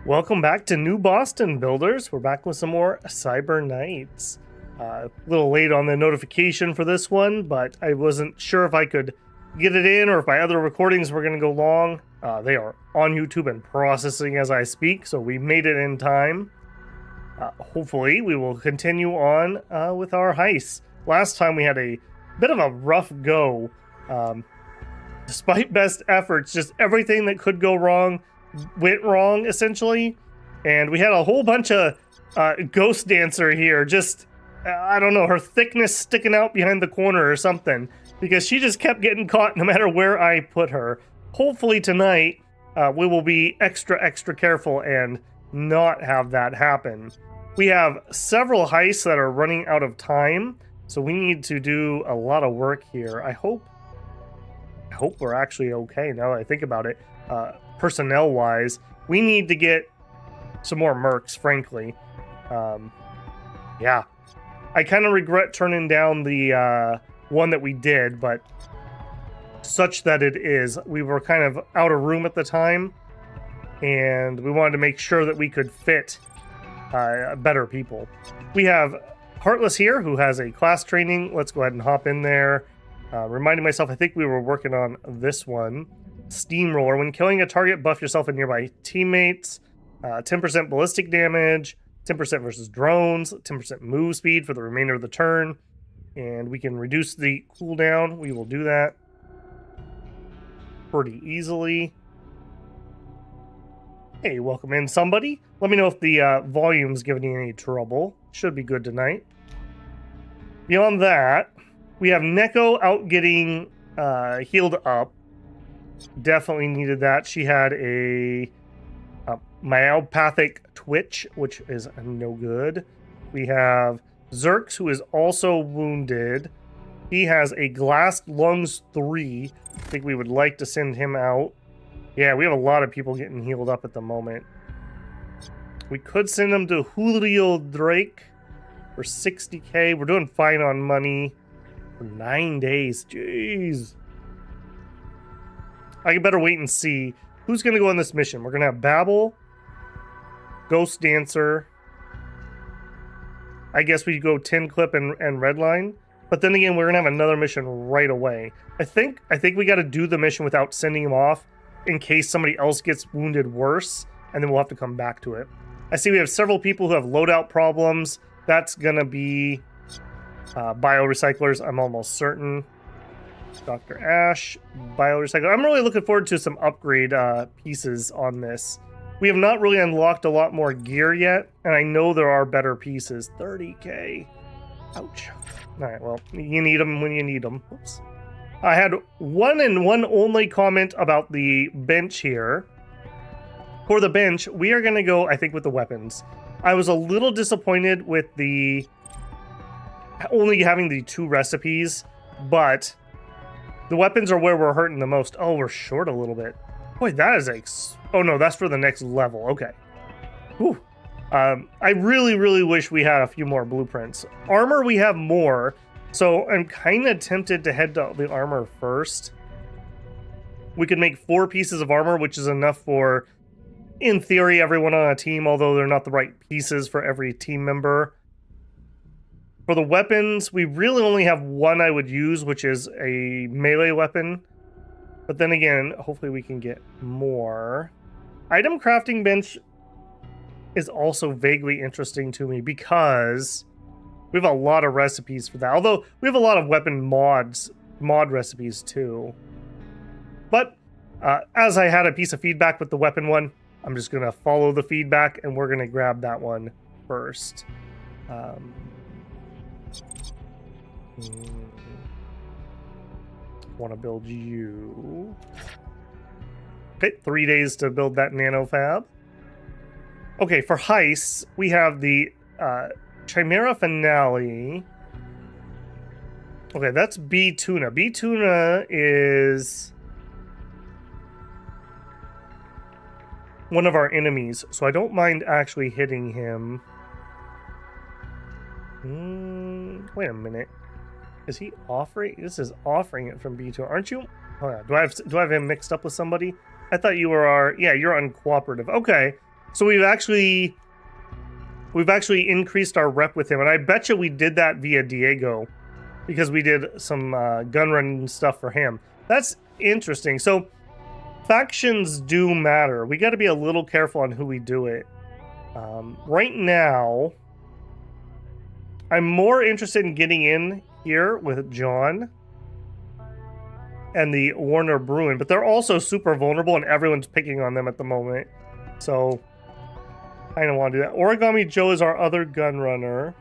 Welcome back to New Boston, builders. We're back with some more Cyber Knights. A little late on the notification for this one, but I wasn't sure if I could get it in or if my other recordings were going to go long. They are on YouTube and processing as I speak, so we made it in time. Hopefully, we will continue on with our heist. Last time we had a bit of a rough go. Despite best efforts, just everything that could go wrong went wrong, essentially. And we had a whole bunch of ghost dancer here, just, I don't know, her thickness sticking out behind the corner or something, because she just kept getting caught no matter where I put her. Hopefully tonight, we will be extra careful and not have that happen. We have several heists that are running out of time, so we need to do a lot of work here. I hope we're actually okay now that I think about it. Personnel wise, we need to get some more mercs, frankly. Yeah, I kind of regret turning down the one that we did, but such that it is. We were kind of out of room at the time, and we wanted to make sure that we could fit better people. We have Heartless here, who has a class training. Let's go ahead and hop in there. Reminding myself, I think we were working on this one. Steamroller. When killing a target, buff yourself and nearby teammates. 10% ballistic damage, 10% versus drones, 10% move speed for the remainder of the turn. And we can reduce the cooldown. We will do that pretty easily. Hey, welcome in, somebody. Let me know if the volume's giving you any trouble. Should be good tonight. Beyond that, we have Neko out getting healed up. Definitely needed that. She had a myopathic twitch, which is no good. We have Zerx, who is also wounded. He has a glassed lungs 3. I think we would like to send him out. Yeah, we have a lot of people getting healed up at the moment. We could send him to Julio Drake for 60k. We're doing fine on money for 9 days. Jeez. I better wait and see who's going to go on this mission. We're going to have Babel, Ghost Dancer. I guess we go 10 Clip and Redline. But then again, we're going to have another mission right away. I think we got to do the mission without sending him off in case somebody else gets wounded worse, and then we'll have to come back to it. I see we have several people who have loadout problems. That's going to be biorecyclers, I'm almost certain. Dr. Ash, biorecycler. I'm really looking forward to some upgrade pieces on this. We have not really unlocked a lot more gear yet, and I know there are better pieces. 30k. Ouch. Alright, well, you need them when you need them. Oops. I had one and one only comment about the bench here. For the bench, we are going to go, I think, with the weapons. I was a little disappointed with the only having the 2 recipes, but the weapons are where we're hurting the most. Oh, we're short a little bit. Boy, that is a... Oh, no, that's for the next level. Okay. Whew. I really wish we had a few more blueprints. Armor, we have more. So I'm kind of tempted to head to the armor first. We could make 4 pieces of armor, which is enough for, in theory, everyone on a team, although they're not the right pieces for every team member. For the weapons, we really only have one I would use, which is a melee weapon. But then again, hopefully we can get more. Item crafting bench is also vaguely interesting to me because we have a lot of recipes for that. Although we have a lot of weapon mod recipes too. But as I had a piece of feedback with the weapon one, I'm just going to follow the feedback and we're going to grab that one first. Want to build you. Okay, 3 days to build that nano fab. Okay, for heists, we have the Chimera Finale. Okay, that's B Tuna. B Tuna is one of our enemies, so I don't mind actually hitting him. Wait a minute. Is he offering? This is offering it from B2. Aren't you? Oh, yeah. Do I have him mixed up with somebody? I thought you were our... Yeah, you're uncooperative. Okay. So we've actually increased our rep with him, and I bet you we did that via Diego because we did some gun run stuff for him. That's interesting. So factions do matter. We got to be a little careful on who we do it. Right now, I'm more interested in getting in here with John and the Warner Bruin, but they're also super vulnerable and everyone's picking on them at the moment. So I don't want to do that. Origami Joe is our other gun runner.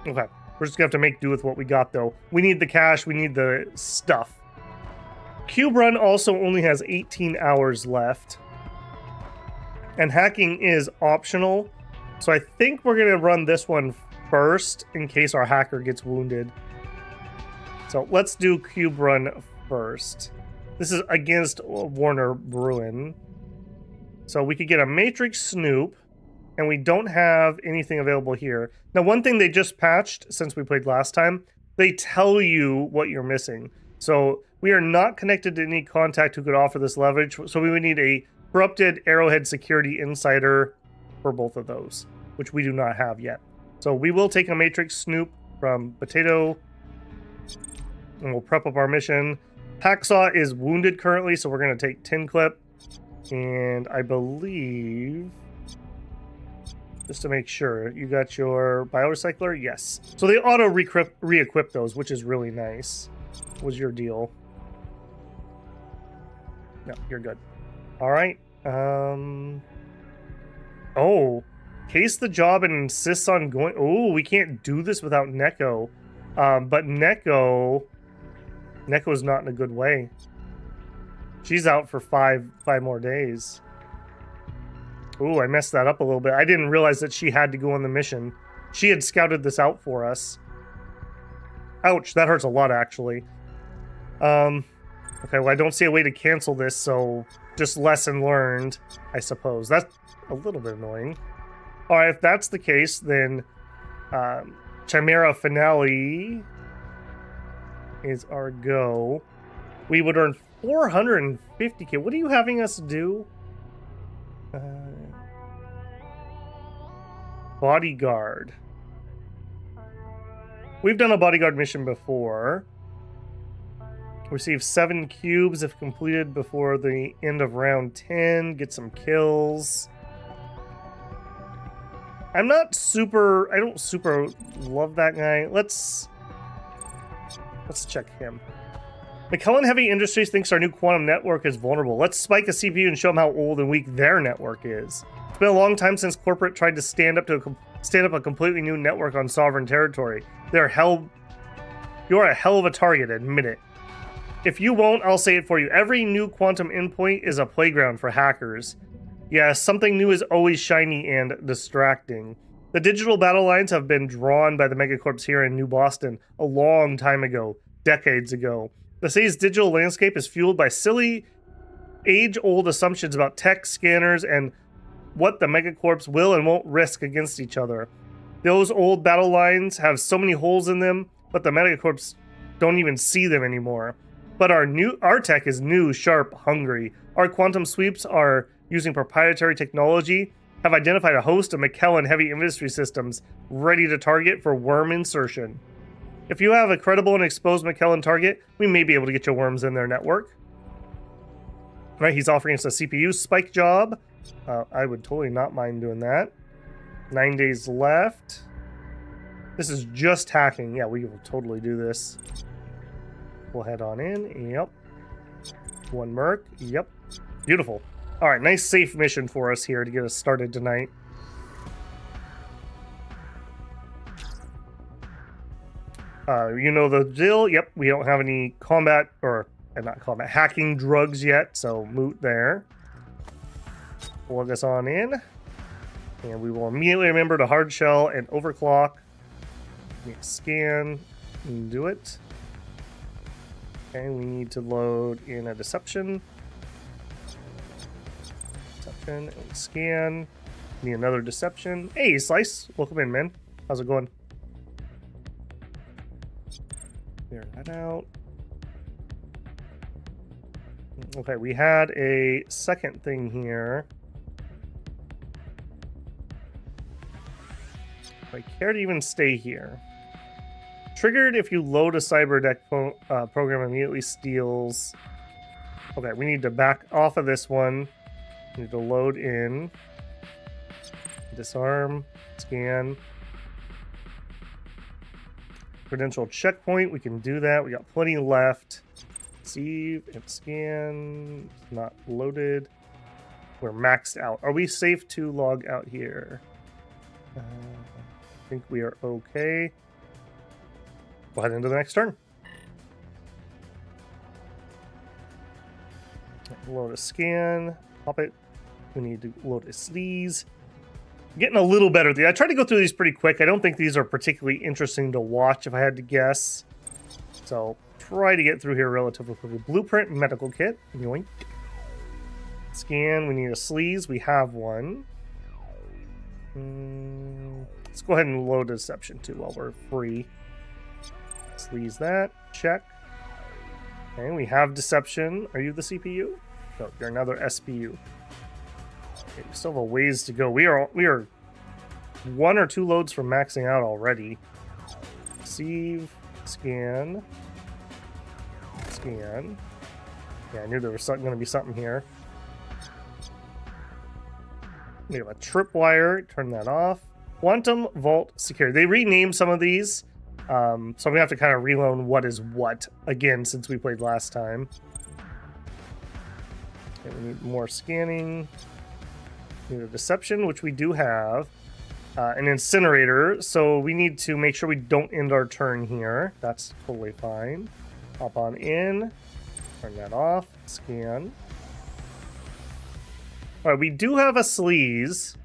Okay, we're just gonna have to make do with what we got though. We need the cash, we need the stuff. Cube Run also only has 18 hours left. And hacking is optional. So I think we're gonna run this one first in case our hacker gets wounded. So let's do Cube Run first. This is against Warner Bruin. So we could get a Matrix Snoop, and we don't have anything available here. Now, one thing they just patched since we played last time, they tell you what you're missing. So we are not connected to any contact who could offer this leverage. So we would need a corrupted Arrowhead Security Insider for both of those, which we do not have yet. So we will take a Matrix Snoop from Potato, and we'll prep up our mission. Hacksaw is wounded currently, so we're going to take Tin Clip. And I believe, just to make sure, you got your biorecycler? Yes. So they auto re-equip those, which is really nice. What was your deal? No, you're good. All right. Oh, case the job and insists on going. Oh, we can't do this without Neko. But Neko's not in a good way. She's out for five more days. Ooh, I messed that up a little bit. I didn't realize that she had to go on the mission. She had scouted this out for us. Ouch, that hurts a lot, actually. Okay, well, I don't see a way to cancel this, so just lesson learned, I suppose. That's a little bit annoying. All right, if that's the case, then Chimera Finale is our go. We would earn 450k. What are you having us do? Bodyguard. We've done a bodyguard mission before. Receive 7 cubes if completed before the end of round 10. Get some kills. I don't super love that guy. Let's check him. McKellen Heavy Industries thinks our new quantum network is vulnerable. Let's spike a CPU and show them how old and weak their network is. It's been a long time since corporate tried to stand up a completely new network on sovereign territory. You're a hell of a target, admit it. If you won't, I'll say it for you. Every new quantum endpoint is a playground for hackers. Yeah, something new is always shiny and distracting. The digital battle lines have been drawn by the megacorps here in New Boston a long time ago, decades ago. The city's digital landscape is fueled by silly, age-old assumptions about tech scanners and what the megacorps will and won't risk against each other. Those old battle lines have so many holes in them, but the megacorps don't even see them anymore. But our tech is new, sharp, hungry. Our quantum sweeps are using proprietary technology, have identified a host of McKellen heavy industry systems ready to target for worm insertion. If you have a credible and exposed McKellen target, we may be able to get your worms in their network. Right, he's offering us a CPU spike job. I would totally not mind doing that. 9 days left. This is just hacking. Yeah, we will totally do this. We'll head on in. Yep. 1 merc. Yep. Beautiful. All right, nice safe mission for us here to get us started tonight. You know the deal. Yep, we don't have any hacking drugs yet, so moot there. Plug us on in. And we will immediately remember to hard shell and overclock. Scan and do it. Okay, we need to load in a deception. Deception and scan. Need another deception. Hey, Slice. Welcome in, man. How's it going? Clear that out. Okay, we had a second thing here. Do I care to even stay here? Triggered if you load a cyber deck program immediately steals. Okay, we need to back off of this one. We need to load in. Disarm. Scan. Credential checkpoint. We can do that. We got plenty left. Receive and scan. Not loaded. We're maxed out. Are we safe to log out here? I think we are okay. Go ahead into the next turn. Load a scan. Pop it. We need to load a sneeze. Getting a little better. I tried to go through these pretty quick. I don't think these are particularly interesting to watch if I had to guess. So try to get through here relatively quickly. Blueprint medical kit. Yoink. Scan. We need a sleaze. We have one. Let's go ahead and load deception too while we're free. Sleaze that. Check. Okay, we have deception. Are you the CPU? No, you're another SPU. Okay, we still have a ways to go. We are 1 or 2 loads from maxing out already. Receive, scan, scan. Yeah, I knew there was going to be something here. We have a tripwire. Turn that off. Quantum Vault Security. They renamed some of these, so I'm gonna have to kind of relearn what is what again since we played last time. Okay, we need more scanning. We need a deception, which we do have. An incinerator, so we need to make sure we don't end our turn here. That's totally fine. Hop on in. Turn that off. Scan. All right, we do have a sleaze.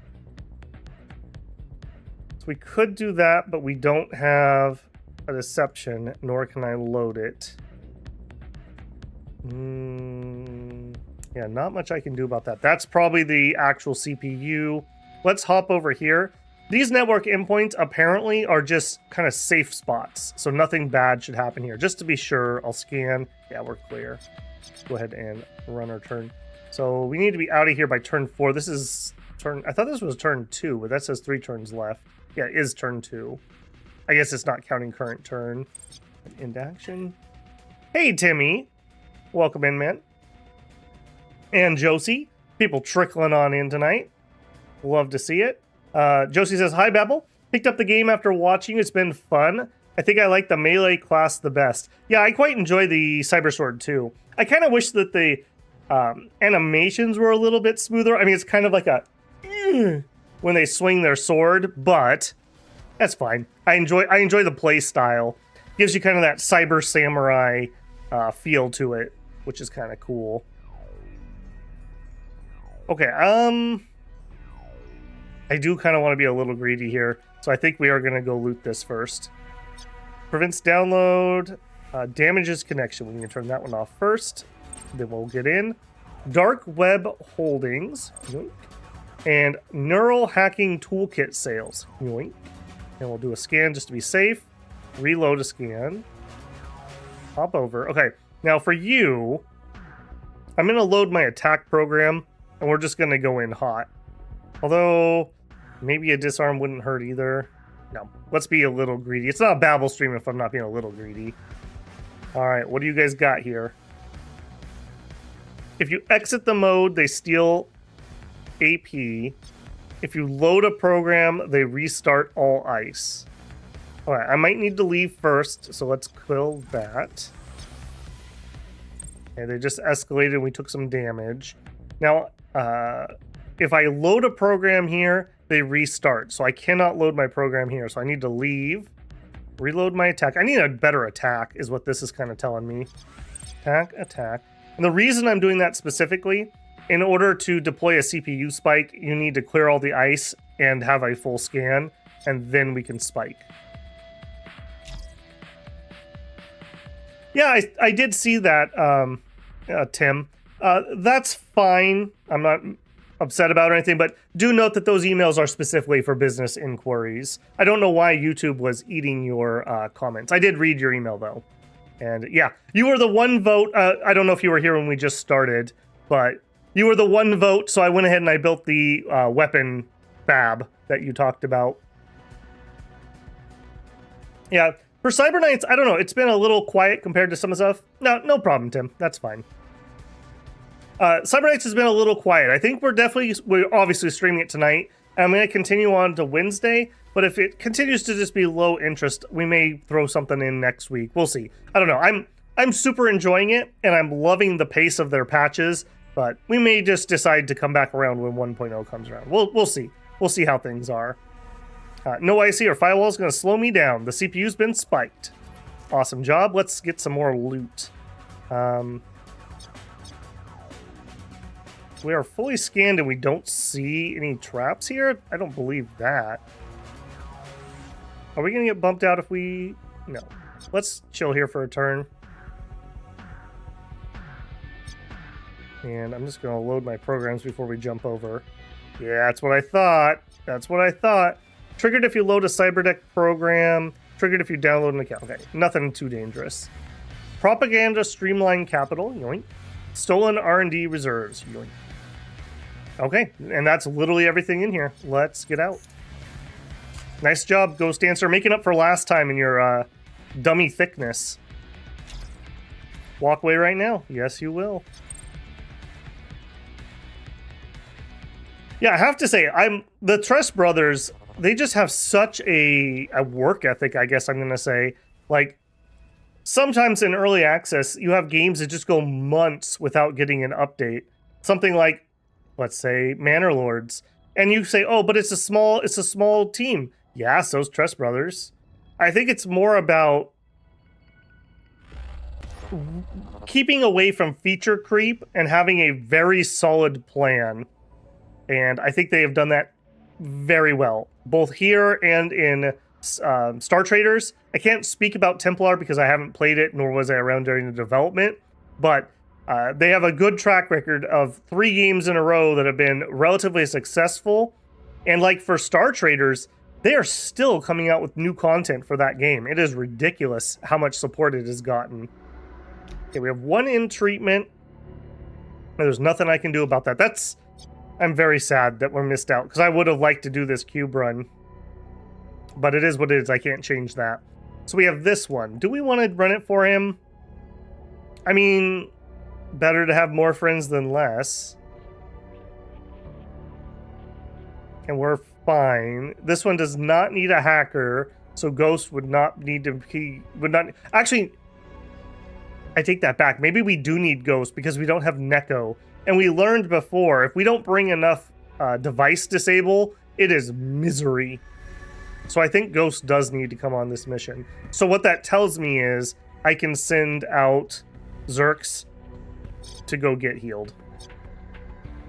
So we could do that, but we don't have a deception, nor can I load it. Yeah, not much I can do about that. That's probably the actual CPU. Let's hop over here. These network endpoints apparently are just kind of safe spots, so nothing bad should happen here. Just to be sure, I'll scan. Yeah, we're clear. Go ahead and run our turn. So we need to be out of here by turn 4. This is turn... I thought this was turn 2, but that says 3 turns left. Yeah, it is turn 2. I guess it's not counting current turn. Into action. Hey, Timmy. Welcome in, man. And Josie. People trickling on in tonight. Love to see it. Josie says, hi, Babel. Picked up the game after watching. It's been fun. I think I like the melee class the best. Yeah, I quite enjoy the Cyber Sword, too. I kind of wish that the animations were a little bit smoother. I mean, it's kind of like a when they swing their sword, but that's fine. I enjoy the play style. Gives you kind of that cyber samurai feel to it, which is kind of cool. Okay, I do kind of want to be a little greedy here, so I think we are going to go loot this first. Prevents download, damages connection. We need to turn that one off first. Then we'll get in. Dark Web Holdings. Yoink. And Neural Hacking Toolkit sales. Yoink. And we'll do a scan just to be safe. Reload a scan. Hop over. Okay, now for you, I'm going to load my attack program, and we're just going to go in hot. Although, maybe a disarm wouldn't hurt either. No, let's be a little greedy. It's not a Babel stream if I'm not being a little greedy. Alright, what do you guys got here? If you exit the mode, they steal AP. If you load a program, they restart all ice. Alright, I might need to leave first, so let's kill that. Okay, they just escalated and we took some damage. Now, if I load a program here, they restart. So I cannot load my program here. So I need to leave, reload my attack. I need a better attack is what this is kind of telling me. Attack, attack. And the reason I'm doing that specifically, in order to deploy a CPU spike, you need to clear all the ice and have a full scan, and then we can spike. Yeah, I did see that, Tim. That's fine. I'm not upset about anything, but do note that those emails are specifically for business inquiries. I don't know why YouTube was eating your comments. I did read your email, though. And yeah, you were the one vote. I don't know if you were here when we just started, but you were the one vote, so I went ahead and I built the weapon fab that you talked about. Yeah, for Cyber Knights, I don't know. It's been a little quiet compared to some of the stuff. No problem, Tim. That's fine. Cyber Knights has been a little quiet. I think we're obviously streaming it tonight. And I'm going to continue on to Wednesday. But if it continues to just be low interest, we may throw something in next week. We'll see. I don't know. I'm super enjoying it, and I'm loving the pace of their patches. But we may just decide to come back around when 1.0 comes around. We'll see. We'll see how things are. No IC or firewall is going to slow me down. The CPU's been spiked. Awesome job. Let's get some more loot. We are fully scanned and we don't see any traps here? I don't believe that. Are we going to get bumped out if we... No. Let's chill here for a turn. And I'm just going to load my programs before we jump over. Yeah, that's what I thought. That's what I thought. Triggered if you load a CyberDeck program. Triggered if you download an account. Okay, nothing too dangerous. Propaganda Streamline Capital. Yoink. Stolen R&D Reserves. Yoink. Okay, and that's literally everything in here. Let's get out. Nice job, Ghost Dancer, making up for last time in your dummy thickness. Walk away right now. Yes, you will. Yeah, I have to say, the Trese Brothers, they just have such a work ethic, I guess I'm going to say. Like, sometimes in early access, you have games that just go months without getting an update. Something like, let's say, Manor Lords. And you say, oh, but it's a small team. Yeah, so's Trese Brothers. I think it's more about keeping away from feature creep and having a very solid plan. And I think they have done that very well, both here and in Star Traders. I can't speak about Templar because I haven't played it, nor was I around during the development. But they have a good track record of 3 games in a row that have been relatively successful. And like for Star Traders, they are still coming out with new content for that game. It is ridiculous how much support it has gotten. Okay, we have 1 in treatment. There's nothing I can do about that. I'm very sad that we're missed out, because I would have liked to do this cube run. But it is what it is. I can't change that. So we have this one. Do we want to run it for him? I mean, better to have more friends than less. And we're fine. This one does not need a hacker, so Ghost would not need to... He would not... Actually, I take that back. Maybe we do need Ghost because we don't have Neko. And we learned before, if we don't bring enough device disable, it is misery. So I think Ghost does need to come on this mission. So what that tells me is I can send out Xerx to go get healed.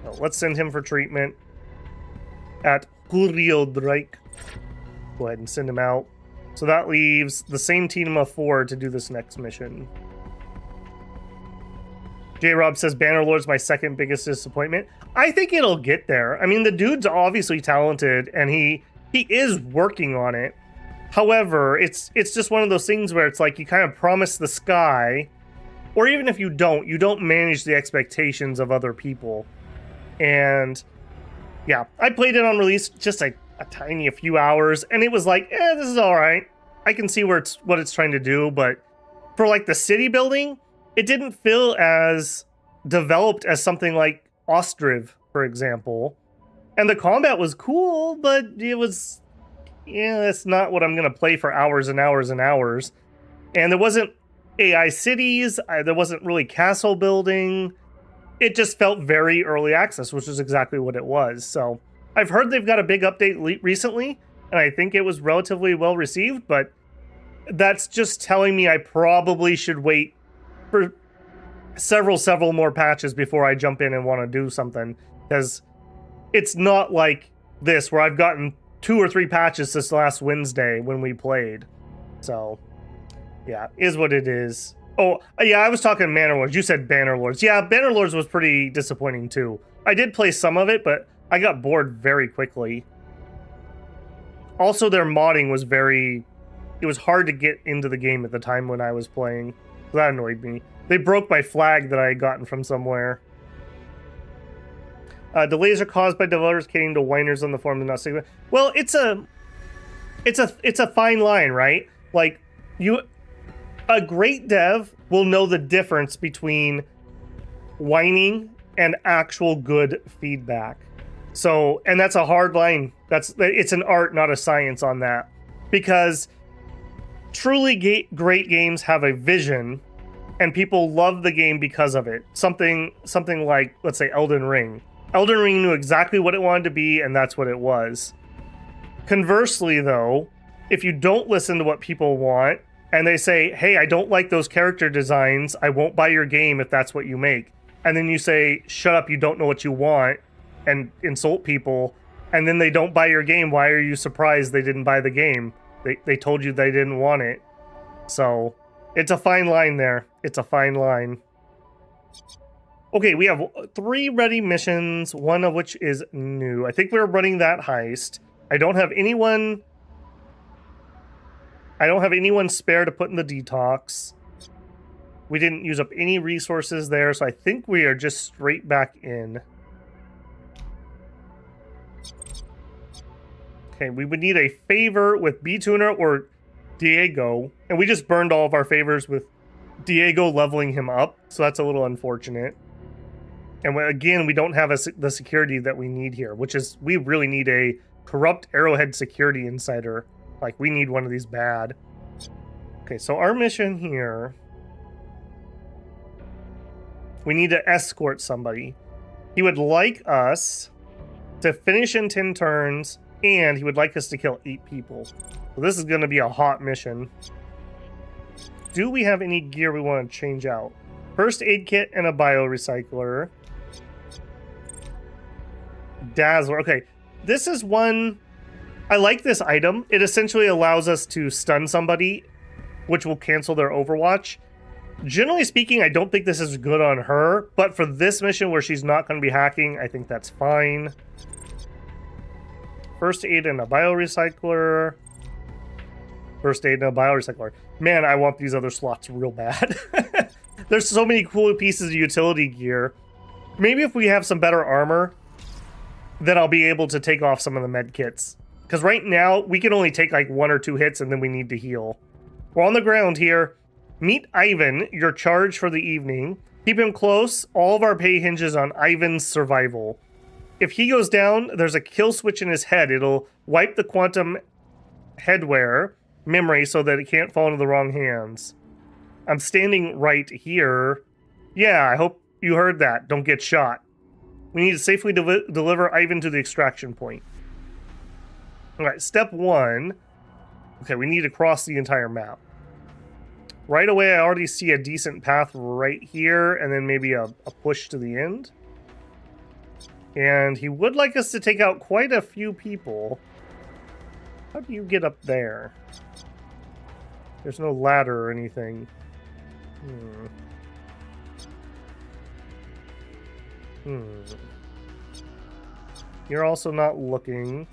So let's send him for treatment at Kuriodreik. Go ahead and send him out. So that leaves the same team of 4 to do this next mission. J-Rob says Bannerlord's my second biggest disappointment. I think it'll get there. I mean, the dude's obviously talented, and he is working on it. However, it's just one of those things where it's like you kind of promise the sky, or even if you don't manage the expectations of other people. And yeah, I played it on release just a few hours, and it was like, this is all right. I can see what it's trying to do, but for like the city building, it didn't feel as developed as something like Ostriv, for example. And the combat was cool, but it was... Yeah, that's not what I'm going to play for hours and hours and hours. And there wasn't AI cities. There wasn't really castle building. It just felt very early access, which is exactly what it was. So I've heard they've got a big update recently, and I think it was relatively well received, but that's just telling me I probably should wait for several more patches before I jump in and want to do something, because it's not like this where I've gotten 2 or 3 patches this last Wednesday when we played. So yeah, is what it is. Oh yeah, I was talking Manor You said Bannerlords. Yeah, Bannerlords was pretty disappointing too. I did play some of it, but I got bored very quickly. Also, their modding was it was hard to get into the game at the time when I was playing. So that annoyed me. They broke my flag that I had gotten from somewhere. Delays are caused by developers catering to whiners on the forum and not signal. Well, it's a fine line, right? Like, a great dev will know the difference between whining and actual good feedback. So, and that's a hard line. It's an art, not a science on that. Because truly great games have a vision, and people love the game because of it. Something like, let's say, Elden Ring. Elden Ring knew exactly what it wanted to be, and that's what it was. Conversely, though, if you don't listen to what people want, and they say, hey, I don't like those character designs, I won't buy your game if that's what you make. And then you say, shut up, you don't know what you want, and insult people, and then they don't buy your game, why are you surprised they didn't buy the game? They told you they didn't want it. So, it's a fine line there. It's a fine line. Okay, we have 3 ready missions, one of which is new. I think we're running that heist. I don't have anyone spare to put in the detox. We didn't use up any resources there, so I think we are just straight back in. Okay, we would need a favor with B-Tuner or Diego, and we just burned all of our favors with Diego leveling him up, so that's a little unfortunate. And again, we don't have the security that we need here, which is, we really need a corrupt Arrowhead security insider. Like, we need one of these bad. Okay, so our mission here, we need to escort somebody. He would like us to finish in 10 turns, and he would like us to kill 8 people. So this is going to be a hot mission. Do we have any gear we want to change out? First aid kit and a biorecycler. Dazzler. Okay, this is one... I like this item. It essentially allows us to stun somebody, which will cancel their Overwatch. Generally speaking, I don't think this is good on her, but for this mission where she's not going to be hacking, I think that's fine. First aid and a biorecycler. First aid and a biorecycler. Man, I want these other slots real bad. There's so many cool pieces of utility gear. Maybe if we have some better armor, then I'll be able to take off some of the med kits. Because right now, we can only take like 1 or 2 hits and then we need to heal. We're on the ground here. Meet Ivan, your charge for the evening. Keep him close. All of our pay hinges on Ivan's survival. If he goes down, there's a kill switch in his head. It'll wipe the quantum headwear memory so that it can't fall into the wrong hands. I'm standing right here. Yeah, I hope you heard that. Don't get shot. We need to safely deliver Ivan to the extraction point. All right, step 1. Okay, we need to cross the entire map. Right away, I already see a decent path right here, and then maybe a push to the end. And he would like us to take out quite a few people. How do you get up there? There's no ladder or anything. You're also not looking.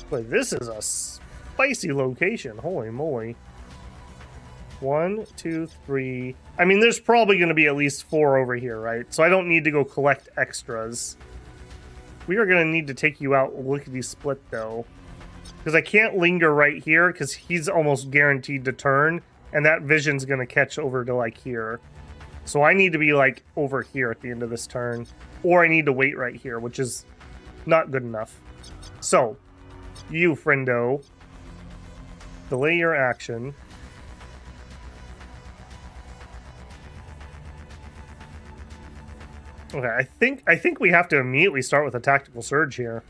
But this is a spicy location. Holy moly. 1, 2, 3. I mean, there's probably going to be at least 4 over here, right? So I don't need to go collect extras. We are going to need to take you out lickety-split, though. Because I can't linger right here, because he's almost guaranteed to turn. And that vision's going to catch over to, like, here. So I need to be, like, over here at the end of this turn. Or I need to wait right here, which is not good enough. So, you, friendo. Delay your action. Okay, I think we have to immediately start with a tactical surge here.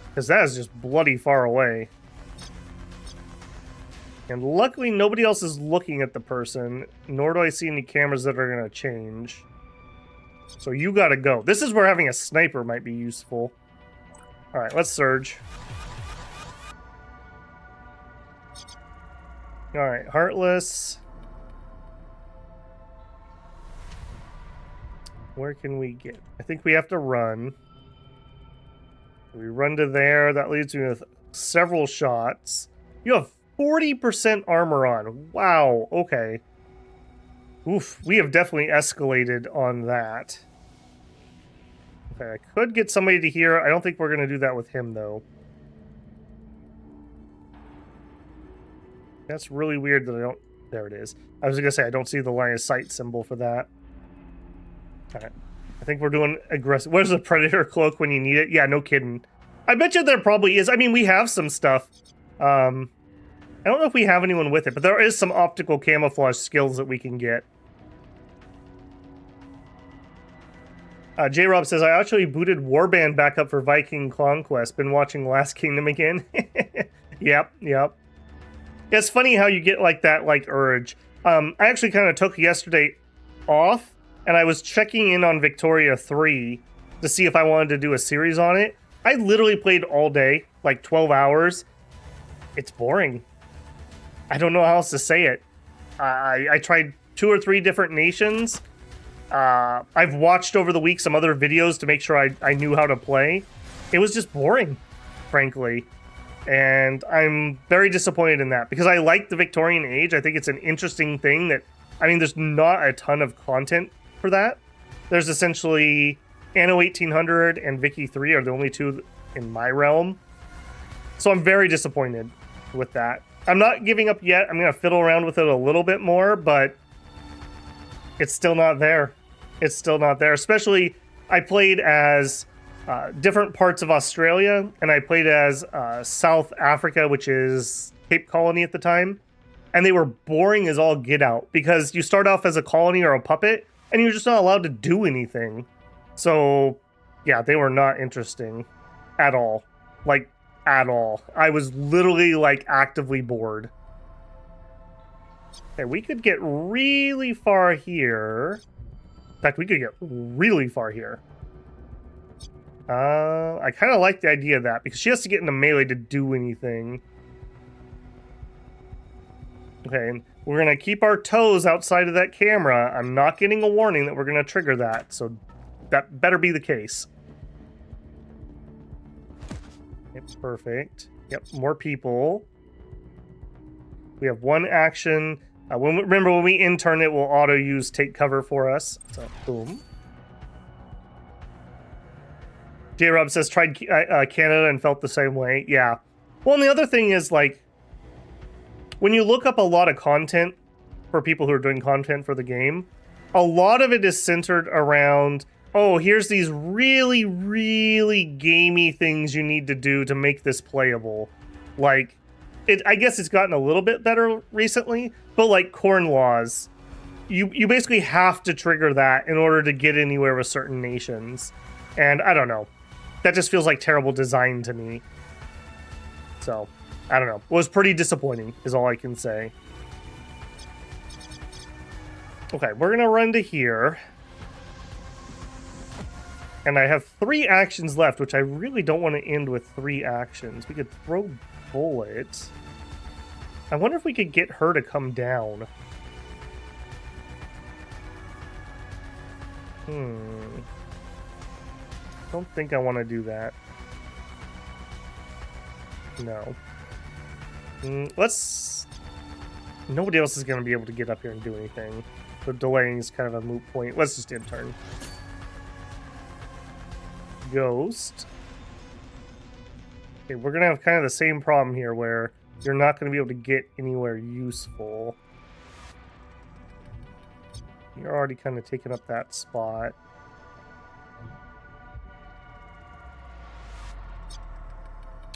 Because that is just bloody far away. And luckily nobody else is looking at the person, nor do I see any cameras that are going to change. So you gotta go. This is where having a sniper might be useful. Alright, let's surge. Alright, Heartless. Where can we get? I think we have to run. We run to there. That leaves me with several shots. You have 40% armor on. Wow, okay. Oof, we have definitely escalated on that. Okay, I could get somebody to here. I don't think we're going to do that with him, though. That's really weird that I don't... There it is. I was gonna say, I don't see the line of sight symbol for that. Alright. I think we're doing aggressive... Where's the Predator cloak when you need it? Yeah, no kidding. I bet you there probably is. I mean, we have some stuff. I don't know if we have anyone with it, but there is some optical camouflage skills that we can get. J-Rob says, I actually booted Warband back up for Viking Conquest. Been watching Last Kingdom again. Yep. It's funny how you get like that urge. I actually kind of took yesterday off, and I was checking in on Victoria 3 to see if I wanted to do a series on it. I literally played all day, like 12 hours. It's boring. I don't know how else to say it. I tried 2 or 3 different nations. I've watched over the week some other videos to make sure I knew how to play. It was just boring, frankly. And I'm very disappointed in that because I like the Victorian Age. I think it's an interesting thing that, I mean, there's not a ton of content for that. There's essentially Anno 1800 and Vicky 3 are the only 2 in my realm. So I'm very disappointed with that. I'm not giving up yet. I'm going to fiddle around with it a little bit more, but it's still not there. It's still not there. Especially, I played as different parts of Australia, and I played as South Africa, which is Cape Colony at the time. And they were boring as all get out, because you start off as a colony or a puppet, and you're just not allowed to do anything. So, yeah, they were not interesting at all. Like, at all. I was literally, like, actively bored. Okay, we could get really far here. In fact, we could get really far here. I kind of like the idea of that, because she has to get into melee to do anything. Okay, and we're going to keep our toes outside of that camera. I'm not getting a warning that we're going to trigger that, so that better be the case. Okay, perfect. Yep, more people. We have 1 action. Remember, when we intern, it will auto-use take cover for us. So, boom. J-Rob says, tried Canada and felt the same way. Yeah. Well, and the other thing is, like, when you look up a lot of content for people who are doing content for the game, a lot of it is centered around, oh, here's these really, really gamey things you need to do to make this playable. Like, I guess it's gotten a little bit better recently, but like corn laws, you basically have to trigger that in order to get anywhere with certain nations. And I don't know. That just feels like terrible design to me. So, I don't know. It was pretty disappointing, is all I can say. Okay, we're going to run to here. And I have 3 actions left, which I really don't want to end with 3 actions. We could throw bullets. I wonder if we could get her to come down. Don't think I want to do that. No. Let's... Nobody else is going to be able to get up here and do anything. So delaying is kind of a moot point. Let's just intern. Ghost. Okay, we're going to have kind of the same problem here where you're not going to be able to get anywhere useful. You're already kind of taking up that spot.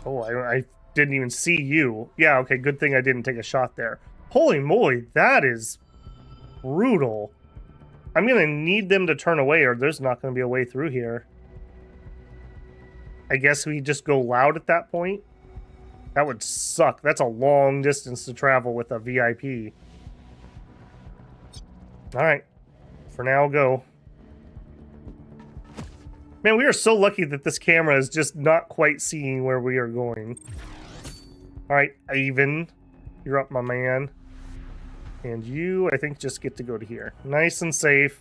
Oh, I didn't even see you. Yeah, okay, good thing I didn't take a shot there. Holy moly, that is brutal. I'm going to need them to turn away or there's not going to be a way through here. I guess we just go loud at that point. That would suck. That's a long distance to travel with a VIP. Alright. For now, go. Man, we are so lucky that this camera is just not quite seeing where we are going. Alright, Ivan. You're up, my man. And you, I think, just get to go to here. Nice and safe.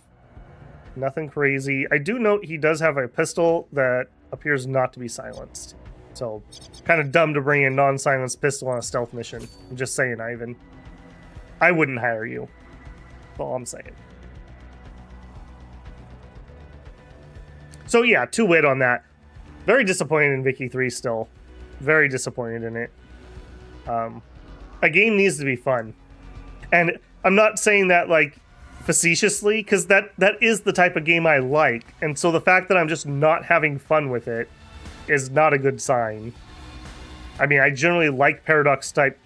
Nothing crazy. I do note he does have a pistol that appears not to be silenced. So, kind of dumb to bring a non-silenced pistol on a stealth mission. I'm just saying, Ivan. I wouldn't hire you. That's all I'm saying. So yeah, 2 wit on that. Very disappointed in Vicky 3 still. Very disappointed in it. A game needs to be fun. And I'm not saying that like facetiously, because that is the type of game I like. And so the fact that I'm just not having fun with it is not a good sign. I mean, I generally like Paradox type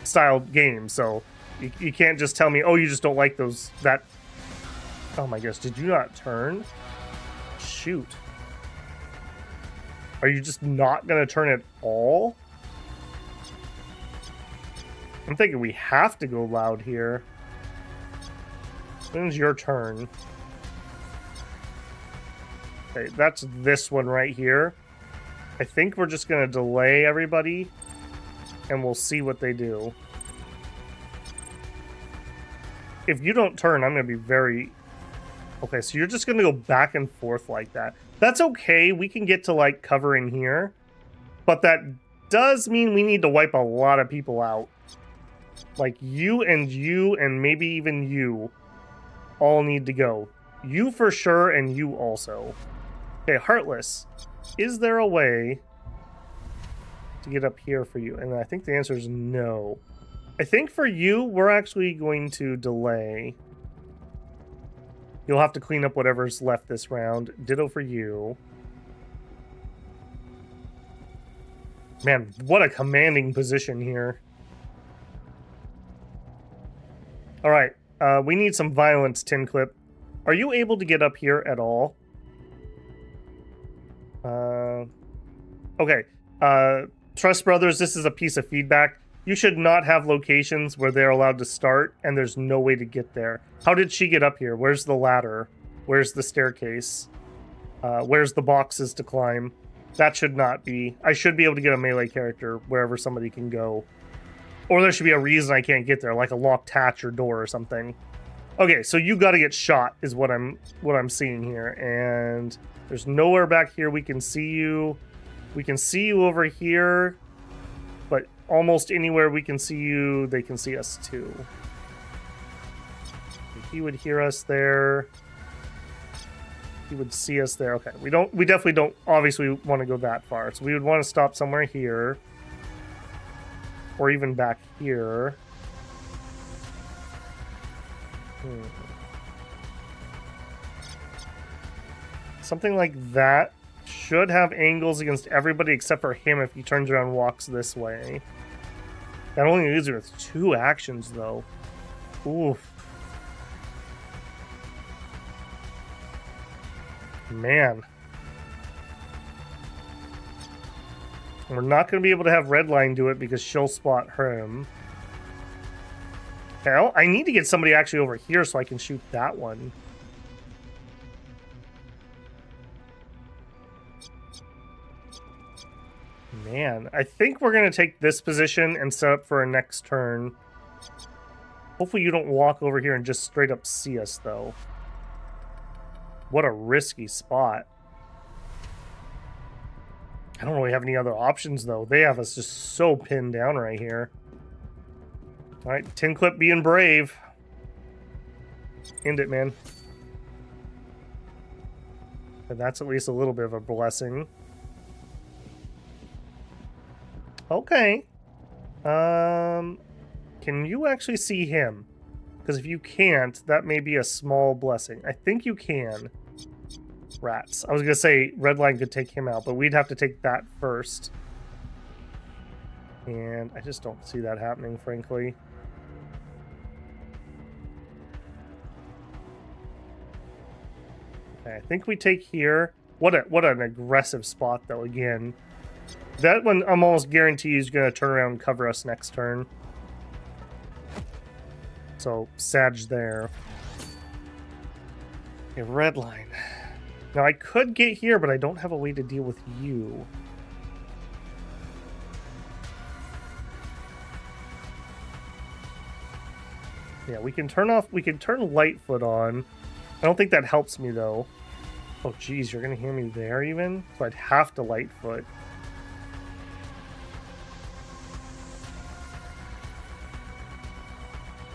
style games, so you can't just tell me, oh, you just don't like those, that... Oh my gosh, did you not turn? Shoot. Are you just not gonna turn at all? I'm thinking we have to go loud here. When's your turn? Okay, that's this one right here. I think we're just gonna delay everybody, and we'll see what they do. If you don't turn, I'm gonna be very... Okay, so you're just gonna go back and forth like that. That's okay, we can get to like covering here, but that does mean we need to wipe a lot of people out. Like you and maybe even you all need to go. You for sure, and you also. Okay, Heartless. Is there a way to get up here for you? And I think the answer is no. I think for you, we're actually going to delay. You'll have to clean up whatever's left this round. Ditto for you. Man, what a commanding position here. All right, we need some violence, Tin Clip. Are you able to get up here at all? Okay. Trese Brothers, this is a piece of feedback. You should not have locations where they're allowed to start and there's no way to get there. How did she get up here? Where's the ladder? Where's the staircase? Where's the boxes to climb? That should not be. I should be able to get a melee character wherever somebody can go. Or there should be a reason I can't get there, like a locked hatch or door or something. Okay, so you got to get shot is what I'm seeing here, and there's nowhere back here we can see you. We can see you over here, but almost anywhere we can see you, they can see us too. He would hear us there. He would see us there. Okay, we definitely don't obviously want to go that far, so we would want to stop somewhere here. Or even back here. Something like that should have angles against everybody except for him if he turns around and walks this way. That only leaves her with 2 actions, though. Oof. Man. We're not going to be able to have Redline do it because she'll spot him. Hell, I need to get somebody actually over here so I can shoot that one. Man, I think we're going to take this position and set up for a next turn. Hopefully you don't walk over here and just straight up see us, though. What a risky spot. I don't really have any other options, though. They have us just so pinned down right here. All right, Tin Clip being brave. End it, man. And that's at least a little bit of a blessing. Okay. Can you actually see him? Because if you can't, that may be a small blessing. I think you can. Rats. I was going to say Redline could take him out, but we'd have to take that first. And I just don't see that happening, frankly. Okay, I think we take here. What an aggressive spot, though, again. That one I'm almost guaranteed is going to turn around and cover us next turn. So, Sag there. A Redline. Now, I could get here, but I don't have a way to deal with you. Yeah, we can turn Lightfoot on. I don't think that helps me, though. Oh, geez, you're going to hear me there, even? So I'd have to Lightfoot.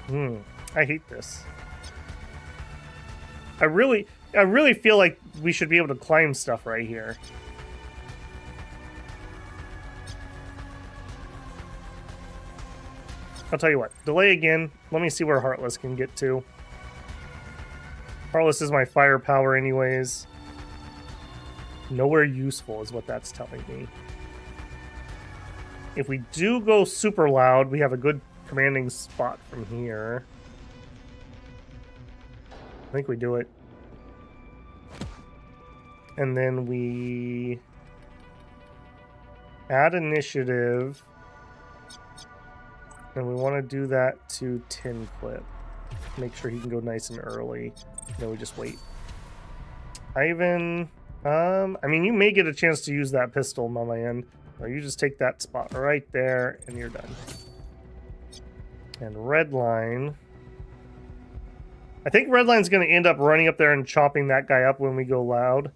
I hate this. I really feel like we should be able to climb stuff right here. I'll tell you what. Delay again. Let me see where Heartless can get to. Heartless is my firepower anyways. Nowhere useful is what that's telling me. If we do go super loud, we have a good commanding spot from here. I think we do it. And then we add initiative. And we want to do that to 10 clip. Make sure he can go nice and early. Then we just wait. Ivan, I mean, you may get a chance to use that pistol, my man. Or you just take that spot right there, and you're done. And Redline. I think Redline's going to end up running up there and chopping that guy up when we go loud.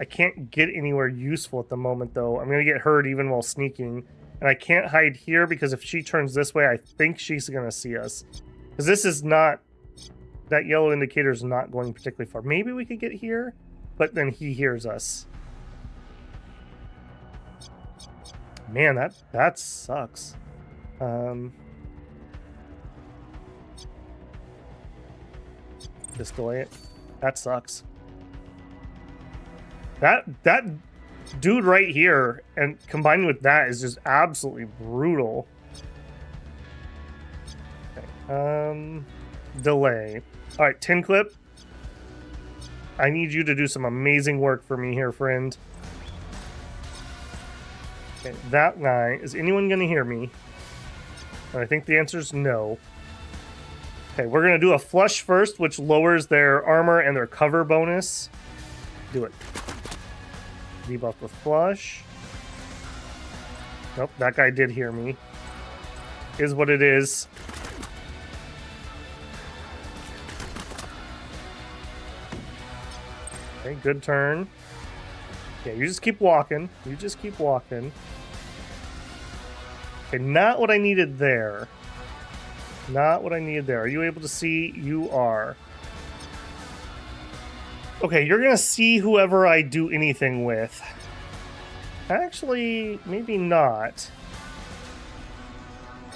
I can't get anywhere useful at the moment, though. I'm going to get hurt even while sneaking. And I can't hide here because if she turns this way, I think she's going to see us. Because this is not... That yellow indicator is not going particularly far. Maybe we could get here, but then he hears us. Man, that sucks. Just delay it. That sucks. That dude right here, and combined with that, is just absolutely brutal. Okay. Delay. All right, 10 clip. I need you to do some amazing work for me here, friend. Okay, that guy. Is anyone going to hear me? And I think the answer is no. Okay, we're going to do a flush first, which lowers their armor and their cover bonus. Do it. Debuff with flush. Nope, that guy did hear me. Is what it is. Okay, good turn. Yeah, you just keep walking. You just keep walking. Okay, not what I needed there. Not what I needed there. Are you able to see? You are. Okay, you're going to see whoever I do anything with. Actually, maybe not.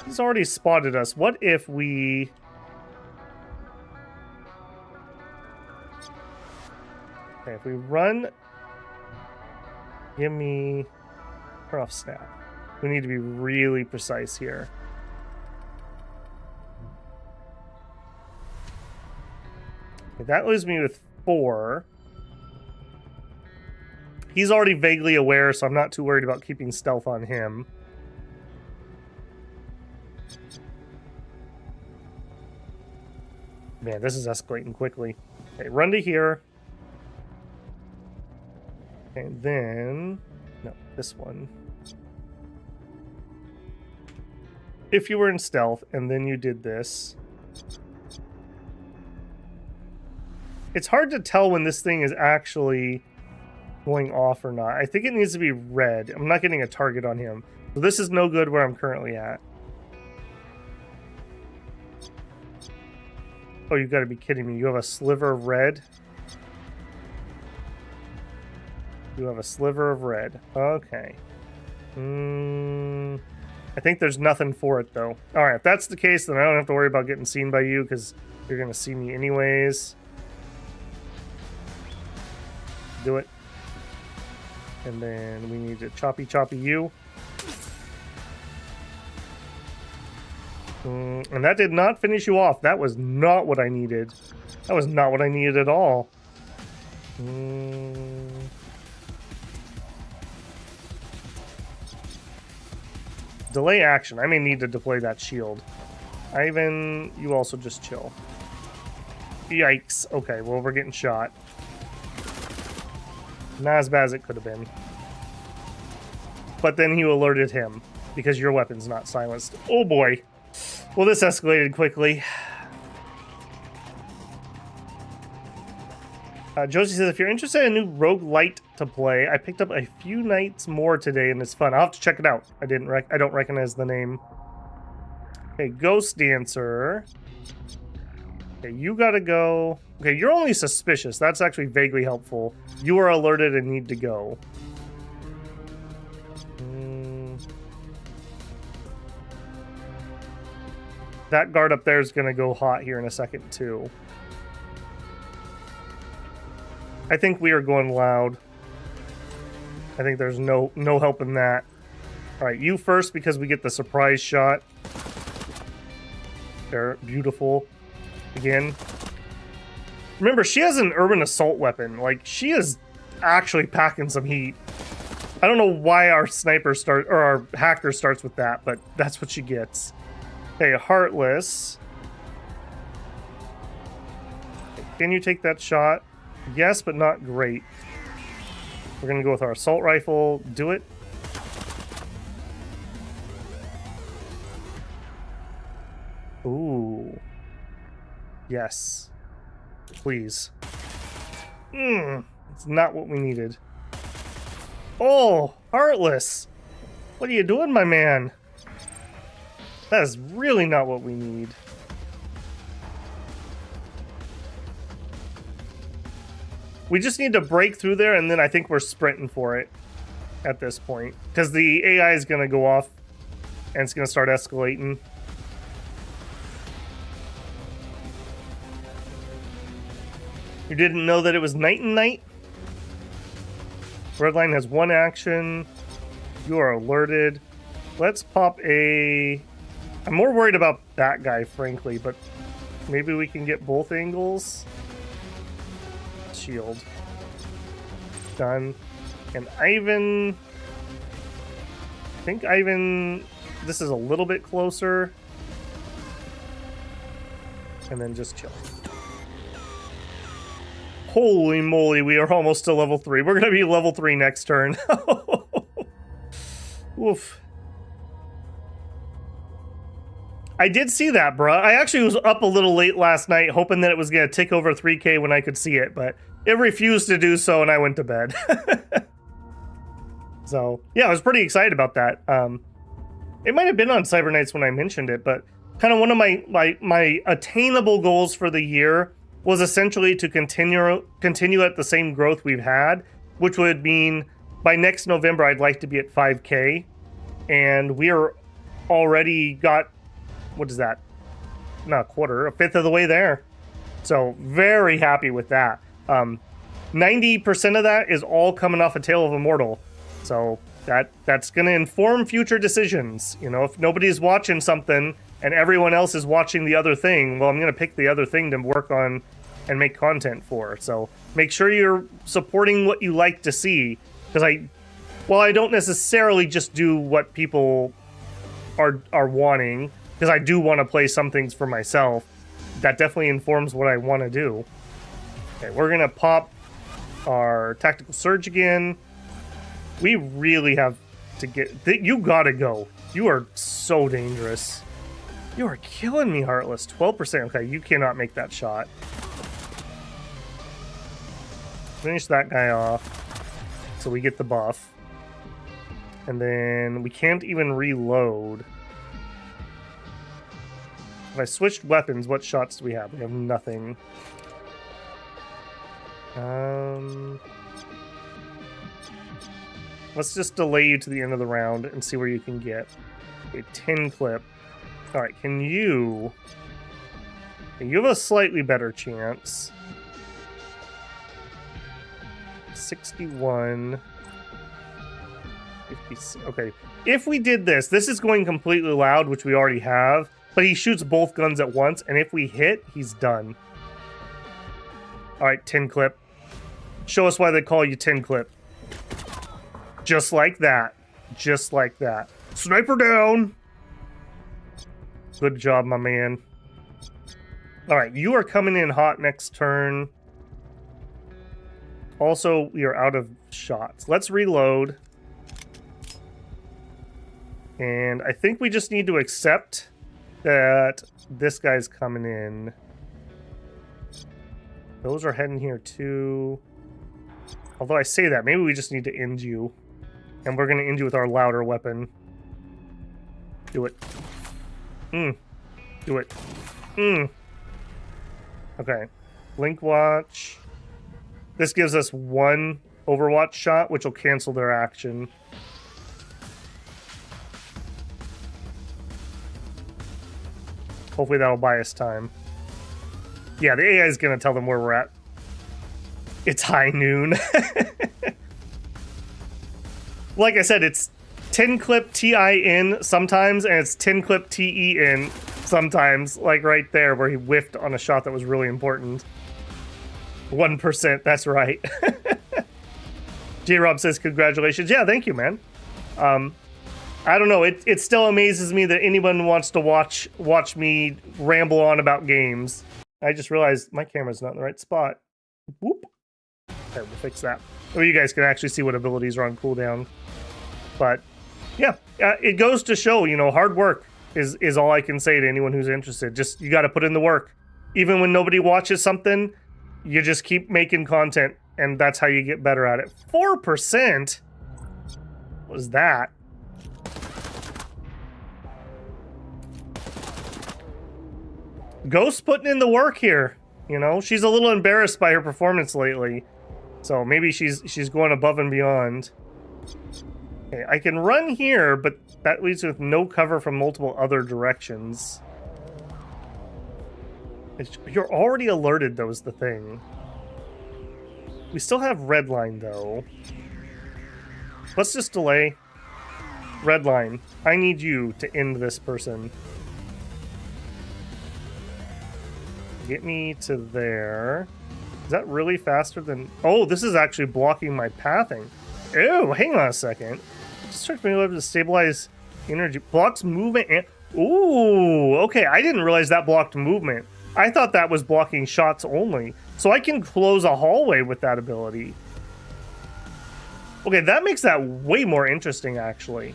He's already spotted us. What if we... Okay, if we run... Give me... Turn off snap. We need to be really precise here. Okay, that leaves me with 4. He's already vaguely aware, so I'm not too worried about keeping stealth on him. Man, this is escalating quickly. Okay, run to here. Okay, then... No, this one. If you were in stealth, and then you did this... It's hard to tell when this thing is actually going off or not. I think it needs to be red. I'm not getting a target on him. So this is no good where I'm currently at. Oh, you've got to be kidding me. You have a sliver of red? You have a sliver of red. Okay. I think there's nothing for it, though. Alright, if that's the case, then I don't have to worry about getting seen by you, because you're going to see me anyways. Do it. And then we need to choppy you. And that did not finish you off. That was not what I needed. That was not what I needed at all. Delay action. I may need to deploy that shield. Ivan, you also just chill. Yikes. Okay, well, we're getting shot. Not as bad as it could have been. But then you alerted him because your weapon's not silenced. Oh boy. Well, this escalated quickly. Josie says, if you're interested in a new roguelite to play, I picked up a few nights more today and it's fun. I'll have to check it out. I don't recognize the name. Okay, Ghost Dancer. Okay, you gotta go. Okay, you're only suspicious. That's actually vaguely helpful. You are alerted and need to go. That guard up there is going to go hot here in a second, too. I think we are going loud. I think there's no helping that. All right, you first because we get the surprise shot. There, beautiful. Again. Remember, she has an urban assault weapon. Like, she is actually packing some heat. I don't know why our sniper or our hacker starts with that, but that's what she gets. Okay, Heartless. Can you take that shot? Yes, but not great. We're gonna go with our assault rifle. Do it. Ooh. Yes. Please. It's not what we needed. Oh, Heartless. What are you doing, my man? That is really not what we need. We just need to break through there, and then I think we're sprinting for it at this point. Because the AI is going to go off, and it's going to start escalating. You didn't know that it was night and night? Redline has one action. You are alerted. Let's pop a... I'm more worried about that guy, frankly, but maybe we can get both angles. Shield. Done. And Ivan... I think Ivan... This is a little bit closer. And then just chill. Holy moly, we are almost to level 3. We're going to be level 3 next turn. Oof. I did see that, bruh. I actually was up a little late last night, hoping that it was going to tick over 3K when I could see it, but it refused to do so, and I went to bed. So, yeah, I was pretty excited about that. It might have been on Cyber Nights when I mentioned it, but kind of one of my attainable goals for the year was essentially to continue at the same growth we've had, which would mean by next November, I'd like to be at 5K. And we are already got, what is that? Not a quarter, a fifth of the way there. So very happy with that. 90% of that is all coming off a Tale of Immortal. So that's going to inform future decisions. You know, if nobody's watching something and everyone else is watching the other thing, well, I'm going to pick the other thing to work on and make content for. So make sure you're supporting what you like to see. Because while I don't necessarily just do what people are wanting, because I do want to play some things for myself, that definitely informs what I want to do. Okay, we're going to pop our Tactical Surge again. We really have to get... You gotta go. You are so dangerous. You are killing me, Heartless. 12%. Okay, you cannot make that shot. Finish that guy off. So we get the buff. And then we can't even reload. If I switched weapons, what shots do we have? We have nothing. Let's just delay you to the end of the round and see where you can get. A 10 clip. Alright, can you... You have a slightly better chance. 61... 50... Okay, if we did this, this is going completely loud, which we already have, but he shoots both guns at once, and if we hit, he's done. Alright, 10 clip. Show us why they call you 10 clip. Just like that. Just like that. Sniper down! Good job, my man. Alright, you are coming in hot next turn. Also, we are out of shots. Let's reload. And I think we just need to accept that this guy's coming in. Those are heading here too. Although I say that, maybe we just need to end you. And we're going to end you with our louder weapon. Do it. Do it. Okay. Blink watch. This gives us one Overwatch shot, which will cancel their action. Hopefully that'll buy us time. Yeah, the AI is going to tell them where we're at. It's high noon. Like I said, it's 10 clip TI in sometimes, and it's 10 clip TE in sometimes, like right there where he whiffed on a shot that was really important. 1%, that's right. J-Rob says, congratulations. Yeah, thank you, man. I don't know, it still amazes me that anyone wants to watch me ramble on about games. I just realized my camera's not in the right spot. Whoop. Okay, we'll fix that. So you guys can actually see what abilities are on cooldown. But yeah, it goes to show, you know, hard work is all I can say to anyone who's interested. Just, you got to put in the work. Even when nobody watches something, you just keep making content, and that's how you get better at it. 4%? What was that? Ghost putting in the work here. You know, she's a little embarrassed by her performance lately. So maybe she's going above and beyond. Okay, I can run here, but that leaves with no cover from multiple other directions. You're already alerted, though, is the thing. We still have red line, though. Let's just delay. Red line. I need you to end this person. Get me to there. Is that really faster than... Oh, this is actually blocking my pathing. Ew, hang on a second. Just start being able to stabilize energy. Blocks movement and... Ooh, okay. I didn't realize that blocked movement. I thought that was blocking shots only. So I can close a hallway with that ability. Okay, that makes that way more interesting, actually.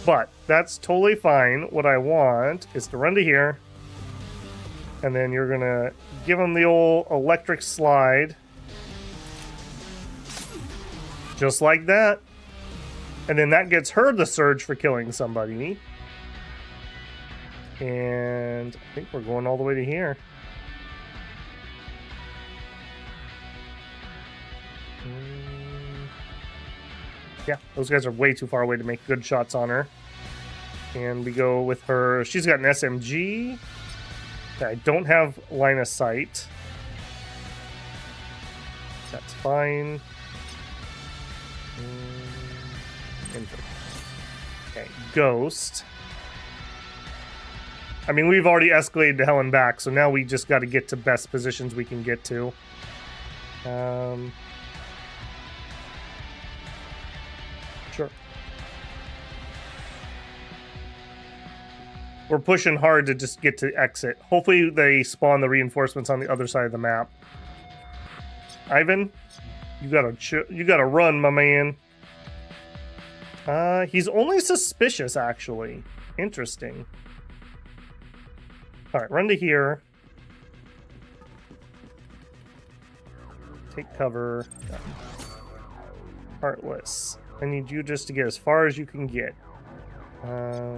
But that's totally fine. What I want is to run to here. And then you're going to give him the old electric slide. Just like that. And then that gets her the surge for killing somebody. And I think we're going all the way to here. Yeah, those guys are way too far away to make good shots on her. And we go with her. She's got an SMG. I don't have line of sight. That's fine. Okay, Ghost. I mean, we've already escalated to hell and back, so now we just got to get to best positions we can get to. Sure. We're pushing hard to just get to exit. Hopefully they spawn the reinforcements on the other side of the map. Ivan, you gotta run, my man. He's only suspicious, actually. Interesting. All right, run to here. Take cover. Done. Heartless. I need you just to get as far as you can get. Let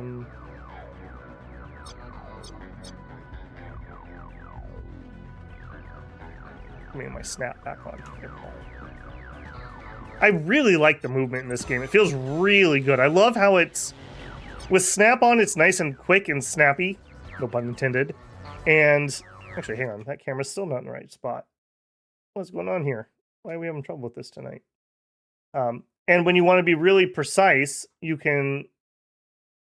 me get my snap back on. I really like the movement in this game. It feels really good. I love how it's... With snap on, it's nice and quick and snappy. No pun intended. And... Actually, hang on. That camera's still not in the right spot. What's going on here? Why are we having trouble with this tonight? And when you want to be really precise, you can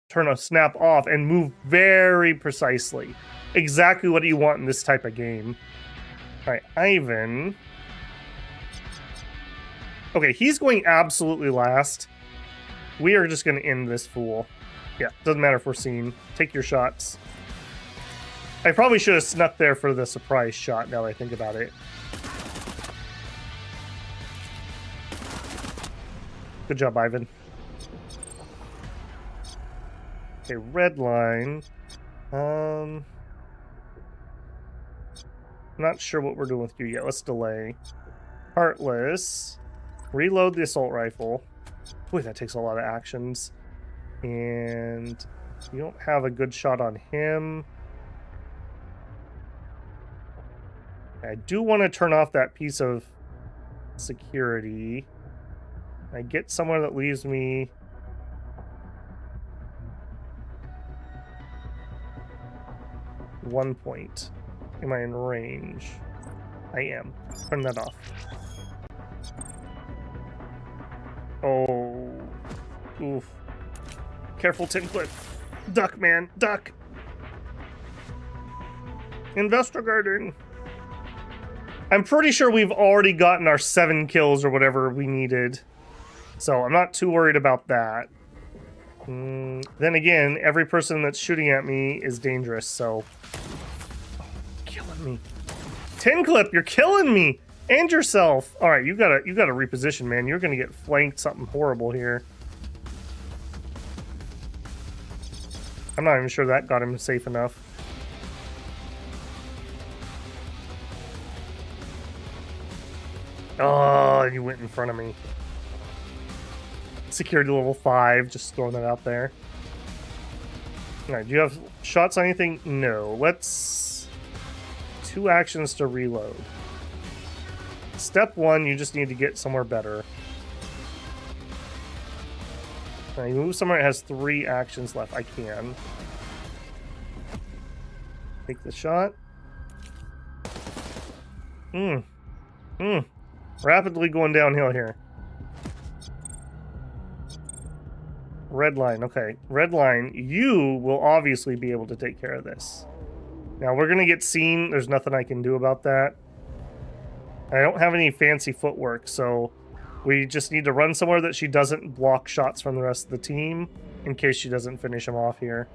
turn a snap off and move very precisely. Exactly what you want in this type of game. All right, Ivan. Okay, he's going absolutely last. We are just going to end this fool. Yeah, doesn't matter if we're seen. Take your shots. I probably should have snuck there for the surprise shot, now that I think about it. Good job, Ivan. Okay, red line. Not sure what we're doing with you yet. Let's delay. Heartless. Reload the assault rifle. Boy, that takes a lot of actions. And you don't have a good shot on him. I do want to turn off that piece of security. I get somewhere that leaves me... 1 point. Am I in range? I am. Turn that off. Oh. Oof. Careful, tin clip. Duck, man. Duck. Investigating. I'm pretty sure we've already gotten our 7 kills or whatever we needed. So I'm not too worried about that. Then again, every person that's shooting at me is dangerous, so... Oh, killing me. Tin clip, you're killing me! And yourself! Alright, you gotta reposition, man. You're gonna get flanked something horrible here. I'm not even sure that got him safe enough. Oh, you went in front of me. Security level 5, just throwing that out there. Alright, do you have shots on anything? No. Let's... 2 actions to reload. Step 1, you just need to get somewhere better. Now you move somewhere that has 3 actions left. I can. Take the shot. Rapidly going downhill here. Red line, okay. Red line, you will obviously be able to take care of this. Now we're gonna get seen. There's nothing I can do about that. I don't have any fancy footwork, so we just need to run somewhere that she doesn't block shots from the rest of the team in case she doesn't finish them off here.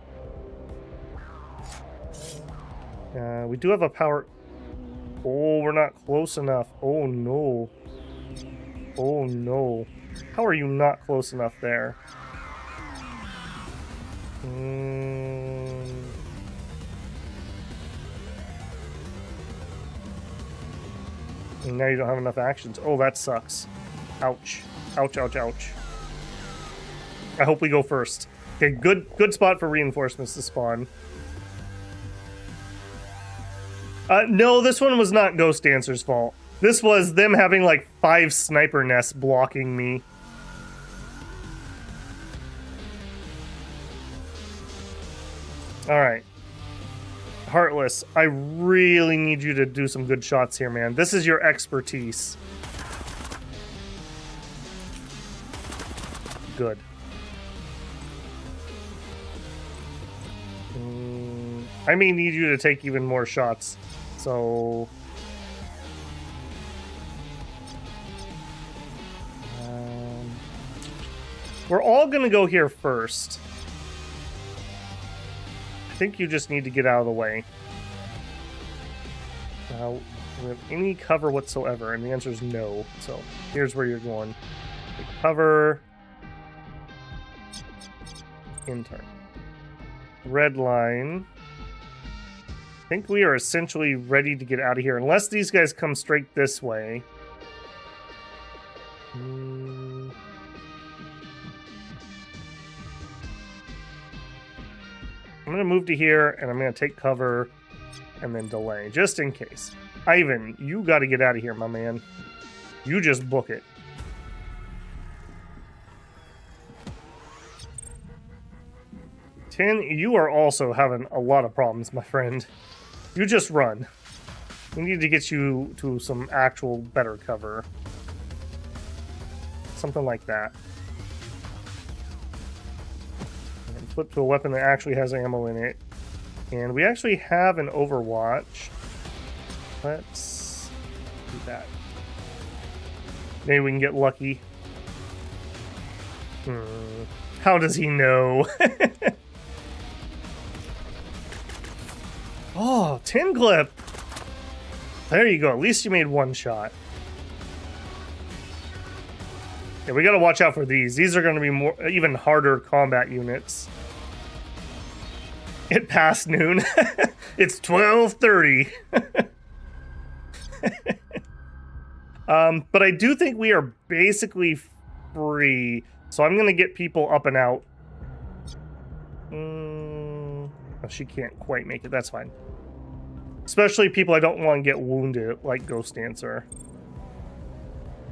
We do have a power... Oh, we're not close enough. Oh, no. Oh, no. How are you not close enough there? And now you don't have enough actions. Oh, that sucks. Ouch. Ouch, ouch, ouch. I hope we go first. Okay, good spot for reinforcements to spawn. No, this one was not Ghost Dancer's fault. This was them having like 5 sniper nests blocking me. Alright. Heartless, I really need you to do some good shots here, man. This is your expertise. Good. I may need you to take even more shots. So... we're all gonna go here first. I think you just need to get out of the way. Do we have any cover whatsoever? And the answer is no. So here's where you're going. Take cover. Intern. Red line. I think we are essentially ready to get out of here. Unless these guys come straight this way. I'm going to move to here, and I'm going to take cover, and then delay, just in case. Ivan, you got to get out of here, my man. You just book it. Tin, you are also having a lot of problems, my friend. You just run. We need to get you to some actual better cover. Something like that. Flip to a weapon that actually has ammo in it. And we actually have an Overwatch. Let's do that. Maybe we can get lucky. How does he know? Oh, tin clip! There you go. At least you made 1 shot. Yeah, we gotta watch out for these. These are gonna be even harder combat units. It passed noon. It's 12:30. But I do think we are basically free. So I'm going to get people up and out. Oh, she can't quite make it. That's fine. Especially people I don't want to get wounded, like Ghost Dancer.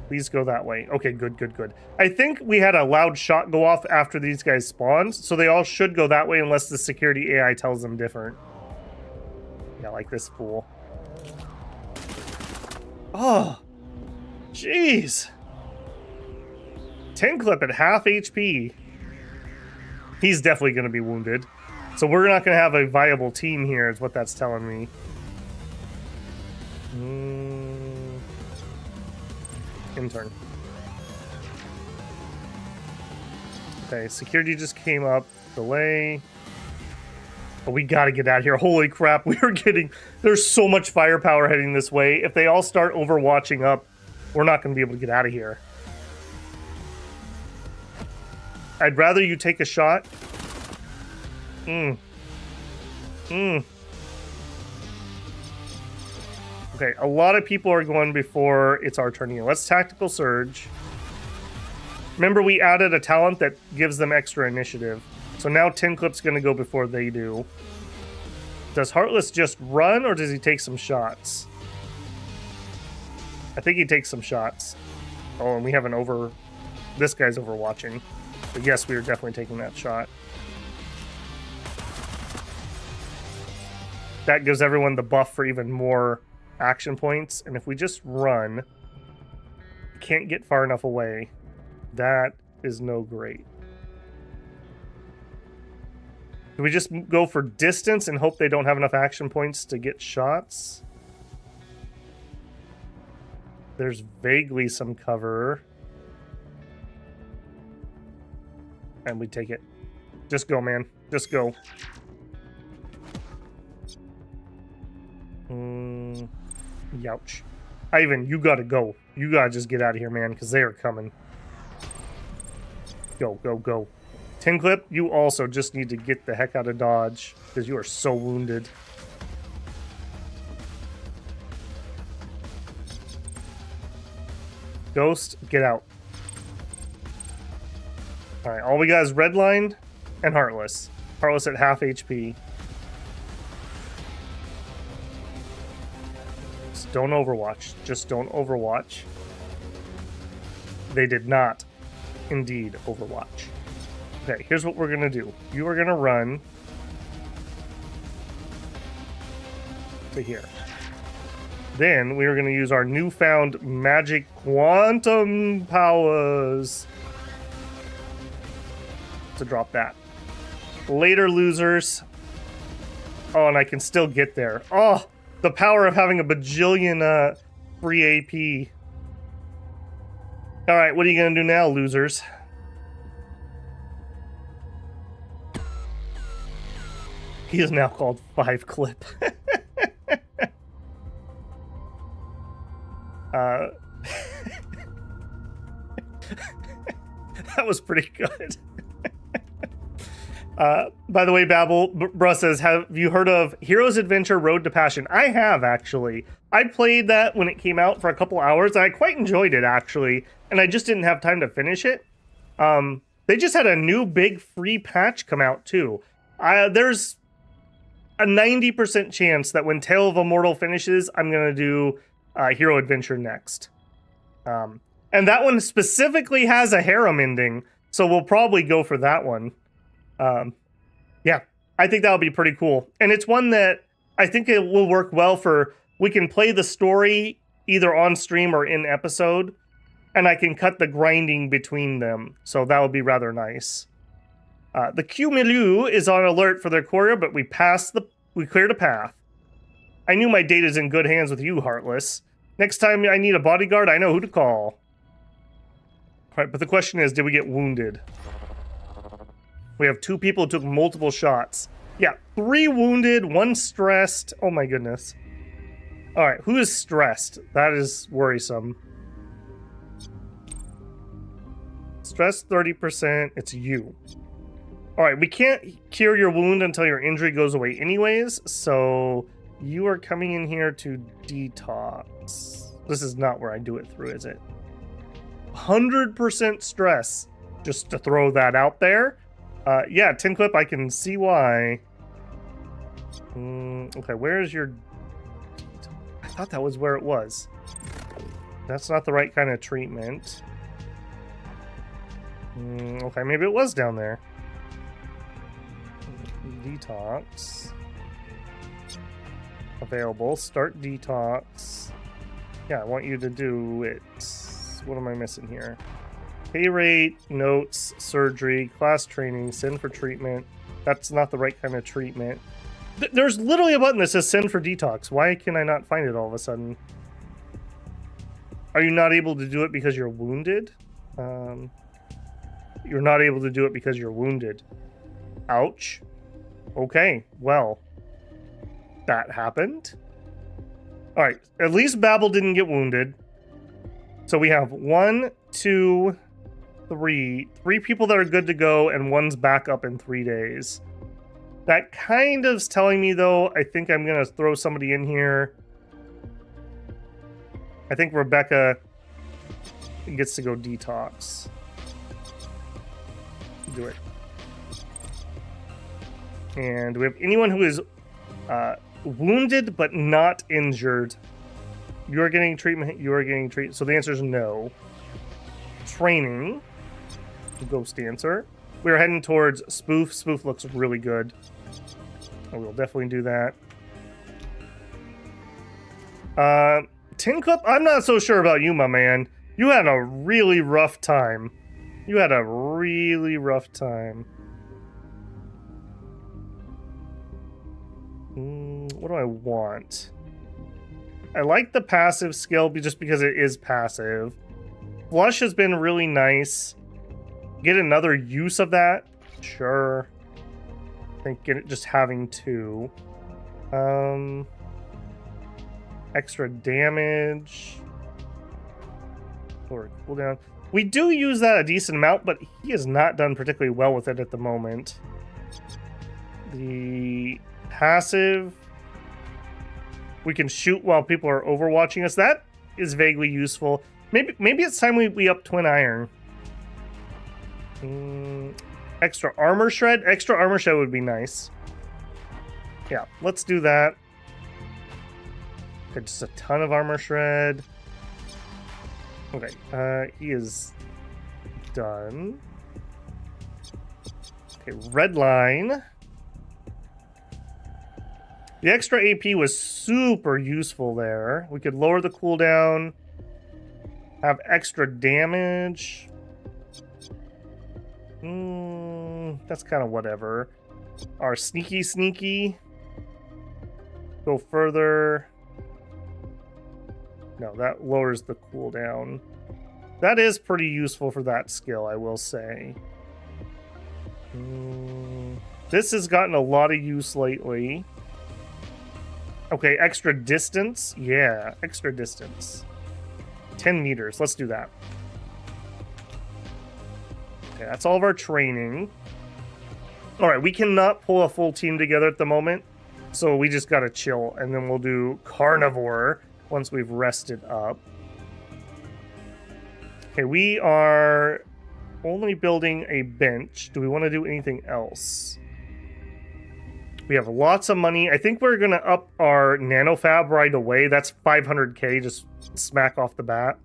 Please go that way. Okay, good, good, good. I think we had a loud shot go off after these guys spawned, so they all should go that way unless the security AI tells them different. Yeah, like this fool. Oh, jeez. 10 clip at half HP. He's definitely going to be wounded. So we're not going to have a viable team here, is what that's telling me. Intern. Okay, security just came up. Delay. But we got to get out of here. Holy crap, we are getting... There's so much firepower heading this way. If they all start overwatching up, we're not going to be able to get out of here. I'd rather you take a shot. Okay, a lot of people are going before it's our turn here. Let's tactical surge. Remember, we added a talent that gives them extra initiative. So now Tin Clip's going to go before they do. Does Heartless just run, or does he take some shots? I think he takes some shots. Oh, and we have an over... This guy's overwatching. But yes, we are definitely taking that shot. That gives everyone the buff for even more action points. And if we just run, can't get far enough away. That is no great. Do we just go for distance and hope they don't have enough action points to get shots? There's vaguely some cover. And we take it. Just go, man. Just go. Youch. Ivan, you gotta go. You gotta just get out of here, man, because they are coming. Go, go, go. Tin Clip, you also just need to get the heck out of Dodge, because you are so wounded. Ghost, get out. Alright, all we got is Redline and Heartless. Heartless at half HP. Just don't overwatch. Just don't overwatch. They did not indeed overwatch. Okay, here's what we're going to do. You are going to run to here. Then we are going to use our newfound magic quantum powers to drop that. Later, losers. Oh, and I can still get there. Oh, the power of having a bajillion free AP. All right, what are you going to do now, losers? He is now called 5 Clip. That was pretty good. By the way, Babel, Bruh says, have you heard of Hero's Adventure Road to Passion? I have, actually. I played that when it came out for a couple hours, and I quite enjoyed it, actually. And I just didn't have time to finish it. They just had a new big free patch come out, too. There's a 90% chance that when Tale of Immortal finishes, I'm going to do Hero Adventure next. And that one specifically has a harem ending, so we'll probably go for that one. Yeah, I think that'll be pretty cool. And it's one that I think it will work well for, we can play the story either on stream or in episode, and I can cut the grinding between them. So that would be rather nice. The Q Milieu is on alert for their courier, but we cleared a path. I knew my data's in good hands with you, Heartless. Next time I need a bodyguard, I know who to call. All right, but the question is, did we get wounded? We have 2 people who took multiple shots. Yeah, 3 wounded, 1 stressed. Oh my goodness. All right, who is stressed? That is worrisome. Stress 30%, it's you. All right, we can't cure your wound until your injury goes away anyways, so you are coming in here to detox. This is not where I do it through, is it? 100% stress, just to throw that out there. Yeah, Tin Clip, I can see why. Okay, where's your... I thought that was where it was. That's not the right kind of treatment. Okay, maybe it was down there. Detox. Available. Start detox. Yeah, I want you to do it. What am I missing here? Pay rate, notes, surgery, class training, send for treatment. That's not the right kind of treatment. There's literally a button that says send for detox. Why can I not find it all of a sudden? Are you not able to do it because you're wounded? You're not able to do it because you're wounded. Ouch. Okay, well, that happened. All right, at least Babel didn't get wounded. So we have 1, 2, 3 people that are good to go, and one's back up in 3 days. That kind of's telling me, though, I think I'm gonna throw somebody in here. I think Rebecca gets to go detox. Do it. And do we have anyone who is wounded but not injured? You are getting treatment. You are getting treatment. So the answer is no. Training. Ghost answer. We're heading towards Spoof. Spoof looks really good. I will definitely do that. Tin Clip, I'm not so sure about you, my man. You had a really rough time. You had a really rough time. What do I want? I like the passive skill just because it is passive. Flush has been really nice. Get another use of that? Sure. I think just having 2. Extra damage. Or cooldown. We do use that a decent amount, but he has not done particularly well with it at the moment. The passive. We can shoot while people are overwatching us. That is vaguely useful. Maybe it's time we up Twin Iron. Extra armor shred. Extra armor shred would be nice. Yeah, let's do that. Okay, just a ton of armor shred. Okay, he is done. Okay, red line. The extra AP was super useful there. We could lower the cooldown. Have extra damage. That's kind of whatever. Our sneaky. Go further. No, that lowers the cooldown. That is pretty useful for that skill, I will say. This has gotten a lot of use lately. Okay, extra distance. Yeah, extra distance. 10 meters. Let's do that. Okay, that's all of our training. All right, we cannot pull a full team together at the moment, so we just gotta chill, and then we'll do carnivore once we've rested up. Okay, we are only building a bench. Do we want to do anything else? We have lots of money. I think we're gonna up our nanofab right away. That's 500k, just smack off the bat.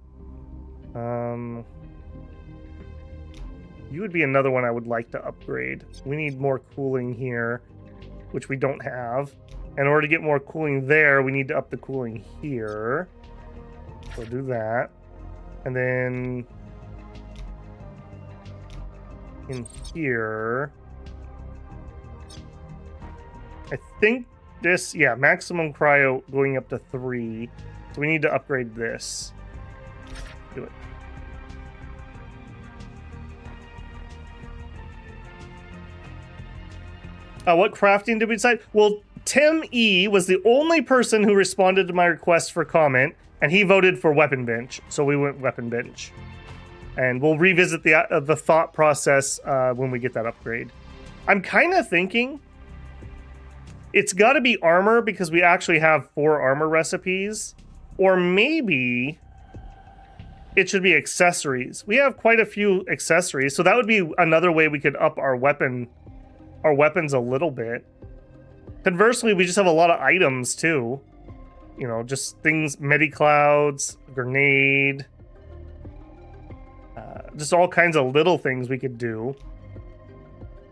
You would be another one I would like to upgrade. We need more cooling here, which we don't have. In order to get more cooling there, we need to up the cooling here. So do that. And then in here, I think this, yeah, maximum cryo going up to 3. So we need to upgrade this. Do it. What crafting did we decide? Well, Tim E was the only person who responded to my request for comment, and he voted for weapon bench. So we went weapon bench. And we'll revisit the thought process when we get that upgrade. I'm kind of thinking it's got to be armor because we actually have 4 armor recipes. Or maybe it should be accessories. We have quite a few accessories, so that would be another way we could up our weapons a little bit. Conversely, we just have a lot of items too. You know, just things, medi-clouds, grenade, just all kinds of little things we could do.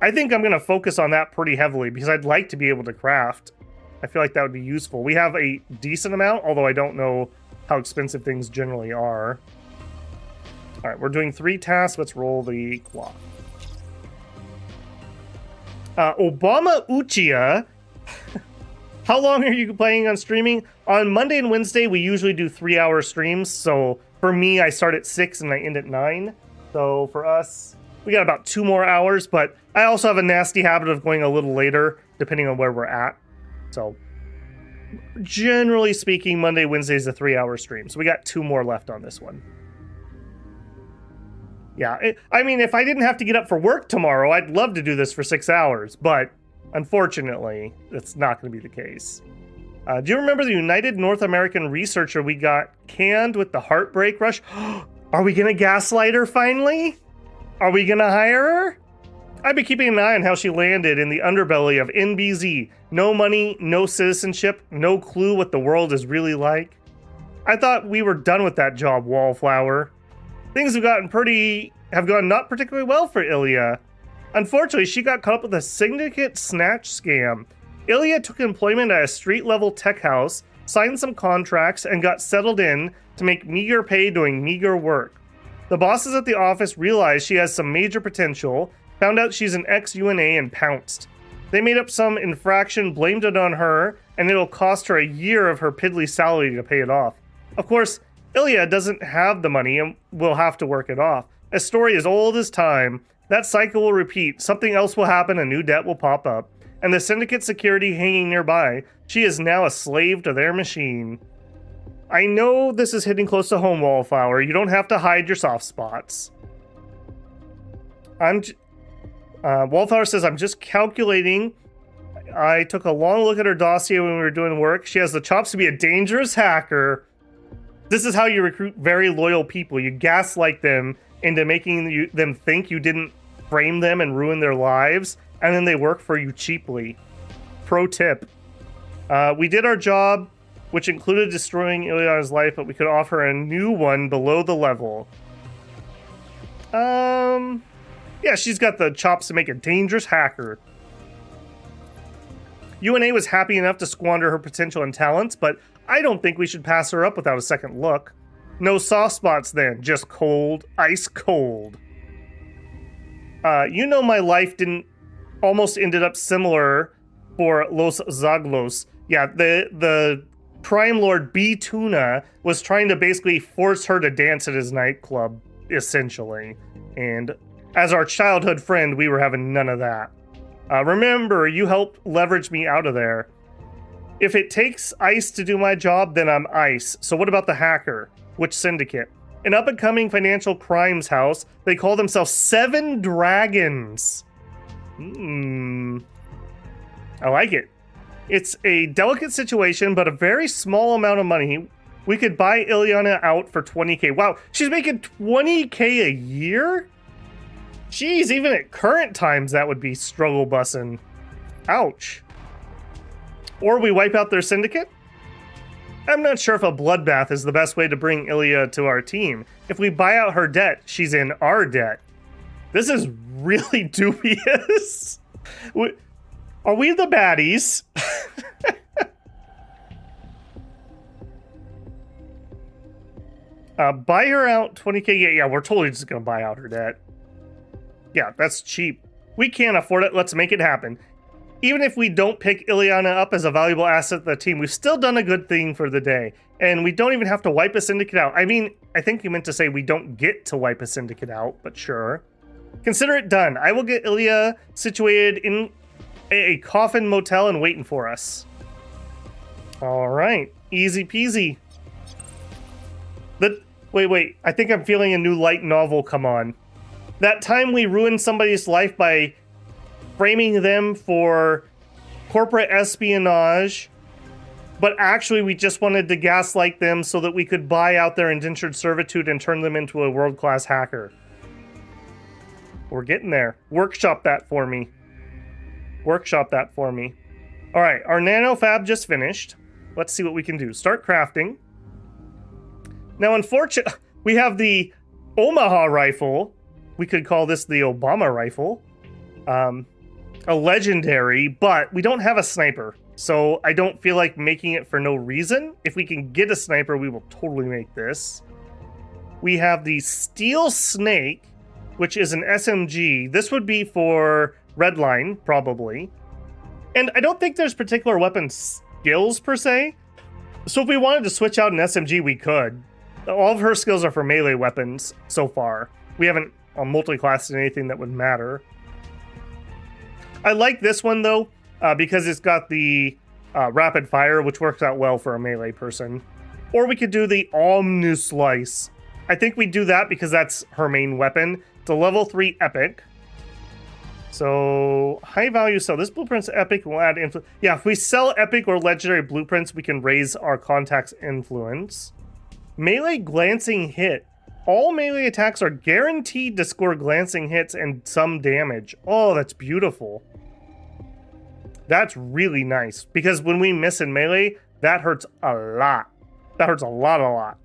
I think I'm going to focus on that pretty heavily because I'd like to be able to craft I feel like that would be useful. We have a decent amount, although I don't know how expensive things generally are. All right, we're doing 3 tasks. Let's roll the clock. Obama Uchiha. How long are you planning on streaming? On Monday and Wednesday, we usually do 3-hour streams. So for me, I start at 6 and I end at 9. So for us, we got about 2 more hours, but I also have a nasty habit of going a little later, depending on where we're at. So generally speaking, Monday, Wednesday is a 3-hour stream. So we got 2 more left on this one. Yeah, I mean, if I didn't have to get up for work tomorrow, I'd love to do this for 6 hours, but unfortunately, that's not going to be the case. Do you remember the United North American researcher we got canned with the heartbreak rush? Are we going to gaslight her finally? Are we going to hire her? I've been keeping an eye on how she landed in the underbelly of NBZ. No money, no citizenship, no clue what the world is really like. I thought we were done with that job, Wallflower. Things have gone not particularly well for Ilya. Unfortunately, she got caught up with a syndicate snatch scam. Ilya took employment at a street-level tech house, signed some contracts, and got settled in to make meager pay doing meager work. The bosses at the office realized she has some major potential, found out she's an ex-UNA, and pounced. They made up some infraction, blamed it on her, and it'll cost her a year of her piddly salary to pay it off. Of course, Ilya doesn't have the money and will have to work it off. A story as old as time. That cycle will repeat. Something else will happen, a new debt will pop up. And the syndicate security hanging nearby. She is now a slave to their machine. I know this is hitting close to home, Wallflower. You don't have to hide your soft spots. Wallflower says, I'm just calculating. I took a long look at her dossier when we were doing work. She has the chops to be a dangerous hacker. This is how you recruit very loyal people. You gaslight them into making them think you didn't frame them and ruin their lives, and then they work for you cheaply. Pro tip. We did our job, which included destroying Ilyana's life, but we could offer a new one below the level. Yeah, she's got the chops to make a dangerous hacker. UNA was happy enough to squander her potential and talents, but I don't think we should pass her up without a second look. No soft spots then, just cold, ice cold. You know my life almost ended up similar for Los Zaglos. Yeah, the Prime Lord B. Tuna was trying to basically force her to dance at his nightclub, essentially. And as our childhood friend, we were having none of that. Remember, you helped leverage me out of there. If it takes ICE to do my job, then I'm ICE. So what about the hacker? Which syndicate? An up-and-coming financial crimes house. They call themselves 7 Dragons. I like it. It's a delicate situation, but a very small amount of money. We could buy Ilyana out for 20k. Wow, she's making 20k a year? Jeez, even at current times, that would be struggle bussin'. Ouch. Or we wipe out their syndicate? I'm not sure if a bloodbath is the best way to bring Ilya to our team. If we buy out her debt, she's in our debt. This is really dubious. Are we the baddies? Buy her out 20k. Yeah, we're totally just gonna buy out her debt. Yeah, that's cheap. We can't afford it. Let's make it happen. Even if we don't pick Ilyana up as a valuable asset to the team, we've still done a good thing for the day. And we don't even have to wipe a syndicate out. I mean, I think you meant to say we don't get to wipe a syndicate out, but sure. Consider it done. I will get Ilya situated in a coffin motel and waiting for us. All right, easy peasy. Wait, I think I'm feeling a new light novel come on. That time we ruined somebody's life by framing them for corporate espionage, but actually we just wanted to gaslight them so that we could buy out their indentured servitude and turn them into a world-class hacker. We're getting there. Workshop that for me. Workshop that for me. All right, our nano fab just finished. Let's see what we can do. Start crafting. Now, unfortunately, we have the Omaha rifle. We could call this the Obama rifle. A legendary, but we don't have a sniper. So I don't feel like making it for no reason. If we can get a sniper, we will totally make this. We have the Steel Snake, which is an SMG. This would be for Redline, probably. And I don't think there's particular weapon skills per se. So if we wanted to switch out an SMG, we could. All of her skills are for melee weapons so far. We haven't multi-classed anything that would matter. I like this one though, because it's got the rapid fire, which works out well for a melee person. Or we could do the Omnislice. I think we do that because that's her main weapon. It's a level 3 epic. So, high value sell. This blueprint's epic. We'll add influence. Yeah, if we sell epic or legendary blueprints, we can raise our contact's influence. Melee glancing hit. All melee attacks are guaranteed to score glancing hits and some damage. Oh, that's beautiful. That's really nice. Because when we miss in melee, that hurts a lot. That hurts a lot.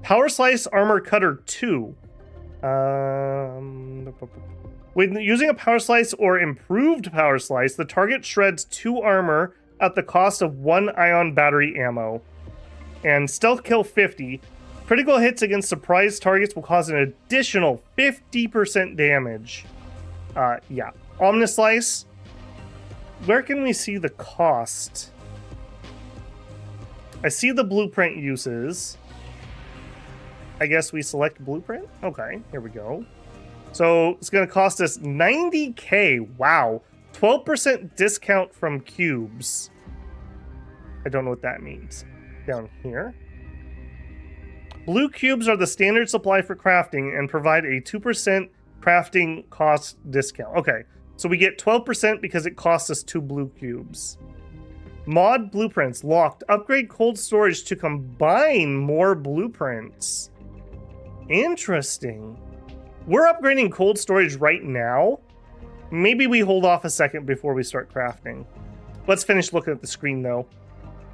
Power Slice Armor Cutter 2. When using a Power Slice or improved Power Slice, the target shreds 2 armor at the cost of 1 ion battery ammo. And Stealth Kill 50. Critical hits against surprise targets will cause an additional 50% damage. Yeah. Omnislice. Where can we see the cost? I see the blueprint uses. I guess we select blueprint? Okay, here we go. So it's going to cost us 90k. Wow. 12% discount from cubes. I don't know what that means. Down here. Blue cubes are the standard supply for crafting and provide a 2% crafting cost discount. Okay, so we get 12% because it costs us 2 blue cubes. Mod blueprints locked. Upgrade cold storage to combine more blueprints. Interesting. We're upgrading cold storage right now. Maybe we hold off a second before we start crafting. Let's finish looking at the screen though.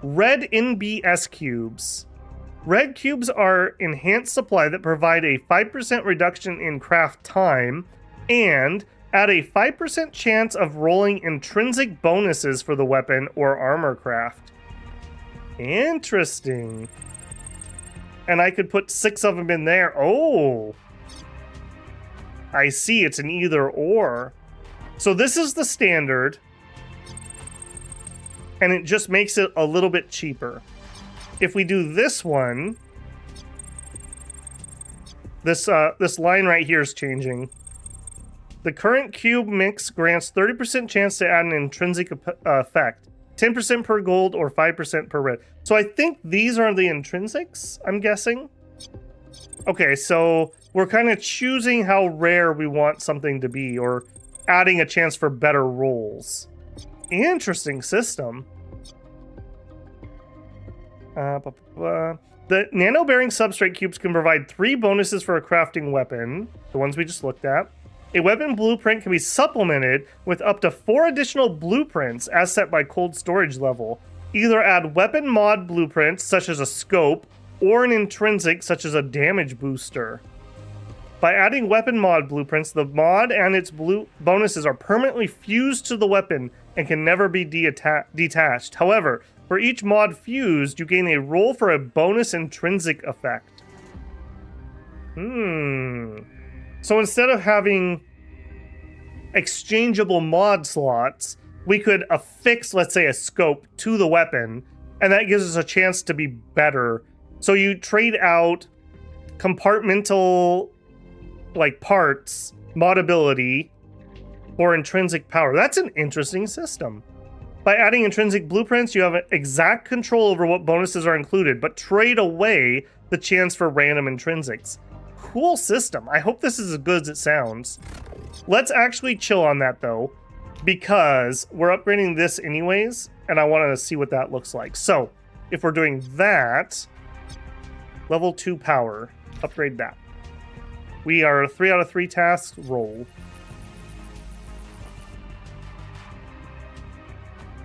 Red NBS cubes. Red cubes are enhanced supply that provide a 5% reduction in craft time and add a 5% chance of rolling intrinsic bonuses for the weapon or armor craft. Interesting. And I could put 6 of them in there. Oh. I see, it's an either or. So this is the standard. And it just makes it a little bit cheaper. If we do this one, this line right here is changing. The current cube mix grants 30% chance to add an intrinsic effect. 10% per gold or 5% per red. So I think these are the intrinsics, I'm guessing. Okay, so we're kind of choosing how rare we want something to be or adding a chance for better rolls. Interesting system. The nano-bearing substrate cubes can provide 3 bonuses for a crafting weapon, the ones we just looked at. A weapon blueprint can be supplemented with up to 4 additional blueprints as set by cold storage level. Either add weapon mod blueprints, such as a scope, or an intrinsic, such as a damage booster. By adding weapon mod blueprints, the mod and its bonuses are permanently fused to the weapon and can never be detached. However, for each mod fused, you gain a roll for a bonus intrinsic effect. So instead of having exchangeable mod slots, we could affix, let's say, a scope to the weapon, and that gives us a chance to be better. So you trade out compartmental, like, parts, modability, or intrinsic power. That's an interesting system. By adding intrinsic blueprints, you have exact control over what bonuses are included, but trade away the chance for random intrinsics. Cool system. I hope this is as good as it sounds. Let's actually chill on that, though, because we're upgrading this anyways, and I want to see what that looks like. So, if we're doing that, level 2 power, upgrade that. We are 3 out of 3 tasks, roll.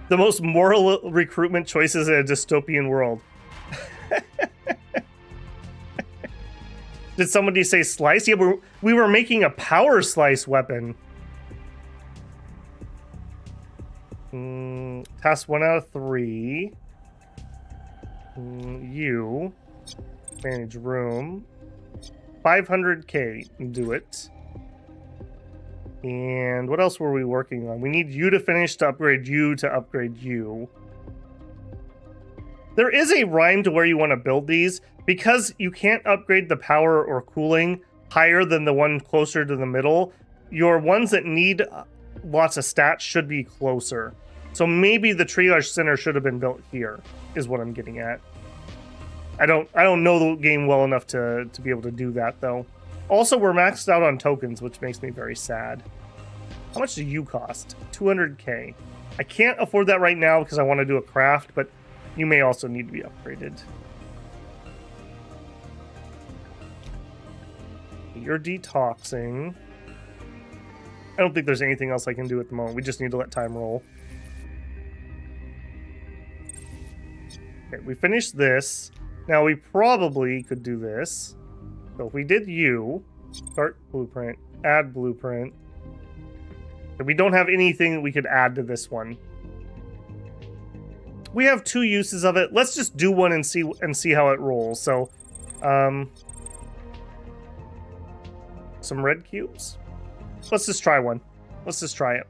The most moral recruitment choices in a dystopian world. Did somebody say slice? Yeah, we were making a power slice weapon. Task 1 out of 3. You. Manage room. 500k. Do it. And what else were we working on? We need you to finish to upgrade you to upgrade you. There is a rhyme to where you want to build these. Because you can't upgrade the power or cooling higher than the one closer to the middle, your ones that need lots of stats should be closer. So maybe the triage center should have been built here, is what I'm getting at. I don't know the game well enough to be able to do that, though. Also, we're maxed out on tokens, which makes me very sad. How much do you cost? 200k. I can't afford that right now because I want to do a craft, but you may also need to be upgraded. You're detoxing. I don't think there's anything else I can do at the moment. We just need to let time roll. Okay, we finished this. Now we probably could do this. So if we did you, start blueprint, add blueprint. We don't have anything that we could add to this one. We have 2 uses of it. Let's just do one and see how it rolls. So, some red cubes. Let's just try one. Let's just try it.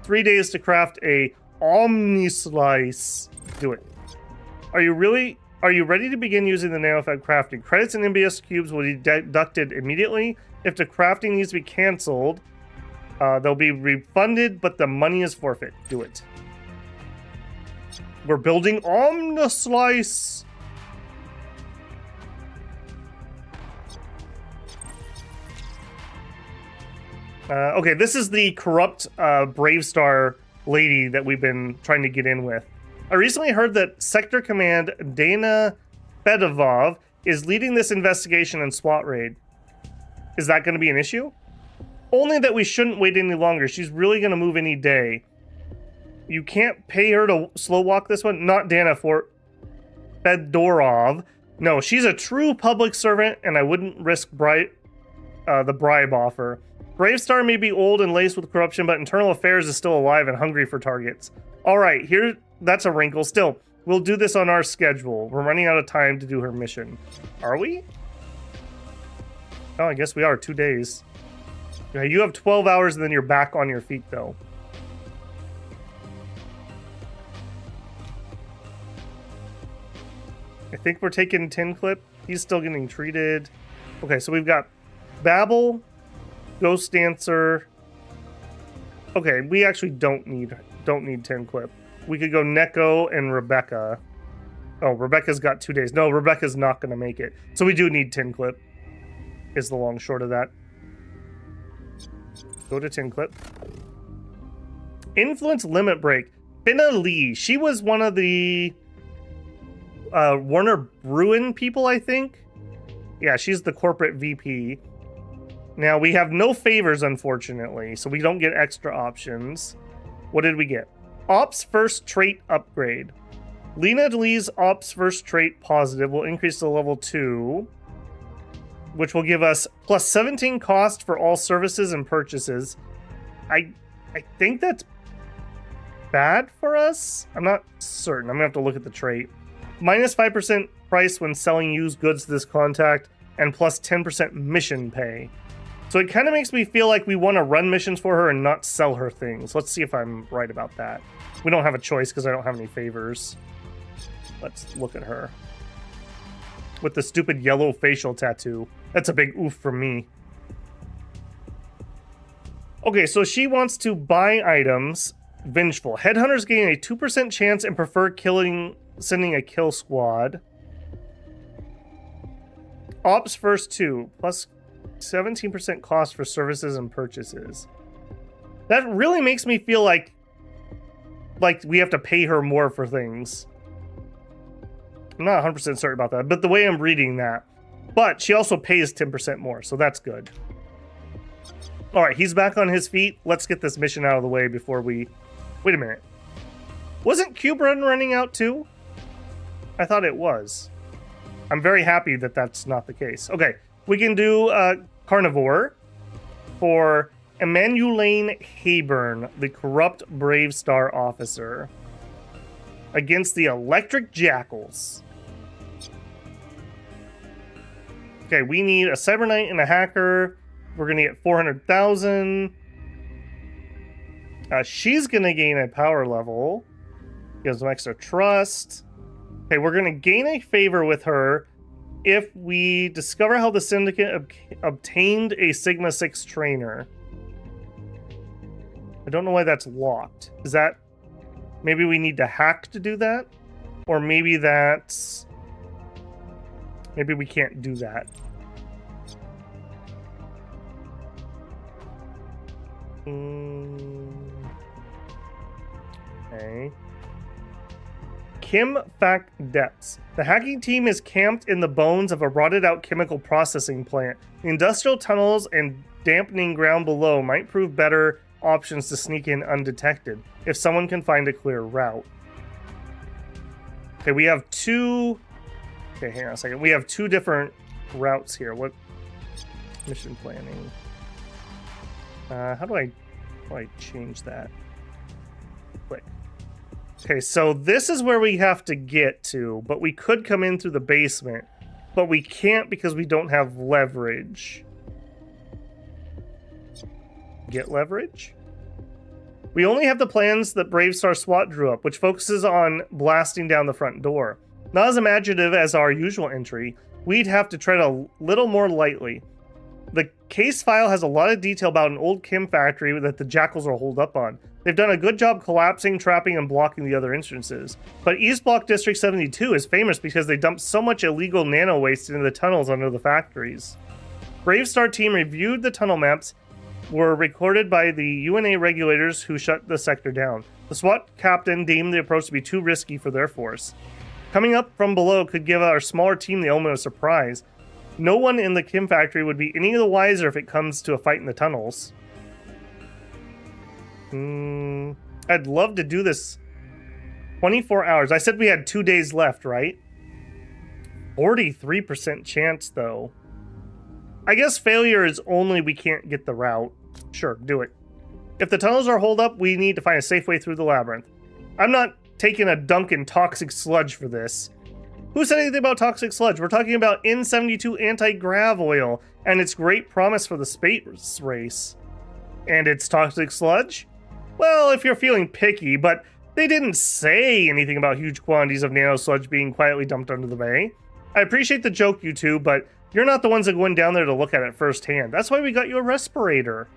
3 days to craft a Omni Slice. Do it. Are you ready to begin using the nano-effect crafting? Credits and MBS cubes will be deducted immediately. If the crafting needs to be canceled, they'll be refunded, but the money is forfeit. Do it. We're building Omni Slice. Okay, this is the corrupt Bravestar lady that we've been trying to get in with. I recently heard that Sector Command Dana Fedorov is leading this investigation and SWAT raid. Is that going to be an issue? Only that we shouldn't wait any longer. She's really going to move any day. You can't pay her to slow walk this one? Not Dana Fedorov. No, she's a true public servant, and I wouldn't risk the bribe offer. Bravestar may be old and laced with corruption, but internal affairs is still alive and hungry for targets. All right, that's a wrinkle. Still, we'll do this on our schedule. We're running out of time to do her mission. Are we? Oh, I guess we are. 2 days. Yeah, you have 12 hours and then you're back on your feet, though. I think we're taking Tin Clip. He's still getting treated. Okay, so we've got Babel, Ghost Dancer. Okay, we actually don't need Tin Clip. We could go Neko and Rebecca. Oh, Rebecca's got 2 days. No, Rebecca's not going to make it. So we do need Tin Clip, is the long short of that. Go to Tin Clip. Influence Limit Break. Finna Lee. She was one of the Warner Bruin people, I think. Yeah, she's the corporate VP. Now, we have no favors, unfortunately, so we don't get extra options. What did we get? Ops First Trait Upgrade. Lena Lee's Ops First Trait Positive will increase to level 2, which will give us plus 17 cost for all services and purchases. I think that's bad for us? I'm not certain. I'm going to have to look at the trait. Minus 5% price when selling used goods to this contact, and plus 10% mission pay. So it kind of makes me feel like we want to run missions for her and not sell her things. Let's see if I'm right about that. We don't have a choice because I don't have any favors. Let's look at her. With the stupid yellow facial tattoo. That's a big oof from me. Okay, so she wants to buy items. Vengeful. Headhunters gain a 2% chance and prefer sending a kill squad. Ops First 2. Plus 17% cost for services and purchases. That really makes me feel like we have to pay her more for things. I'm not 100% certain about that, but the way I'm reading that. But she also pays 10% more, so that's good. All right, he's back on his feet. Let's get this mission out of the way before we... Wait a minute. Wasn't Cube Run running out too? I thought it was. I'm very happy that that's not the case. Okay, we can do Carnivore for Emmanuelane Hayburn, the corrupt Brave Star officer, against the Electric Jackals. Okay, we need a Cyber Knight and a hacker. We're going to get 400,000. She's going to gain a power level. Gives some extra trust. Okay, we're going to gain a favor with her if we discover how the Syndicate obtained a Sigma 6 trainer. I don't know why that's locked. Is that... Maybe we need to hack to do that? Or maybe that's... Maybe we can't do that. Okay. Chem Fact Depths. The hacking team is camped in the bones of a rotted out chemical processing plant. The industrial tunnels and dampening ground below might prove better options to sneak in undetected, if someone can find a clear route. Okay, we have two... Okay, hang on a second. We have two different routes here. What? Mission planning. How do I change that? Click. Okay, so this is where we have to get to, but we could come in through the basement, but we can't because we don't have leverage. Get leverage? We only have the plans that Brave Star SWAT drew up, which focuses on blasting down the front door. Not as imaginative as our usual entry, we'd have to tread a little more lightly. The case file has a lot of detail about an old chem factory that the Jackals are holed up on. They've done a good job collapsing, trapping, and blocking the other entrances. But East Block District 72 is famous because they dumped so much illegal nano waste into the tunnels under the factories. Brave Star team reviewed the tunnel maps, were recorded by the UNA regulators who shut the sector down. The SWAT captain deemed the approach to be too risky for their force. Coming up from below could give our smaller team the element of surprise. No one in the chem factory would be any the wiser if it comes to a fight in the tunnels. I'd love to do this 24 hours. I said we had 2 days left, right? 43% chance, though. I guess failure is only we can't get the route. Sure, do it. If the tunnels are holed up, we need to find a safe way through the labyrinth. I'm not taking a dunk in toxic sludge for this. Who said anything about toxic sludge? We're talking about N72 anti-grav oil and its great promise for the space race. And it's toxic sludge? Well, if you're feeling picky, but they didn't say anything about huge quantities of nano sludge being quietly dumped under the bay. I appreciate the joke, you two, but you're not the ones that went down there to look at it firsthand. That's why we got you a respirator.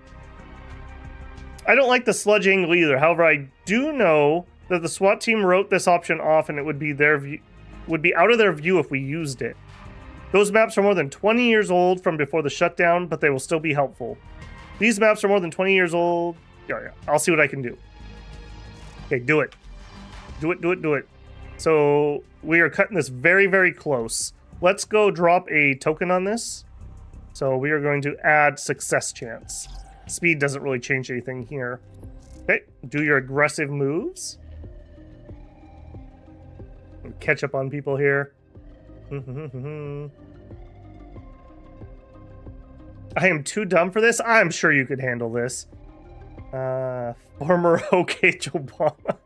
I don't like the sludge angle either. However, I do know that the SWAT team wrote this option off and it would be out of their view if we used it. Those maps are more than 20 years old from before the shutdown, but they will still be helpful. These maps are more than 20 years old. Yeah, I'll see what I can do. Okay, do it. Do it. So we are cutting this very, very close. Let's go drop a token on this. So we are going to add success chance. Speed doesn't really change anything here. Okay, do your aggressive moves. Catch up on people here. I am too dumb for this. I'm sure you could handle this. Former OK Obama.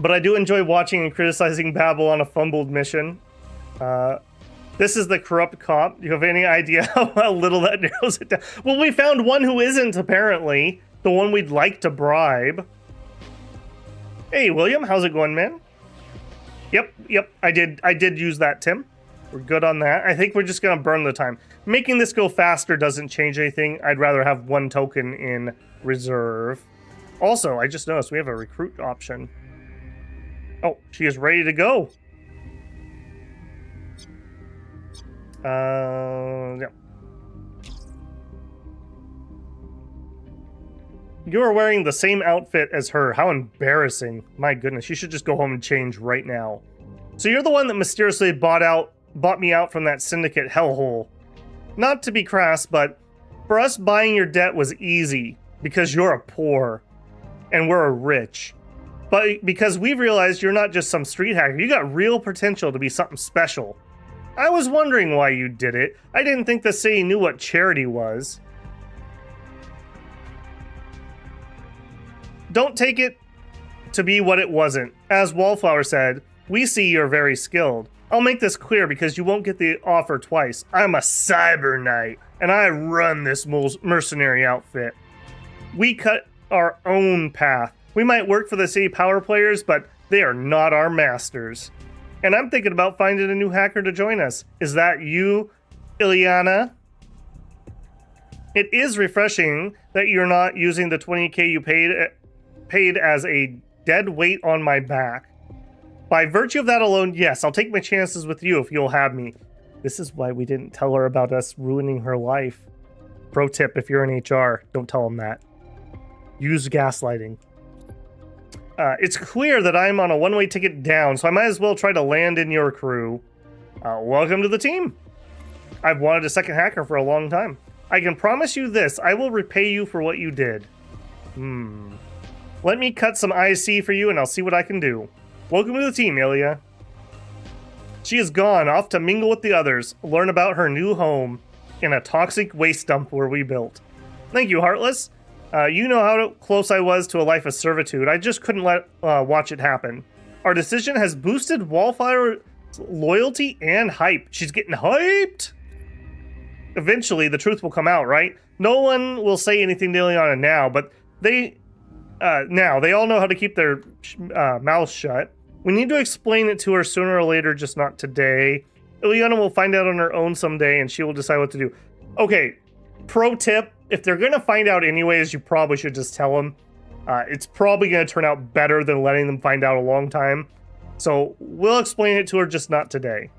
But I do enjoy watching and criticizing Babel on a fumbled mission. This is the corrupt cop. Do you have any idea how little that narrows it down? Well, we found one who isn't, apparently. The one we'd like to bribe. Hey, William, how's it going, man? Yep, I did use that, Tim. We're good on that. I think we're just gonna burn the time. Making this go faster doesn't change anything. I'd rather have one token in reserve. Also, I just noticed we have a recruit option. Oh, she is ready to go. Yeah. You are wearing the same outfit as her. How embarrassing. My goodness, you should just go home and change right now. So you're the one that mysteriously bought me out from that syndicate hellhole. Not to be crass, but for us, buying your debt was easy because you're a poor and we're a rich. But because we've realized you're not just some street hacker, you got real potential to be something special. I was wondering why you did it. I didn't think the city knew what charity was. Don't take it to be what it wasn't. As Wallflower said, we see you're very skilled. I'll make this clear because you won't get the offer twice. I'm a cyber knight, and I run this mercenary outfit. We cut our own path. We might work for the city power players, but they are not our masters. And I'm thinking about finding a new hacker to join us. Is that you, Ileana? It is refreshing that you're not using the 20k you paid as a dead weight on my back. By virtue of that alone, yes, I'll take my chances with you if you'll have me. This is why we didn't tell her about us ruining her life. Pro tip, if you're in HR, don't tell them that. Use gaslighting. It's clear that I'm on a one-way ticket down, so I might as well try to land in your crew. Welcome to the team. I've wanted a second hacker for a long time. I can promise you this, I will repay you for what you did. Let me cut some IC for you and I'll see what I can do. Welcome to the team, Ilya. She is gone, off to mingle with the others, learn about her new home in a toxic waste dump where we built. Thank you, Heartless. You know how close I was to a life of servitude. I just couldn't watch it happen. Our decision has boosted Wallflower's loyalty and hype. She's getting hyped. Eventually, the truth will come out, right? No one will say anything to Ileana now, but they all know how to keep their mouths shut. We need to explain it to her sooner or later, just not today. Ileana will find out on her own someday, and she will decide what to do. Okay, pro tip. If they're going to find out anyways, you probably should just tell them. It's probably going to turn out better than letting them find out a long time. So we'll explain it to her, just not today.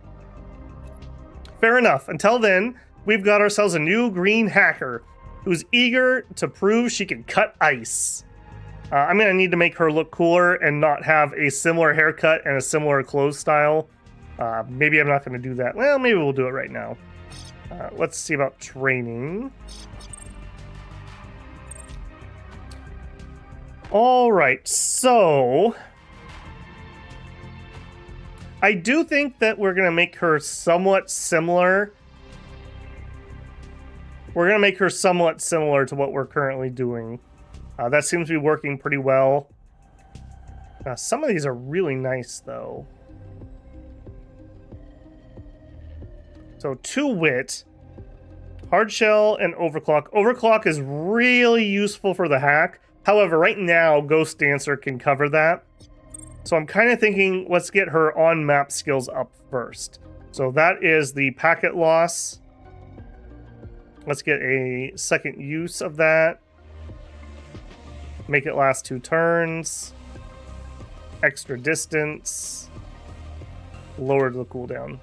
Fair enough. Until then, we've got ourselves a new green hacker who's eager to prove she can cut ice. I'm going to need to make her look cooler and not have a similar haircut and a similar clothes style. Maybe I'm not going to do that. Well, maybe we'll do it right now. Let's see about training. All right, so I do think that we're going to make her somewhat similar. We're going to make her somewhat similar to what we're currently doing. That seems to be working pretty well. Some of these are really nice, though. So, 2-wit, hardshell, and overclock. Overclock is really useful for the hack. However, right now, Ghost Dancer can cover that. So I'm kind of thinking, let's get her on-map skills up first. So that is the packet loss. Let's get a second use of that. Make it last 2 turns. Extra distance. Lower the cooldown.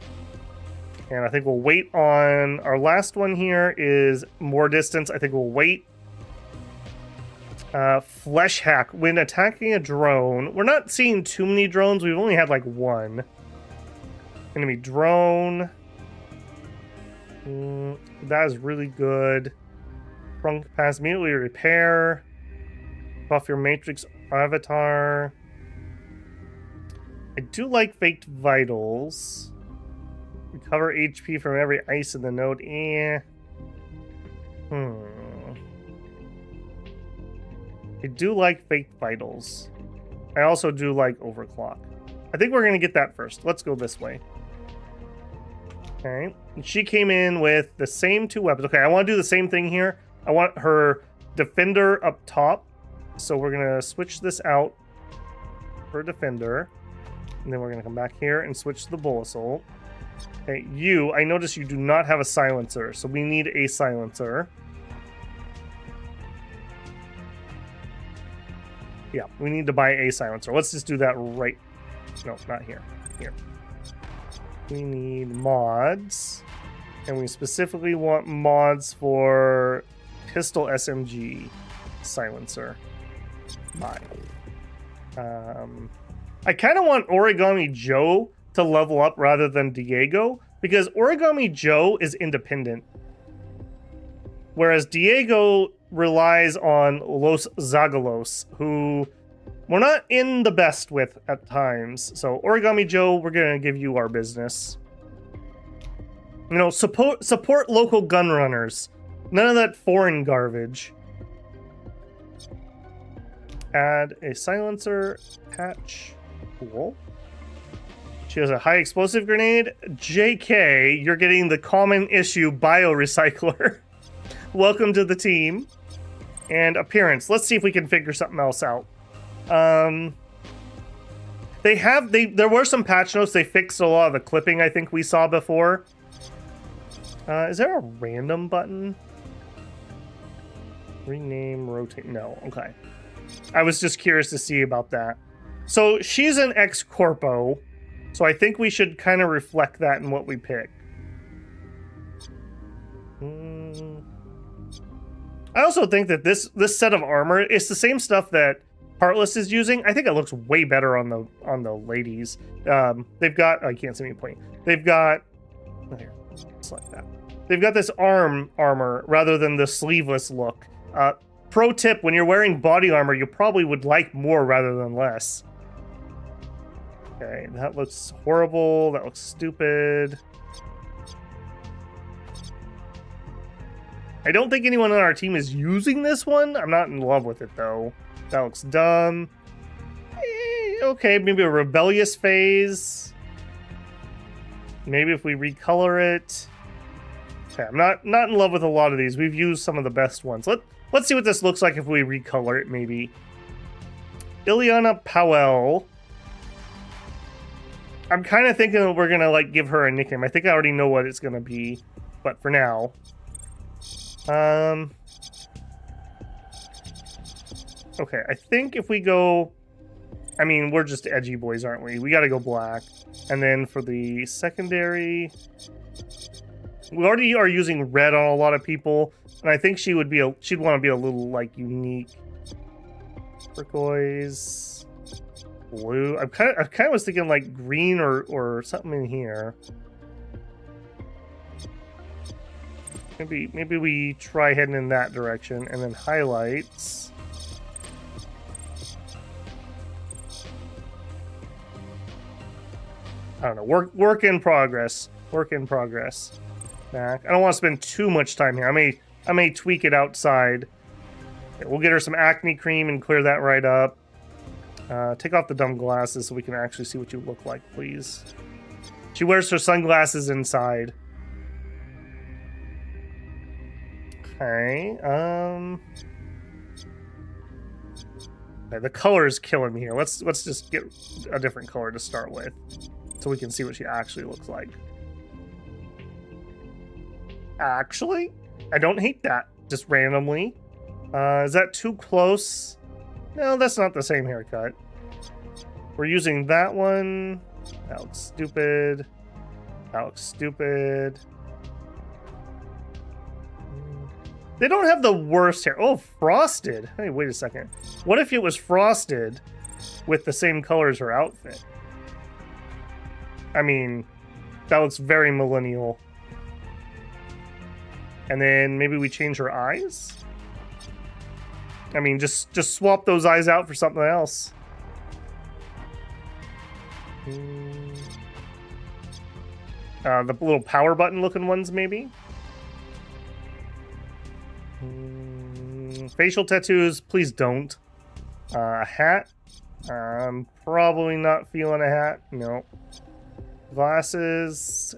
And I think we'll wait on... Our last one here is more distance. I think we'll wait. Flesh hack. When attacking a drone, we're not seeing too many drones. We've only had like 1. Enemy drone. That is really good. Trunk pass, immediately repair. Buff your matrix avatar. I do like faked vitals. Recover HP from every ice in the node. I do like faked vitals. I also do like overclock. I think we're going to get that first. Let's go this way. Okay. And she came in with the same 2 weapons. Okay, I want to do the same thing here. I want her defender up top. So we're going to switch this out for defender. And then we're going to come back here and switch to the bull assault. Okay, I notice you do not have a silencer. So we need a silencer. Yeah, we need to buy a silencer. Let's just do that right... No, not here. Here. We need mods. And we specifically want mods for pistol SMG silencer. Buy. I kind of want Origami Joe to level up rather than Diego, because Origami Joe is independent. Whereas Diego relies on Los Zagalos, who we're not in the best with at times. So Origami Joe, we're going to give you our business. You know, support local gun runners. None of that foreign garbage. Add a silencer patch. Cool. She has a high explosive grenade. JK, you're getting the common issue biorecycler. Welcome to the team. And appearance. Let's see if we can figure something else out. There were some patch notes. They fixed a lot of the clipping I think we saw before. Is there a random button? Rename, rotate. No, okay. I was just curious to see about that. So she's an ex-corpo, so I think we should kind of reflect that in what we pick. I also think that this set of armor is the same stuff that Heartless is using. I think it looks way better on the ladies. They've got, I can't see me point. They've got, here, select that. They've got this armor rather than the sleeveless look. Pro tip, when you're wearing body armor, you probably would like more rather than less. Okay, that looks horrible. That looks stupid. I don't think anyone on our team is using this one. I'm not in love with it, though. That looks dumb. Okay, maybe a rebellious phase. Maybe if we recolor it. Okay, I'm not in love with a lot of these. We've used some of the best ones. Let's see what this looks like if we recolor it, maybe. Ileana Powell. I'm kind of thinking that we're gonna like give her a nickname. I think I already know what it's gonna be, but for now. Okay, I think if we go... I mean, we're just edgy boys, aren't we? We gotta go black. And then for the secondary... We already are using red on a lot of people, and I think she'd want to be a little, like, unique. Turquoise... Blue... I kind of was thinking, like, green or something in here. Maybe we try heading in that direction, and then highlights. I don't know. Work in progress. Work in progress. Back. I don't want to spend too much time here. I may tweak it outside. Okay, we'll get her some acne cream and clear that right up. Take off the dumb glasses so we can actually see what you look like, please. She wears her sunglasses inside. Okay, okay, the color is killing me here. Let's just get a different color to start with, so we can see what she actually looks like. Actually, I don't hate that. Just randomly. Is that too close? No, that's not the same haircut. We're using that one. That looks stupid. That looks stupid. They don't have the worst hair. Oh, frosted. Hey, wait a second. What if it was frosted with the same color as her outfit? I mean, that looks very millennial. And then maybe we change her eyes? I mean, just swap those eyes out for something else. The little power button looking ones, maybe? Facial tattoos, please don't. A hat? I'm probably not feeling a hat. No. Glasses?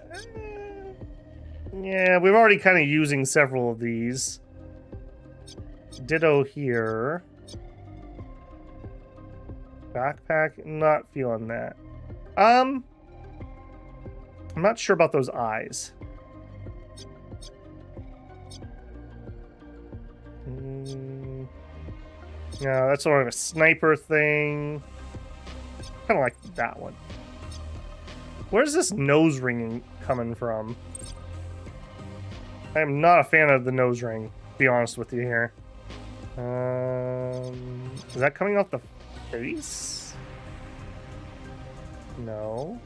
Yeah, we're already kind of using several of these. Ditto here. Backpack? Not feeling that. I'm not sure about those eyes. No, that's sort of a sniper thing. Kind of like that one. Where's this nose ring coming from? I am not a fan of the nose ring, to be honest with you here. Is that coming off the face? No.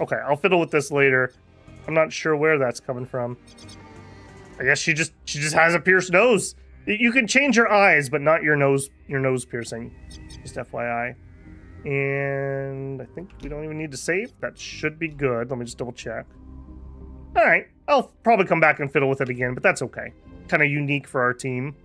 Okay, I'll fiddle with this later. I'm not sure where that's coming from. I guess she just has a pierced nose. You can change your eyes, but not your nose piercing. Just FYI. And I think we don't even need to save. That should be good. Let me just double check. All right. I'll probably come back and fiddle with it again, but that's okay. Kind of unique for our team.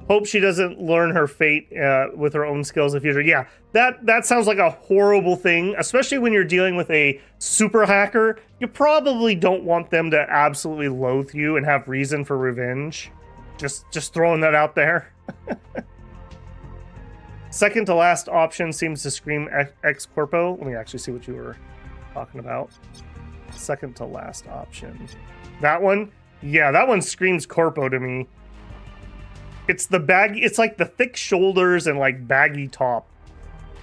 Hope she doesn't learn her fate with her own skills in the future. Yeah, that sounds like a horrible thing, especially when you're dealing with a super hacker. You probably don't want them to absolutely loathe you and have reason for revenge. Just throwing that out there. Second to last option seems to scream ex corpo. Let me actually see what you were talking about. Second to last option. That one? Yeah, that one screams corpo to me. It's the baggy, it's like the thick shoulders and like baggy top.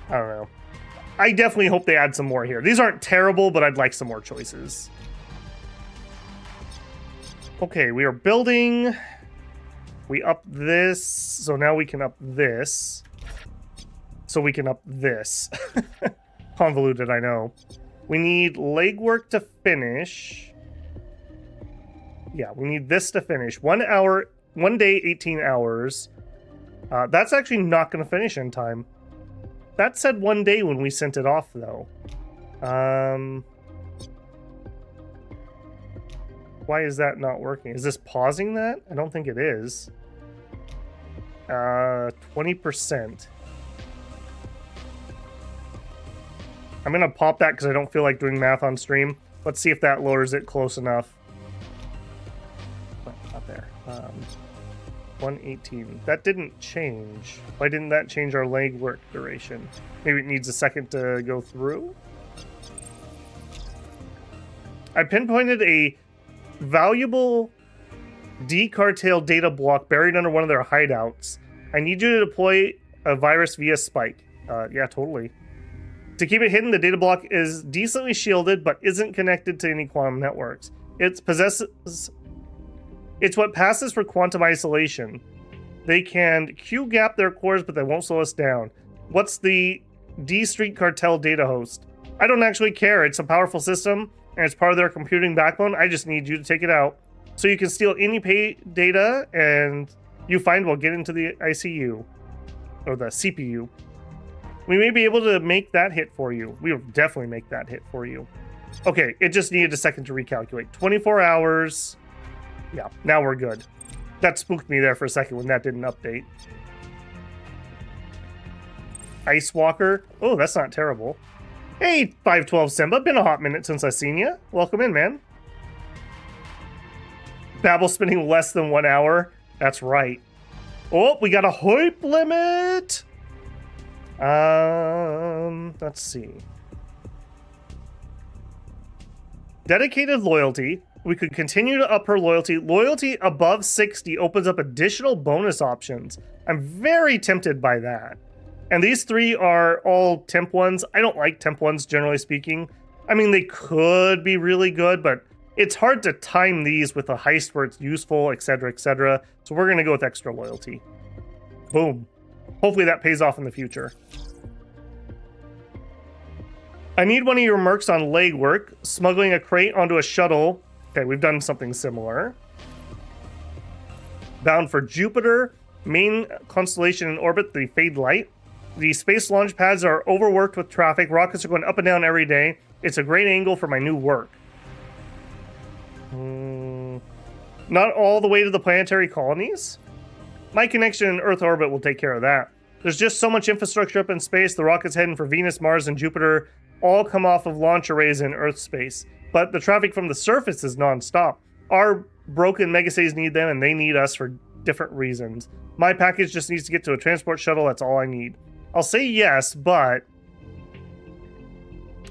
I don't know. I definitely hope they add some more here. These aren't terrible, but I'd like some more choices. Okay, we are building. We up this, so now we can up this. So we can up this. Convoluted, I know. We need legwork to finish. Yeah, we need this to finish. 1 hour, 1 day, 18 hours. That's actually not going to finish in time. That said 1 day when we sent it off, though. Why is that not working? Is this pausing that? I don't think it is. 20%. I'm going to pop that because I don't feel like doing math on stream. Let's see if that lowers it close enough. Oh, not there. 118. That didn't change. Why didn't that change our legwork duration? Maybe it needs a second to go through? I pinpointed a valuable D-cartel data block buried under one of their hideouts. I need you to deploy a virus via spike. Yeah, totally. To keep it hidden, the data block is decently shielded, but isn't connected to any quantum networks. It's what passes for quantum isolation. They can Q-gap their cores, but they won't slow us down. What's the D-Street Cartel data host? I don't actually care. It's a powerful system, and it's part of their computing backbone. I just need you to take it out. So you can steal any pay data, and you find will get into the ICU. Or the CPU. We may be able to make that hit for you. We will definitely make that hit for you. Okay, it just needed a second to recalculate. 24 hours. Yeah, now we're good. That spooked me there for a second when that didn't update. Ice Walker. Oh, that's not terrible. Hey, 512 Simba. Been a hot minute since I seen you. Welcome in, man. Babel spending less than 1 hour. That's right. Oh, we got a hype limit. Let's see. Dedicated loyalty. We could continue to up her loyalty. Loyalty above 60 opens up additional bonus options. I'm very tempted by that. And these three are all temp ones. I don't like temp ones, generally speaking. I mean, they could be really good, but it's hard to time these with a heist where it's useful, etc., etc. So we're going to go with extra loyalty. Boom. Hopefully that pays off in the future. I need one of your mercs on legwork. Smuggling a crate onto a shuttle. Okay, we've done something similar. Bound for Jupiter. Main constellation in orbit, the Fade Light. The space launch pads are overworked with traffic. Rockets are going up and down every day. It's a great angle for my new work. Not all the way to the planetary colonies? My connection in Earth orbit will take care of that. There's just so much infrastructure up in space. The rockets heading for Venus, Mars, and Jupiter all come off of launch arrays in Earth space. But the traffic from the surface is non-stop. Our broken megacities need them, and they need us for different reasons. My package just needs to get to a transport shuttle. That's all I need. I'll say yes, but...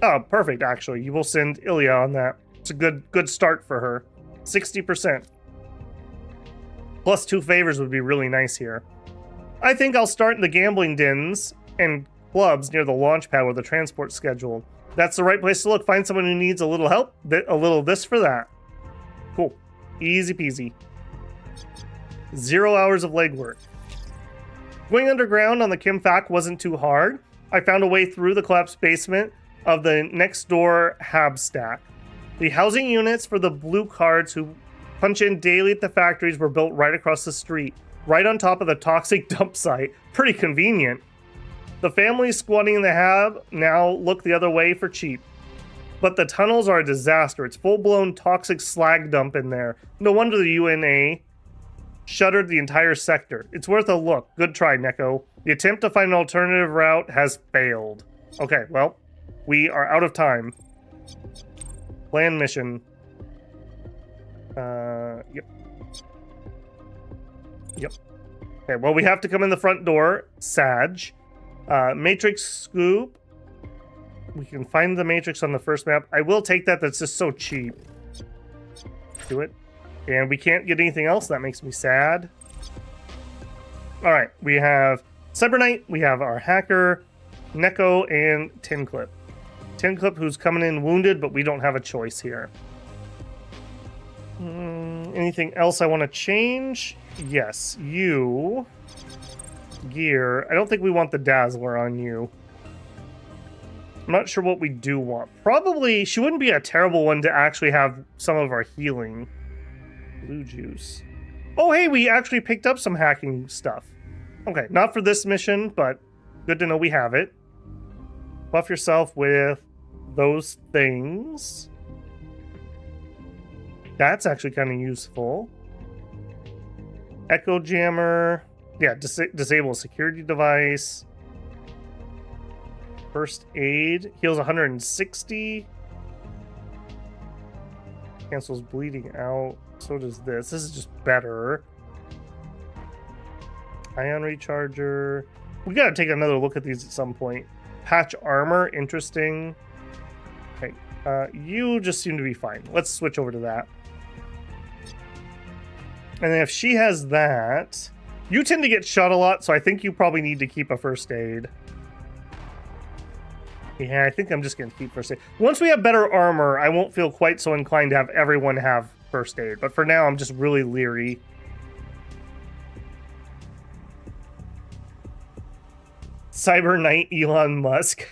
Oh, perfect, actually. You will send Ilya on that. It's a good start for her. 60%. Plus 2 favors would be really nice here. I think I'll start in the gambling dens and clubs near the launch pad with the transport schedule. That's the right place to look. Find someone who needs a little help, a little this for that. Cool. Easy peasy. 0 hours of legwork. Going underground on the Kimfac wasn't too hard. I found a way through the collapsed basement of the next door Hab stack. The housing units for the blue cards who punch in daily at the factories were built right across the street. right on top of the toxic dump site. Pretty convenient. The families squatting in the hab now look the other way for cheap. But the tunnels are a disaster. It's full-blown toxic slag dump in there. No wonder the UNA shuttered the entire sector. It's worth a look. Good try, Neko. The attempt to find an alternative route has failed. Okay, well, we are out of time. Plan mission. Yep. Yep. Okay, well, we have to come in the front door. Sag. Matrix scoop. We can find the Matrix on the first map. I will take that. That's just so cheap. Do it. And we can't get anything else. That makes me sad. All right. We have Cyber Knight. We have our hacker, Neko, and Tin Clip. Tin Clip, who's coming in wounded, but we don't have a choice here. Anything else I want to change? Yes. You. Gear. I don't think we want the Dazzler on you. I'm not sure what we do want. Probably, she wouldn't be a terrible one to actually have some of our healing. Blue juice. Oh, hey, we actually picked up some hacking stuff. Okay, not for this mission, but good to know we have it. Buff yourself with those things. That's actually kind of useful. Echo jammer. Yeah, disable security device. First aid. Heals 160. Cancels bleeding out. So does this. This is just better. Ion recharger. We gotta take another look at these at some point. Patch armor. Interesting. Okay. You just seem to be fine. Let's switch over to that. And then if she has that... You tend to get shot a lot, so I think you probably need to keep a first aid. Yeah, I think I'm just going to keep first aid. Once we have better armor, I won't feel quite so inclined to have everyone have first aid. But for now, I'm just really leery. Cyber Knight Elon Musk.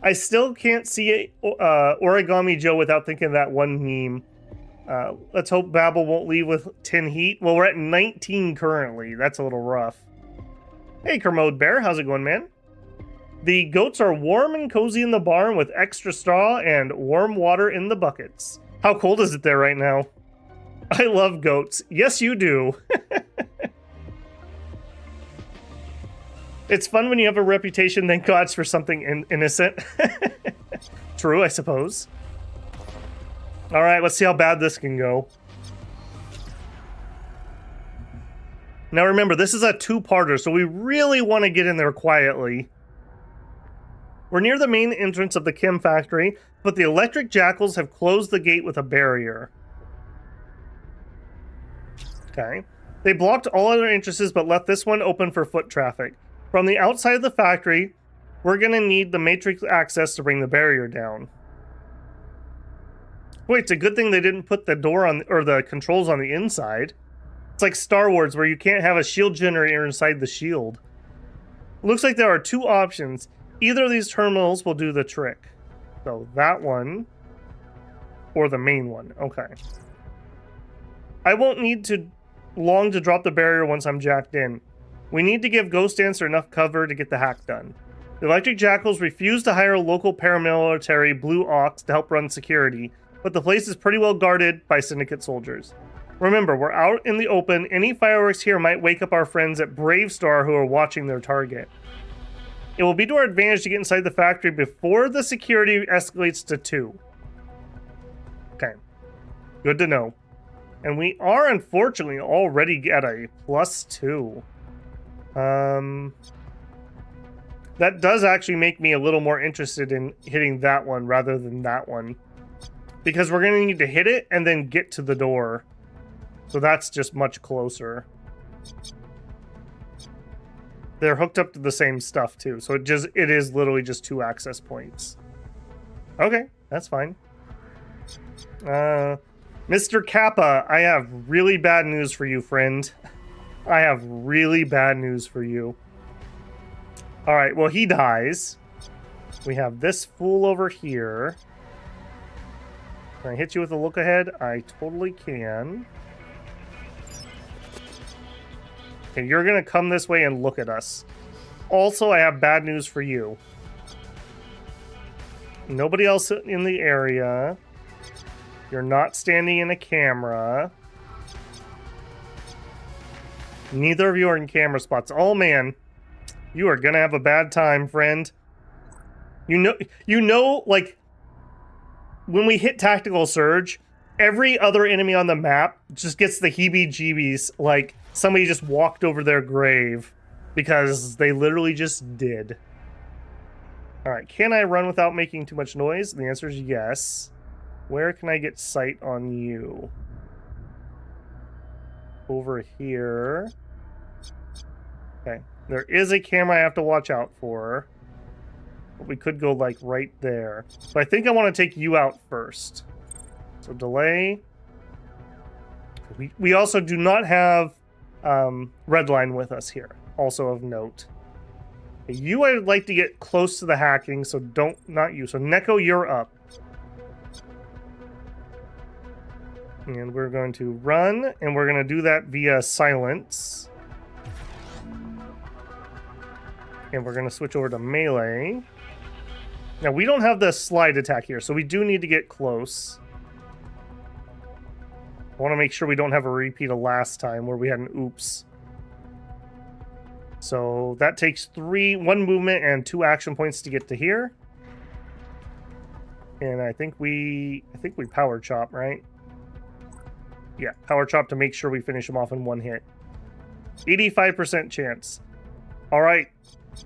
I still can't see Origami Joe without thinking of that one meme. Let's hope Babel won't leave with 10 heat. Well, we're at 19 currently. That's a little rough. Hey, Kermode Bear. How's it going, man? The goats are warm and cozy in the barn with extra straw and warm water in the buckets. How cold is it there right now? I love goats. Yes, you do. It's fun when you have a reputation, thank gods, for something innocent. True, I suppose. All right, let's see how bad this can go. Now remember, this is a two-parter, so we really want to get in there quietly. We're near the main entrance of the chem factory, but the electric jackals have closed the gate with a barrier. Okay. They blocked all other entrances, but left this one open for foot traffic. From the outside of the factory, we're going to need the Matrix access to bring the barrier down. Wait, it's a good thing they didn't put the door on, or the controls on the inside. It's like Star Wars, where you can't have a shield generator inside the shield. Looks like there are two options. Either of these terminals will do the trick. So that one, or the main one. Okay. I won't need to long to drop the barrier once I'm jacked in. We need to give Ghost Dancer enough cover to get the hack done. The Electric Jackals refuse to hire a local paramilitary Blue Ox to help run security, but the place is pretty well guarded by Syndicate soldiers. Remember, we're out in the open. Any fireworks here might wake up our friends at Bravestar who are watching their target. It will be to our advantage to get inside the factory before the security escalates to 2. Okay. Good to know. And we are, unfortunately, already at a +2. That does actually make me a little more interested in hitting that one rather than that one. Because we're going to need to hit it and then get to the door. So that's just much closer. They're hooked up to the same stuff too. So it is literally just 2 access points. Okay, that's fine. Mr. Kappa, I have really bad news for you, friend. I have really bad news for you. Alright, well, he dies. We have this fool over here. Can I hit you with a look ahead? I totally can. Okay, you're gonna come this way and look at us. Also, I have bad news for you. Nobody else in the area. You're not standing in a camera. Neither of you are in camera spots. Oh man, you are gonna have a bad time, friend. You know, like, when we hit Tactical Surge, every other enemy on the map just gets the heebie-jeebies, like somebody just walked over their grave, because they literally just did. Alright, can I run without making too much noise? The answer is yes. Where can I get sight on you? Over here. Okay, there is a camera I have to watch out for. But we could go, like, right there. So I think I want to take you out first. So delay. We also do not have Redline with us here. Also of note. You, I'd like to get close to the hacking, so not you. So Neko, you're up. And we're going to run, and we're going to do that via silence. And we're going to switch over to melee. Now, we don't have the slide attack here, so we do need to get close. I want to make sure we don't have a repeat of last time where we had an oops. So that takes 1 movement and 2 action points to get to here. And I think we power chop, right? Yeah, power chop to make sure we finish him off in 1 hit. 85% chance. All right.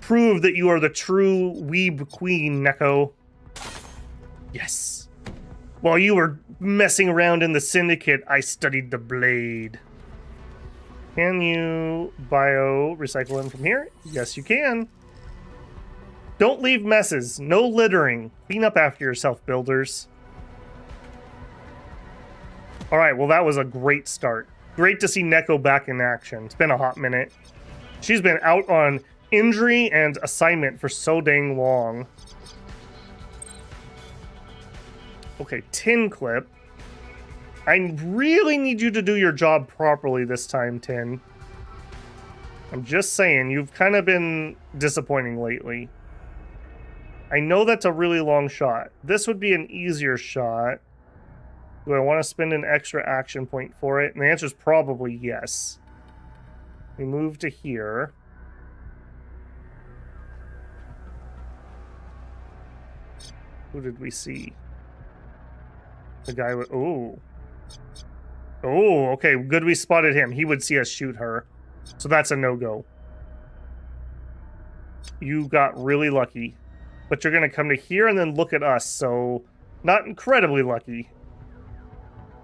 Prove that you are the true weeb queen, Neko. Yes. While you were messing around in the Syndicate, I studied the blade. Can you recycle him from here? Yes, you can. Don't leave messes. No littering. Clean up after yourself, builders. All right, well, that was a great start. Great to see Neko back in action. It's been a hot minute. She's been out on injury and assignment for so dang long. Okay, Tin Clip. I really need you to do your job properly this time, Tin. I'm just saying, you've kind of been disappointing lately. I know that's a really long shot. This would be an easier shot. Do I want to spend an extra action point for it? And the answer is probably yes. We move to here. Who did we see? The guy with... Oh. Oh, okay. Good we spotted him. He would see us shoot her. So that's a no-go. You got really lucky. But you're going to come to here and then look at us. So, not incredibly lucky.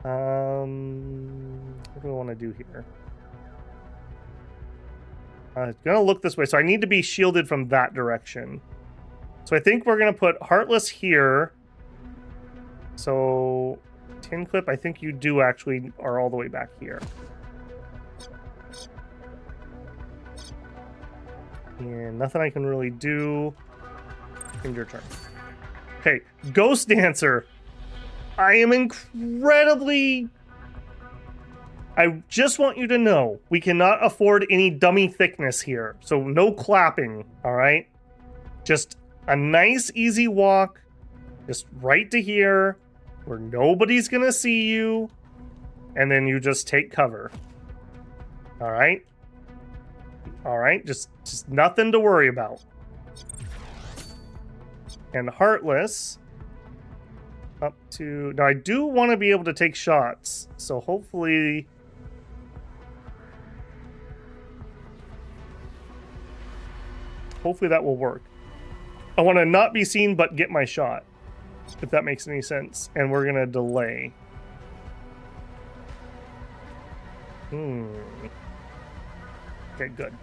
What do I want to do here? I'm going to look this way. So I need to be shielded from that direction. So I think we're going to put Heartless here. So, Tin Clip, I think you do actually are all the way back here. And nothing I can really do. End your turn. Okay, Ghost Dancer. I am incredibly... I just want you to know, we cannot afford any dummy thickness here. So no clapping, all right? Just a nice, easy walk. Just right to here, where nobody's going to see you. And then you just take cover. All right? All right, just nothing to worry about. And Heartless... up to... Now, I do want to be able to take shots. So hopefully... Hopefully that will work. I want to not be seen, but get my shot. If that makes any sense. And we're going to delay. Okay, good.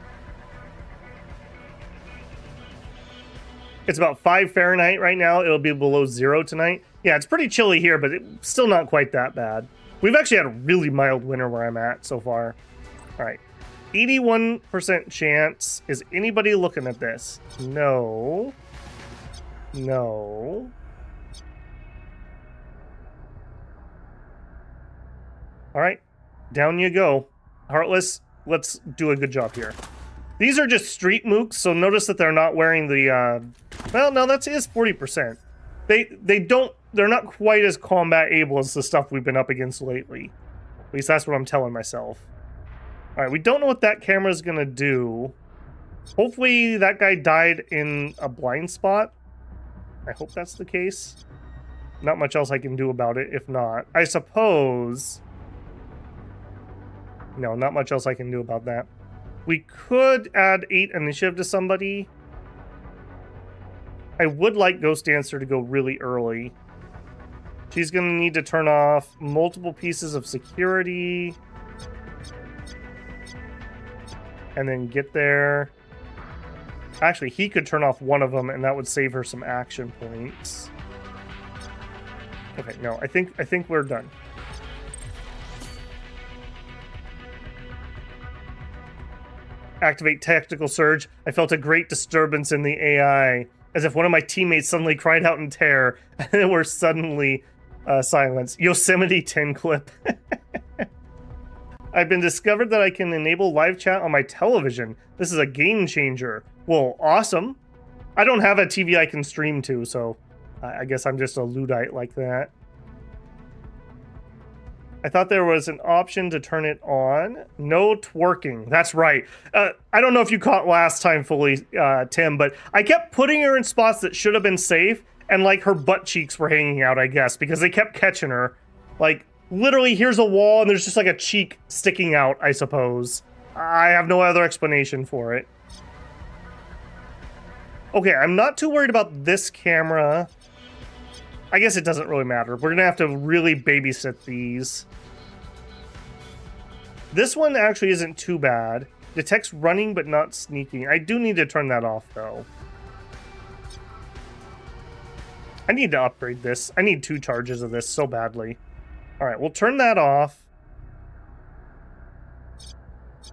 It's about 5 Fahrenheit right now. It'll be below 0 tonight. Yeah, it's pretty chilly here, but it's still not quite that bad. We've actually had a really mild winter where I'm at so far. All right. 81% chance. Is anybody looking at this? No. No. All right. Down you go. Heartless, let's do a good job here. These are just street mooks, so notice that they're not wearing the, well, no, that is 40%. They're not quite as combat able as the stuff we've been up against lately. At least that's what I'm telling myself. All right, we don't know what that camera is gonna do. Hopefully that guy died in a blind spot. I hope that's the case. Not much else I can do about it, if not. I suppose... No, not much else I can do about that. We could add 8 initiative to somebody. I would like Ghost Dancer to go really early. She's going to need to turn off multiple pieces of security. And then get there. Actually, he could turn off one of them, and that would save her some action points. Okay, no, I think we're done. Activate Tactical Surge. I felt a great disturbance in the AI, as if one of my teammates suddenly cried out in terror, and then we're suddenly silenced. Yosemite 10 clip. I've been discovered that I can enable live chat on my television. This is a game changer. Well, awesome. I don't have a TV I can stream to, so I guess I'm just a Luddite like that. I thought there was an option to turn it on. No twerking. That's right. I don't know if you caught last time fully, Tim, but I kept putting her in spots that should have been safe, and like her butt cheeks were hanging out, I guess, because they kept catching her. Like, literally, here's a wall, and there's just like a cheek sticking out, I suppose. I have no other explanation for it. Okay, I'm not too worried about this camera. I guess it doesn't really matter. We're gonna have to really babysit these. This one actually isn't too bad. Detects running but not sneaking. I do need to turn that off though. I need to upgrade this. I need 2 charges of this so badly. Alright, we'll turn that off.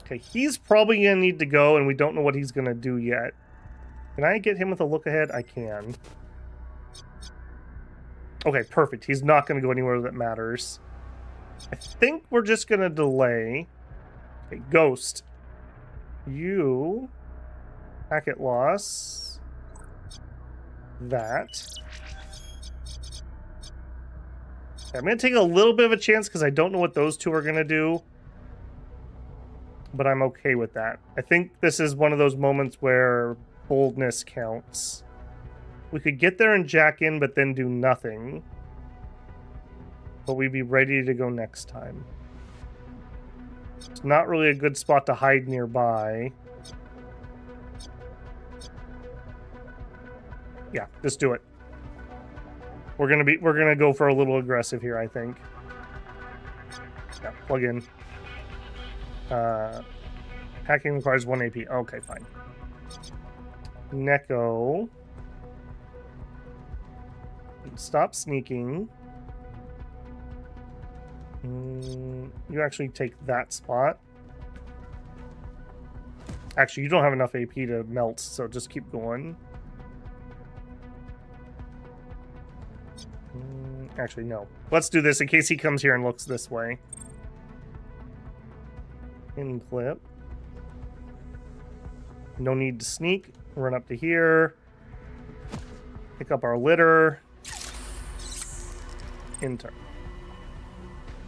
Okay, he's probably gonna need to go and we don't know what he's gonna do yet. Can I get him with a look ahead? I can. Okay, perfect. He's not going to go anywhere that matters. I think we're just going to delay. Okay, Ghost. You. Packet loss. That. Okay, I'm going to take a little bit of a chance because I don't know what those 2 are going to do. But I'm okay with that. I think this is one of those moments where boldness counts. We could get there and jack in, but then do nothing. But we'd be ready to go next time. It's not really a good spot to hide nearby. Yeah, just do it. We're gonna go for a little aggressive here, I think. Yeah, plug in. Hacking requires 1 AP. Okay, fine. Neko. Stop sneaking. You actually take that spot. Actually, you don't have enough AP to melt, so just keep going. Actually, no. Let's do this in case he comes here and looks this way. In clip. No need to sneak. Run up to here. Pick up our litter. Enter.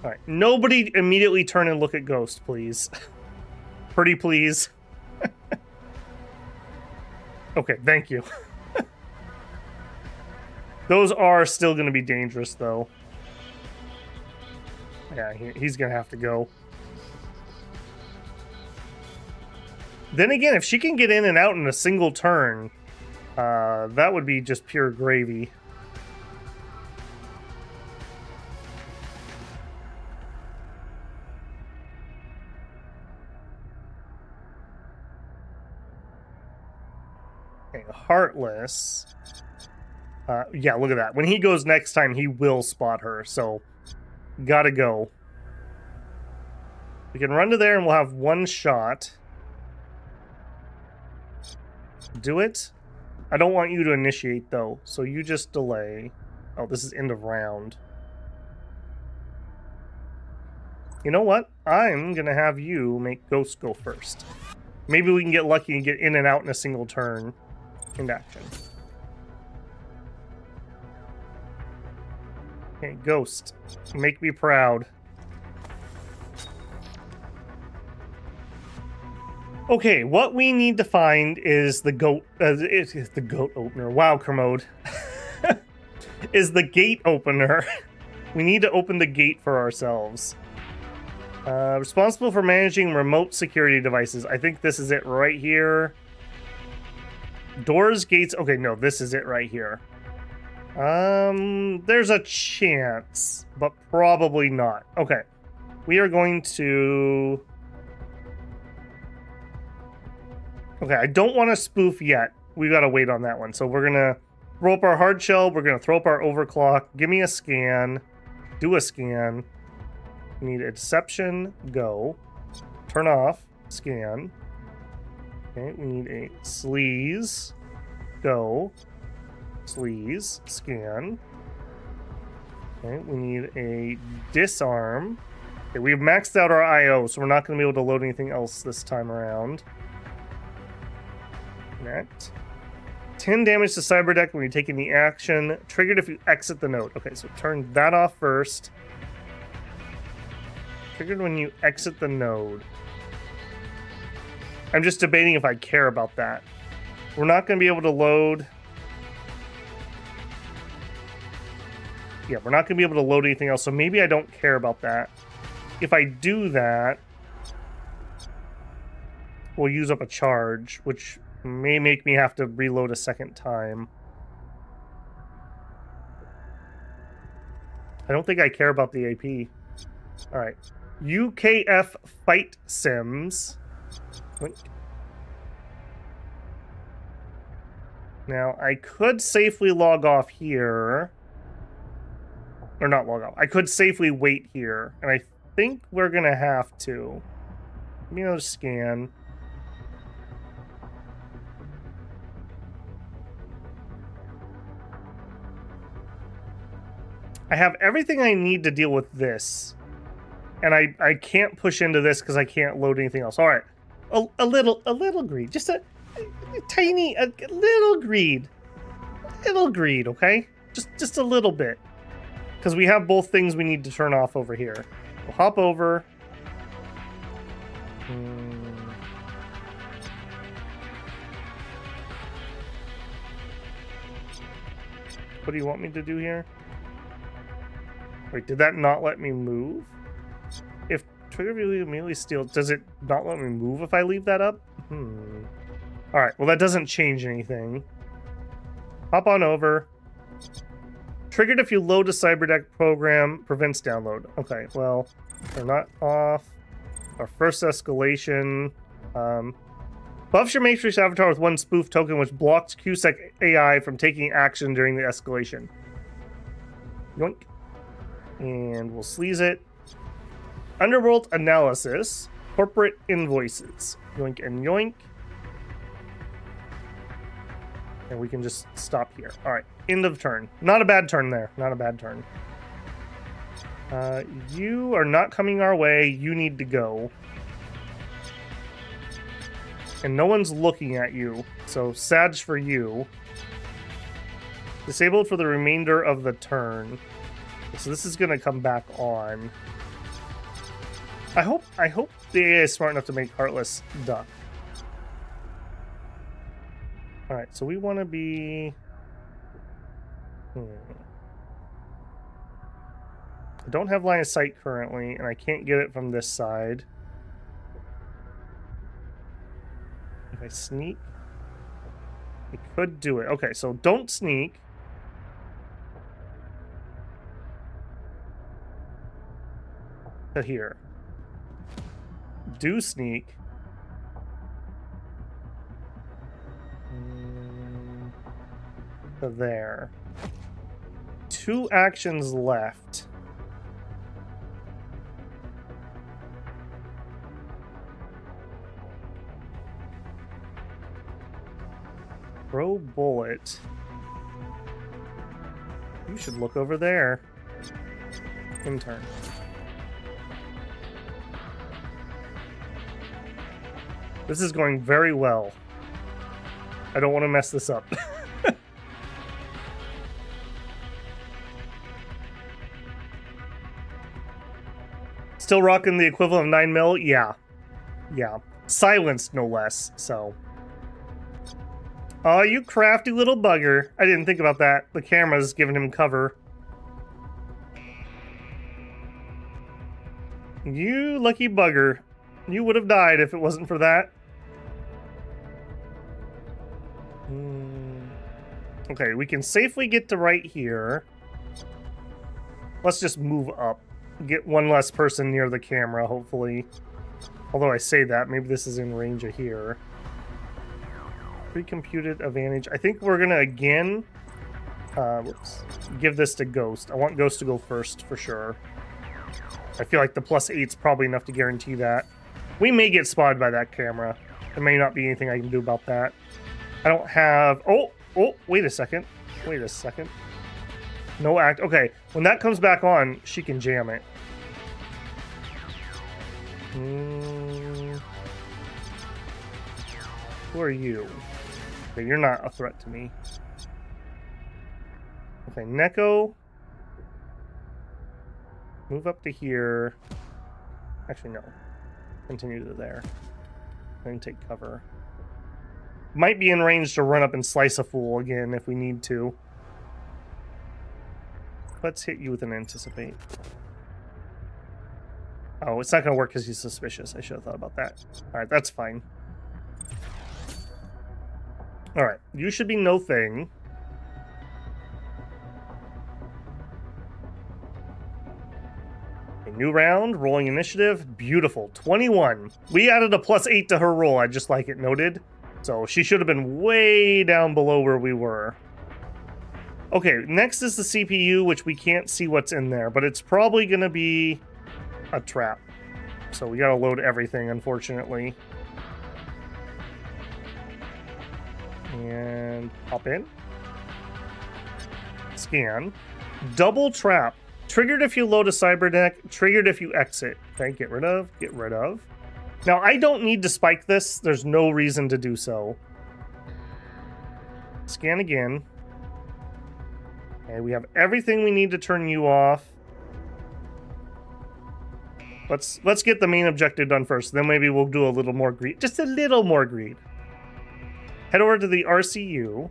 Alright, nobody immediately turn and look at Ghost, please. Pretty please. Okay, thank you. Those are still going to be dangerous, though. Yeah, he's going to have to go. Then again, if she can get in and out in a single turn, that would be just pure gravy. Okay, Heartless. Yeah, look at that. When he goes next time, he will spot her, so gotta go. We can run to there and we'll have 1 shot. Do it. I don't want you to initiate, though, so you just delay. Oh, this is end of round. You know what? I'm gonna have you make Ghost go first. Maybe we can get lucky and get in and out in a single turn into action. Okay, Ghost. Make me proud. Okay, what we need to find is the goat. It's the goat opener. Wow, Kermode. Is the gate opener. We need to open the gate for ourselves. Responsible for managing remote security devices. I think this is it right here. Doors, gates. Okay, no, this is it right here. There's a chance, but probably not. Okay, we are going to... Okay, I don't want to spoof yet. We gotta wait on that one. So we're gonna throw up our hard shell. We're gonna throw up our overclock. Give me a scan. Do a scan. We need a deception. Go. Turn off. Scan. Okay, we need a sleaze. Go. Sleaze. Scan. Okay, we need a disarm. Okay, we've maxed out our IO, so we're not going to be able to load anything else this time around. Connect. 10 damage to cyberdeck when you're taking the action. Triggered if you exit the node. Okay, so turn that off first. Triggered when you exit the node. I'm just debating if I care about that. We're not going to be able to load... Yeah, we're not going to be able to load anything else, so maybe I don't care about that. If I do that, we'll use up a charge, which may make me have to reload a second time. I don't think I care about the AP. All right. UKF Fight Sims. Now, I could safely log off here. Or not log off. I could safely wait here. And I think we're going to have to. Give me another scan. I have everything I need to deal with this. And I can't push into this because I can't load anything else. All right. A little greed. Just a little greed. Little greed, okay? Just a little bit. Because we have both things we need to turn off over here. We'll hop over. What do you want me to do here? Wait, did that not let me move? If trigger view immediately steals, does it not let me move if I leave that up? Alright, well that doesn't change anything. Hop on over. Triggered if you load a cyberdeck program, prevents download. Okay, well, they're not off. Our first escalation. Buffs your Matrix avatar with one spoof token, which blocks QSEC AI from taking action during the escalation. Yoink. And we'll sleaze it. Underworld analysis. Corporate invoices. Yoink and yoink. And we can just stop here. All right. End of turn. Not a bad turn there. Not a bad turn. You are not coming our way. You need to go. And no one's looking at you. So, sad for you. Disabled for the remainder of the turn. So this is going to come back on. I hope the AI is smart enough to make Heartless duck. Alright, so we want to be... I don't have line of sight currently, and I can't get it from this side. If I sneak... I could do it. Okay, so don't sneak. To here. Do sneak. To there. 2 actions left. Throw bullet. You should look over there. Intern. This is going very well. I don't want to mess this up. Still rocking the equivalent of 9mm? Yeah. Yeah. Silenced, no less, so. Oh, you crafty little bugger. I didn't think about that. The camera's giving him cover. You lucky bugger. You would have died if it wasn't for that. Okay, we can safely get to right here. Let's just move up. Get one less person near the camera, hopefully. Although I say that, maybe this is in range of here. Pre-computed advantage. I think we're gonna again give this to Ghost. I want Ghost to go first for sure. I feel like the +8's probably enough to guarantee that. We may get spotted by that camera. There may not be anything I can do about that. I don't have... Oh, wait a second. Wait a second. No act. Okay, when that comes back on, she can jam it. Who are you? Okay, you're not a threat to me. Okay, Neko. Move up to here. Actually, no. Continue to there. And take cover. Might be in range to run up and slice a fool again if we need to. Let's hit you with an anticipate. Oh, it's not going to work because he's suspicious. I should have thought about that. Alright, that's fine. Alright, you should be no thing. A new round, rolling initiative. Beautiful. 21. We added a +8 to her roll. I just like it noted. So she should have been way down below where we were. Okay, next is the CPU, which we can't see what's in there, but it's probably going to be a trap. So we got to load everything, unfortunately. And hop in. Scan. Double trap. Triggered if you load a cyber deck, triggered if you exit. Okay, get rid of, get rid of. Now, I don't need to spike this. There's no reason to do so. Scan again. Okay, we have everything we need to turn you off. Let's get the main objective done first. Then maybe we'll do a little more greed. Just a little more greed. Head over to the RCU.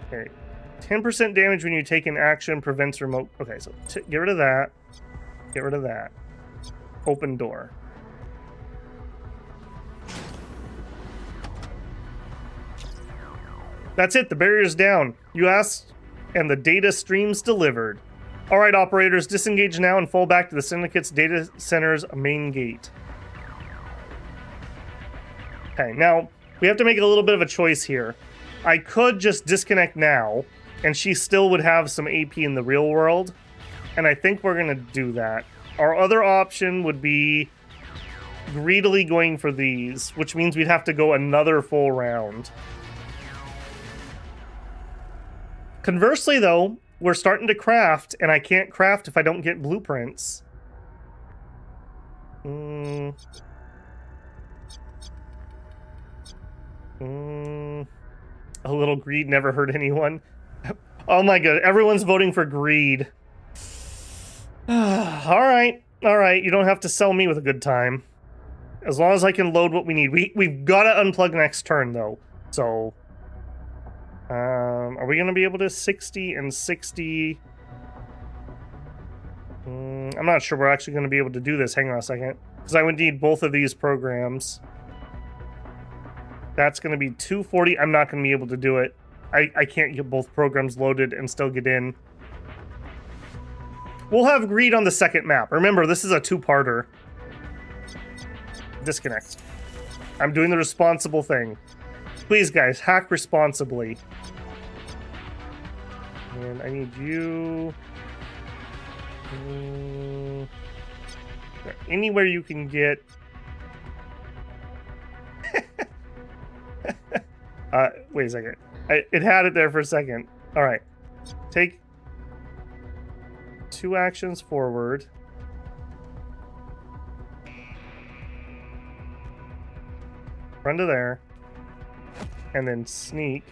Okay. 10% damage when you take an action prevents remote. Okay, so get rid of that. Get rid of that. Open door. That's it. The barrier's down. You asked, and the data stream's delivered. All right, operators, disengage now and fall back to the Syndicate's data center's main gate. Okay, now we have to make a little bit of a choice here. I could just disconnect now, and she still would have some AP in the real world, and I think we're going to do that. Our other option would be greedily going for these, which means we'd have to go another full round. Conversely, though, we're starting to craft, and I can't craft if I don't get blueprints. A little greed never hurt anyone. Oh my god, everyone's voting for greed. Alright, you don't have to sell me with a good time. As long as I can load what we need. We've got to unplug next turn, though. So, are we going to be able to 60 and 60? I'm not sure we're actually going to be able to do this. Hang on a second. Because I would need both of these programs. That's going to be 240. I'm not going to be able to do it. I can't get both programs loaded and still get in. We'll have greed on the second map. Remember, this is a two-parter. Disconnect. I'm doing the responsible thing. Please, guys, hack responsibly. And I need you... anywhere you can get... wait a second. It had it there for a second. All right. Take 2 actions forward. Run to there. And then sneak.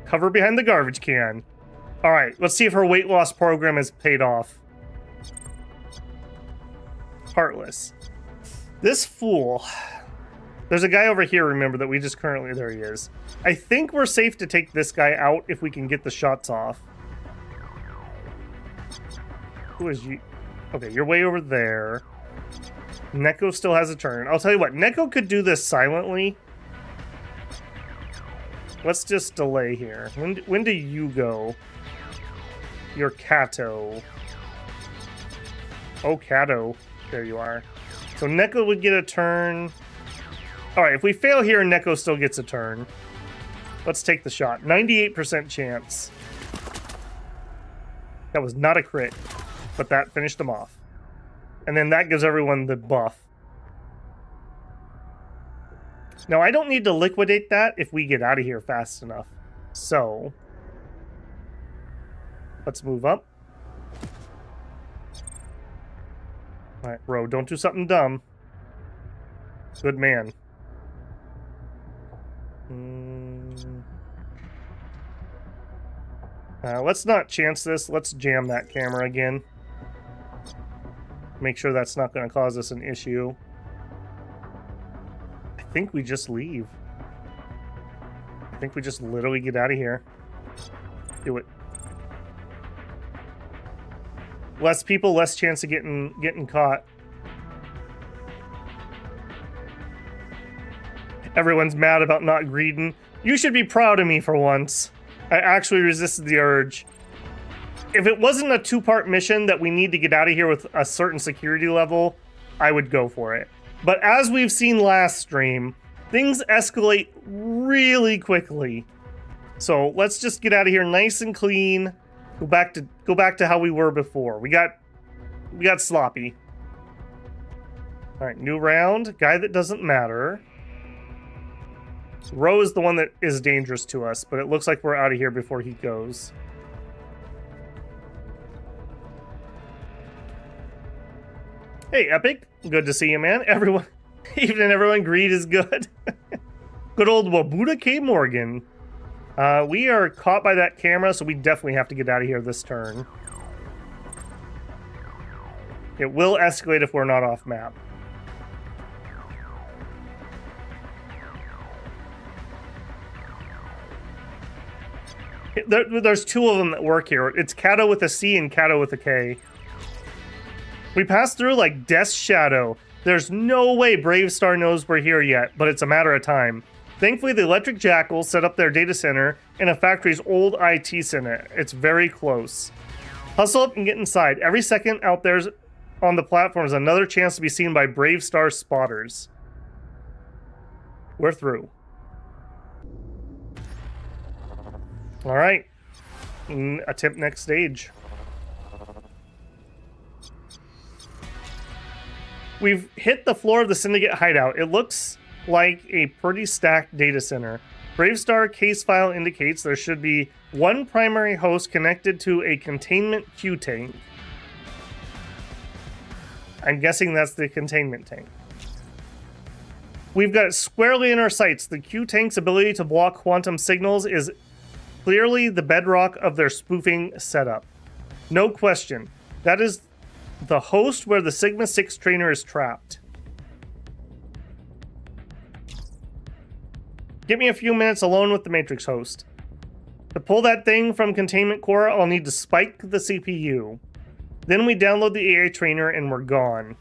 Cover behind the garbage can. All right, let's see if her weight loss program has paid off. Heartless. This fool. There's a guy over here, remember, that we just currently... There he is. I think we're safe to take this guy out if we can get the shots off. Who is you? Okay, you're way over there. Neko still has a turn. I'll tell you what, Neko could do this silently. Let's just delay here. When do you go? You're Kato. Oh, Kato. There you are. So Neko would get a turn. Alright, if we fail here, Neko still gets a turn. Let's take the shot. 98% chance. That was not a crit, but that finished them off. And then that gives everyone the buff. Now, I don't need to liquidate that if we get out of here fast enough. So, let's move up. Alright, bro, don't do something dumb. Good man. Let's not chance this. Let's jam that camera again. Make sure that's not going to cause us an issue. I think we just leave. I think we just literally get out of here. Do it. Less people, less chance of getting caught. Everyone's mad about not greeting. You should be proud of me for once. I actually resisted the urge. If it wasn't a two-part mission that we need to get out of here with a certain security level, I would go for it. But as we've seen last stream, things escalate really quickly. So let's just get out of here nice and clean. Go back to how we were before. We got sloppy. All right, new round. Guy that doesn't matter. Ro is the one that is dangerous to us, but it looks like we're out of here before he goes. Hey, Epic. Good to see you, man. Everyone, even everyone, greed is good. Good old Wabuda K. Morgan. We are caught by that camera, so we definitely have to get out of here this turn. It will escalate if we're not off map. There's two of them that work here. It's Kato with a C and Kato with a K. We passed through like Death's Shadow. There's no way Bravestar knows we're here yet, but it's a matter of time. Thankfully, the Electric Jackals set up their data center in a factory's old IT center. It's very close. Hustle up and get inside. Every second out there on the platform is another chance to be seen by Bravestar spotters. We're through. All right. Attempt next stage. We've hit the floor of the Syndicate hideout. It looks like a pretty stacked data center. Bravestar case file indicates there should be one primary host connected to a containment Q tank. I'm guessing that's the containment tank. We've got it squarely in our sights. The Q tank's ability to block quantum signals is clearly the bedrock of their spoofing setup. No question. That is the host where the Sigma 6 trainer is trapped. Give me a few minutes alone with the Matrix host. To pull that thing from Containment Core, I'll need to spike the CPU. Then we download the AI trainer and we're gone.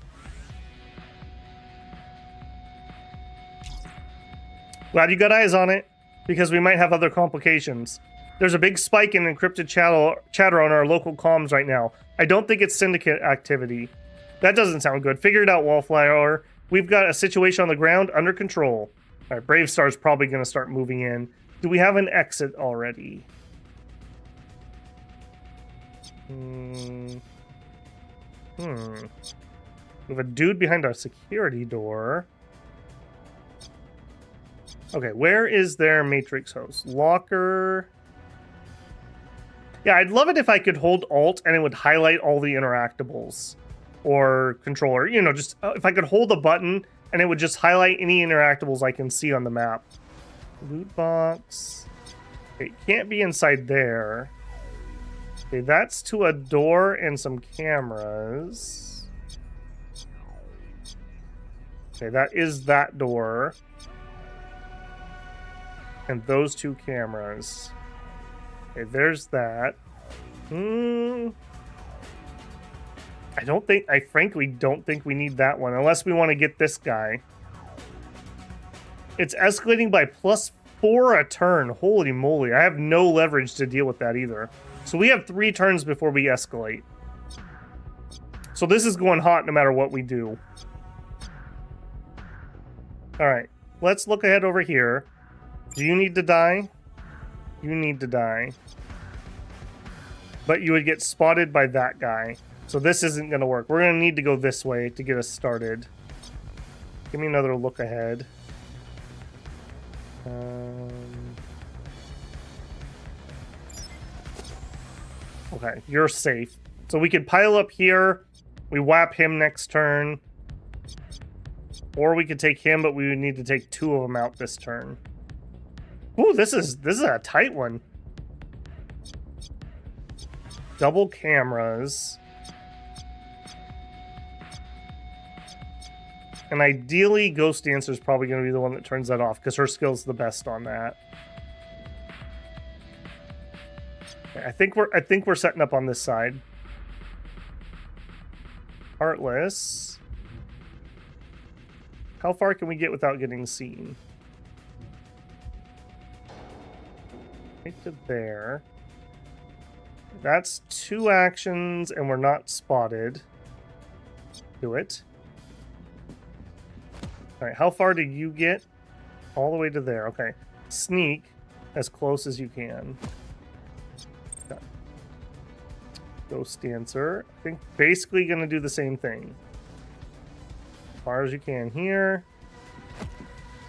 Glad you got eyes on it, because we might have other complications. There's a big spike in encrypted chatter on our local comms right now. I don't think it's Syndicate activity. That doesn't sound good. Figure it out, Wallflower. We've got a situation on the ground under control. All right, Bravestar's probably going to start moving in. Do we have an exit already? We have a dude behind our security door. Okay, where is their Matrix host? Locker. Yeah, I'd love it if I could hold Alt and it would highlight all the interactables or controller. You know, just if I could hold a button and it would just highlight any interactables I can see on the map. Loot box. It can't be inside there. Okay, that's to a door and some cameras. Okay, that is that door. And those two cameras. Okay, there's that. I frankly don't think we need that one, unless we want to get this guy. It's escalating by +4 a turn. Holy moly, I have no leverage to deal with that either. So we have 3 turns before we escalate. So this is going hot no matter what we do. Alright, let's look ahead over here. Do you need to die? You need to die. But you would get spotted by that guy. So this isn't going to work. We're going to need to go this way to get us started. Give me another look ahead. Okay, you're safe. So we could pile up here. We whap him next turn. Or we could take him, but we would need to take 2 of them out this turn. Ooh, this is a tight one. Double cameras. And ideally, Ghost Dancer is probably going to be the one that turns that off, because her skill's the best on that. Okay, I think we're setting up on this side. Heartless. How far can we get without getting seen? Right to there. That's 2 actions, and we're not spotted. Do it. Alright, how far do you get? All the way to there. Okay. Sneak as close as you can. Okay. Ghost Dancer. I think basically going to do the same thing. As far as you can here.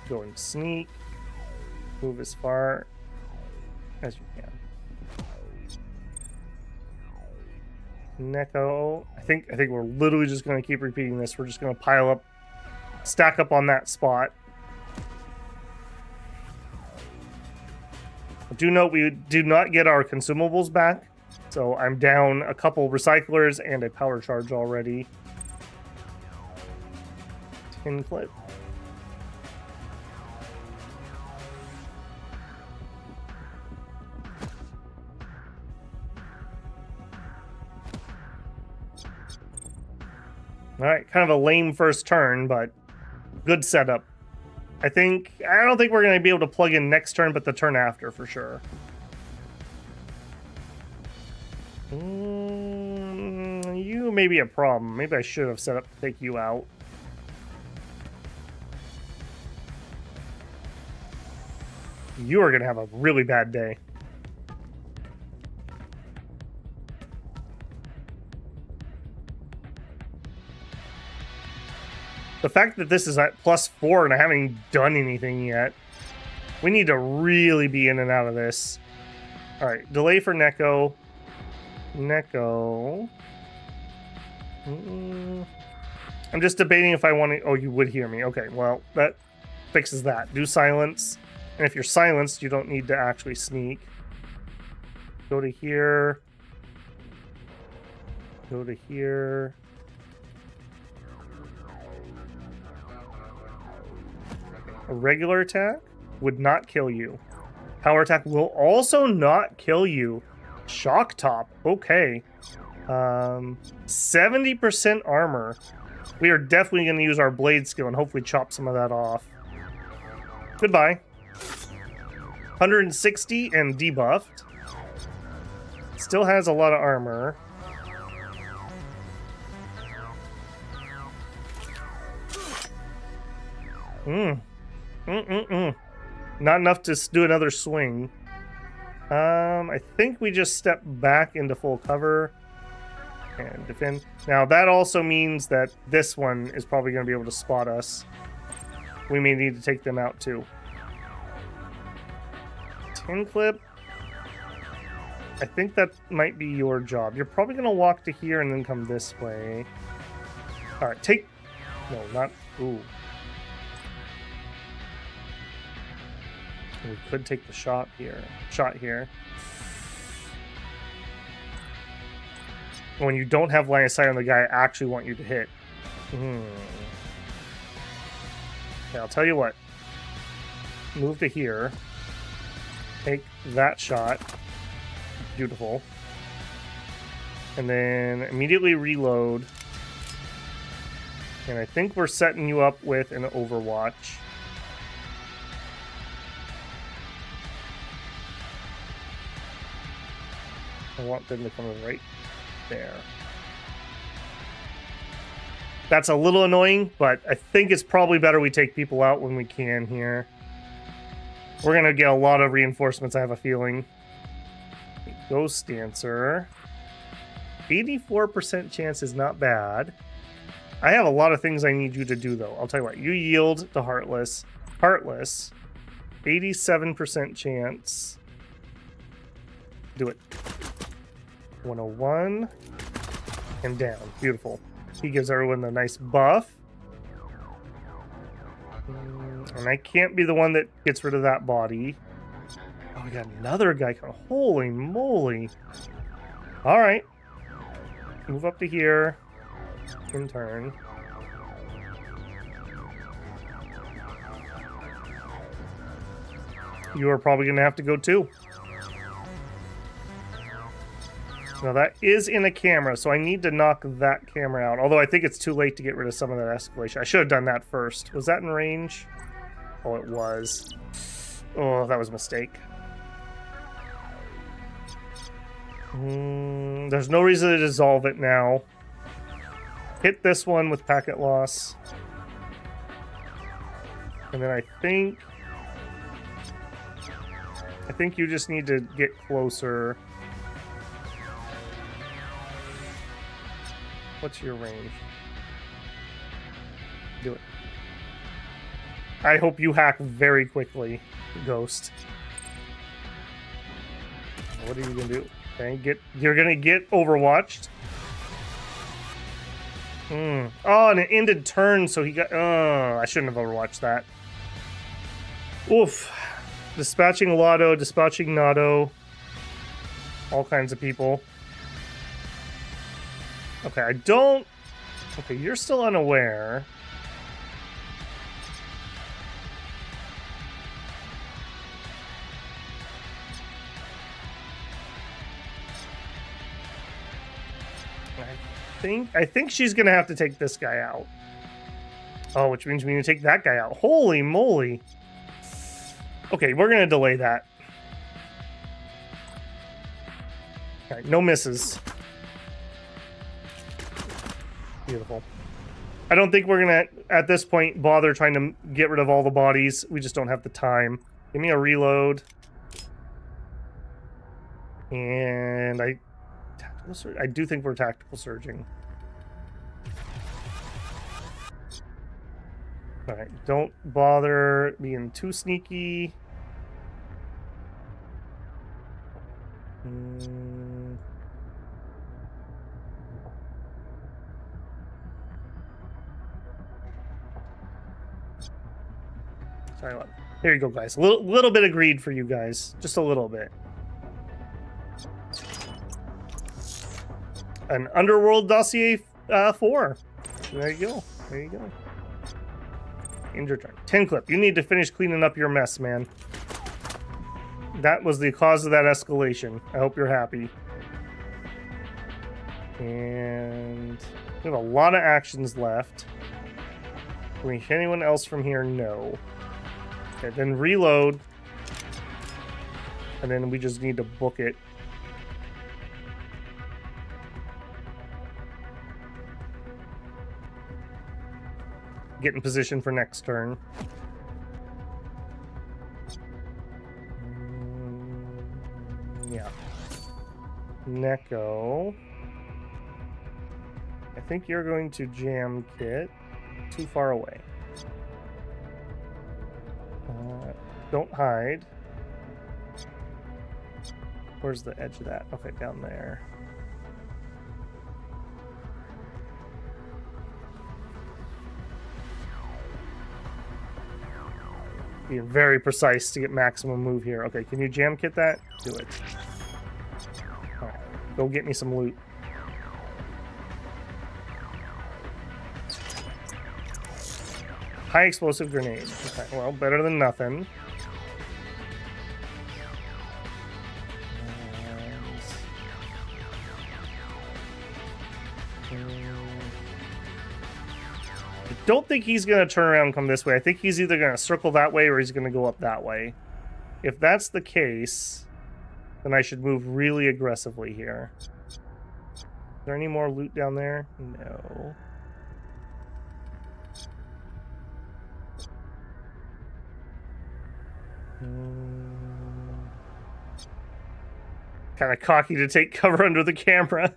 Go and sneak. Move as far as you can. Neko. I think we're literally just going to keep repeating this. We're just going to pile up, stack up on that spot. Do note we do not get our consumables back, so I'm down a couple recyclers and a power charge already. 10 clip. Alright, kind of a lame first turn, but good setup. I don't think we're going to be able to plug in next turn, but the turn after for sure. You may be a problem. Maybe I should have set up to take you out. You are going to have a really bad day. The fact that this is at +4 and I haven't done anything yet. We need to really be in and out of this. Alright, delay for Neko. Neko. I'm just debating if I want to... Oh, you would hear me. Okay, well, that fixes that. Do silence. And if you're silenced, you don't need to actually sneak. Go to here. Go to here. A regular attack would not kill you. Power attack will also not kill you. Shock top. Okay. 70% armor. We are definitely going to use our blade skill and hopefully chop some of that off. Goodbye. 160 and debuffed. Still has a lot of armor. Not enough to do another swing. I think we just step back into full cover and defend. Now that also means that this one is probably going to be able to spot us. We may need to take them out too. 10 clip. I think that might be your job. You're probably going to walk to here and then come this way. Alright, take... No, not... Ooh. We could take the shot here. When you don't have line of sight on the guy I actually want you to hit. Okay, I'll tell you what. Move to here. Take that shot. Beautiful. And then immediately reload. And I think we're setting you up with an Overwatch. I want them to come right there. That's a little annoying, but I think it's probably better we take people out when we can here. We're going to get a lot of reinforcements, I have a feeling. Ghost Dancer. 84% chance is not bad. I have a lot of things I need you to do, though. I'll tell you what. You yield to Heartless. Heartless. 87% chance. Do it. 101. And down. Beautiful. He gives everyone a nice buff. And I can't be the one that gets rid of that body. Oh, we got another guy. Holy moly. All right. Move up to here. In turn. You are probably going to have to go too. Now that is in a camera, so I need to knock that camera out. Although I think it's too late to get rid of some of that escalation. I should have done that first. Was that in range? Oh, it was. Oh, that was a mistake. There's no reason to dissolve it now. Hit this one with packet loss. And then I think you just need to get closer. What's your range? Do it. I hope you hack very quickly, Ghost. What are you gonna do? Okay, you're gonna get overwatched. Oh, and it ended turn, so he got. Oh, I shouldn't have overwatched that. Oof. Dispatching Lotto, dispatching Nado. All kinds of people. Okay, I don't... Okay, you're still unaware. I think she's gonna have to take this guy out. Oh, which means we need to take that guy out. Holy moly. Okay, we're gonna delay that. All right, no misses. Beautiful. I don't think we're gonna, at this point, bother trying to get rid of all the bodies. We just don't have the time. Give me a reload. And I do think we're tactical surging. Alright, don't bother being too sneaky. Sorry, here you go, guys. A little bit of greed for you guys. Just a little bit. An Underworld Dossier 4. There you go. There you go. End your turn. 10 clip. You need to finish cleaning up your mess, man. That was the cause of that escalation. I hope you're happy. And we have a lot of actions left. Can we hit anyone else from here? No. Okay, then reload. And then we just need to book it. Get in position for next turn. Yeah. Neko. I think you're going to jam Kit. Too far away. Don't hide. Where's the edge of that? Okay, down there. Being very precise to get maximum move here. Okay, can you jam kit that? Do it. Alright, go get me some loot. High explosive grenade. Okay, well, better than nothing. I don't think he's going to turn around and come this way. I think he's either going to circle that way or he's going to go up that way. If that's the case, then I should move really aggressively here. Is there any more loot down there? No. Kind of cocky to take cover under the camera.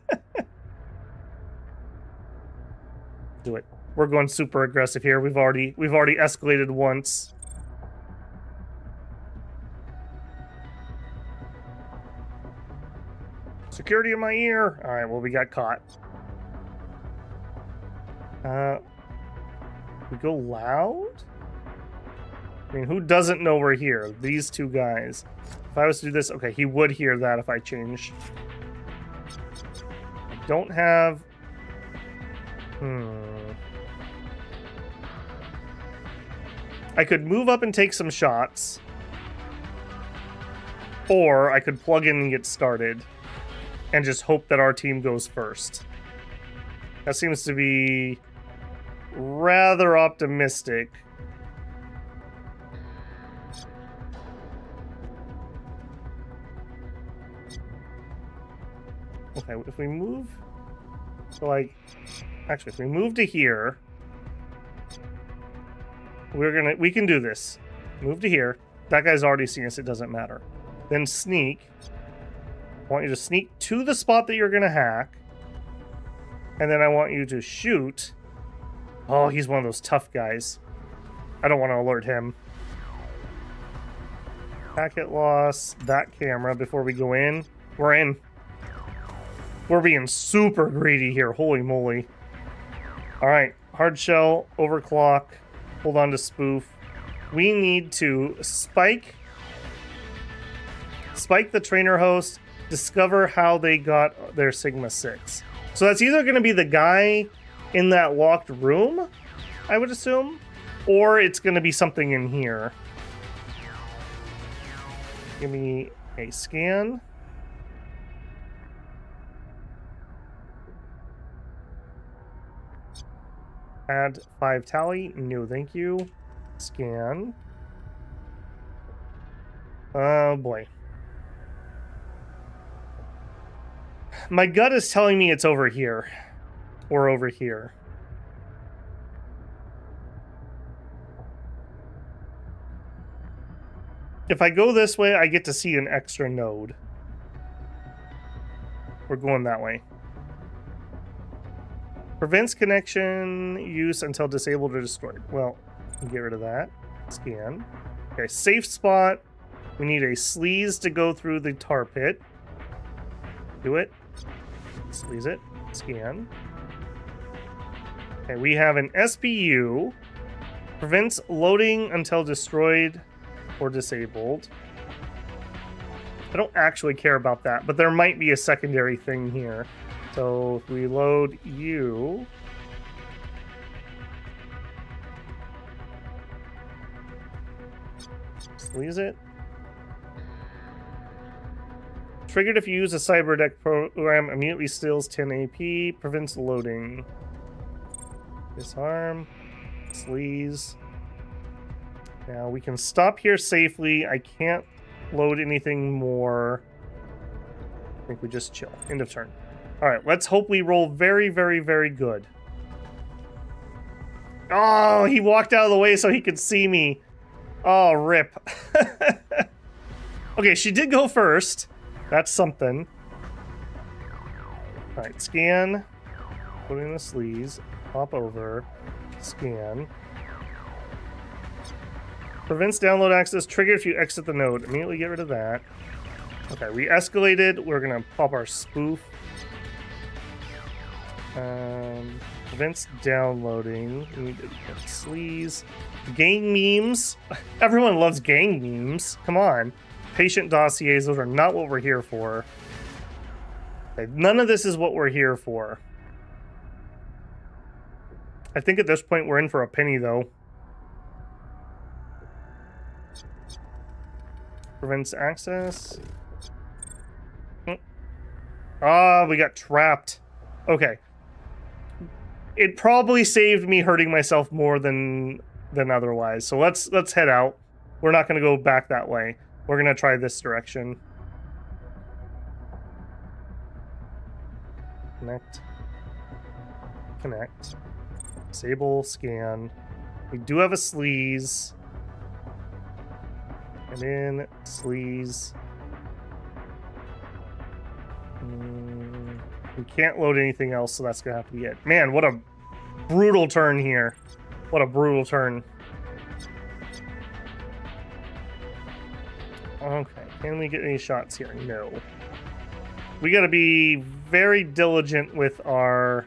Do it. We're going super aggressive here. We've already escalated once. Security in my ear. All right, well, we got caught. We go loud? I mean, who doesn't know we're here? These two guys. If I was to do this, okay, he would hear that if I change. I don't have... I could move up and take some shots. Or I could plug in and get started. And just hope that our team goes first. That seems to be rather optimistic. Okay, if we move... So, like... Actually, if we move to here... We can do this. Move to here. That guy's already seen us, it doesn't matter. Then sneak. I want you to sneak to the spot that you're gonna hack. And then I want you to shoot. Oh, he's one of those tough guys. I don't want to alert him. Packet loss, that camera before we go in. We're in. We're being super greedy here, holy moly. Alright, hard shell, overclock. Hold on to spoof. We need to spike the trainer host, discover how they got their Sigma 6. So that's either going to be the guy in that locked room, I would assume, or it's going to be something in here. Give me a scan. Add 5 tally. No, thank you. Scan. Oh, boy. My gut is telling me it's over here. Or over here. If I go this way, I get to see an extra node. We're going that way. Prevents connection use until disabled or destroyed. Well, get rid of that. Scan. Okay, safe spot. We need a sleaze to go through the tar pit. Do it. Sleaze it. Scan. Okay, we have an SPU. Prevents loading until destroyed or disabled. I don't actually care about that, but there might be a secondary thing here. So if we load you... Sleaze it. Triggered if you use a cyberdeck program, immediately steals 10 AP, prevents loading. Disarm. Sleaze. Now we can stop here safely. I can't load anything more. I think we just chill. End of turn. Alright, let's hope we roll very, very, very good. Oh, he walked out of the way so he could see me. Oh, rip. Okay, she did go first. That's something. Alright, scan. Put in the sleaze. Hop over. Scan. Prevents download access. Trigger if you exit the node. Immediately get rid of that. Okay, we escalated. We're going to pop our spoof. Prevents downloading. We need to get sleaze. Gang memes. Everyone loves gang memes. Come on. Patient dossiers, those are not what we're here for. Okay, none of this is what we're here for. I think at this point we're in for a penny, though. Prevents access. Ah, we got trapped. Okay. It probably saved me hurting myself more than otherwise. So let's head out. We're not going to go back that way. We're going to try this direction. Connect. Connect. Disable, scan. We do have a sleaze. And in, sleaze. We can't load anything else, so that's going to have to be it. Man, what a brutal turn here. What a brutal turn. Okay, can we get any shots here? No. We got to be very diligent with our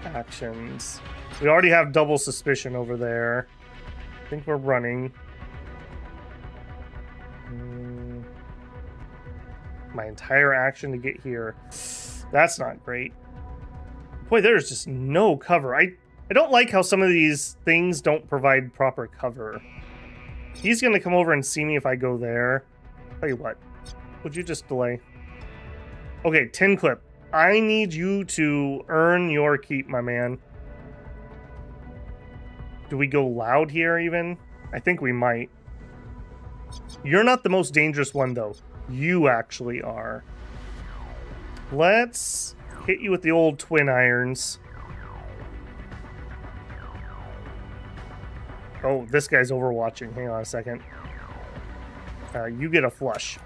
actions. We already have double suspicion over there. I think we're running. My entire action to get here. That's not great. Boy, there's just no cover. I don't like how some of these things don't provide proper cover. He's going to come over and see me if I go there. Tell you what. Would you just delay? Okay, 10 clip. I need you to earn your keep, my man. Do we go loud here even? I think we might. You're not the most dangerous one, though. You actually are. Let's hit you with the old twin irons. Oh, this guy's overwatching. Hang on a second. You get a flush.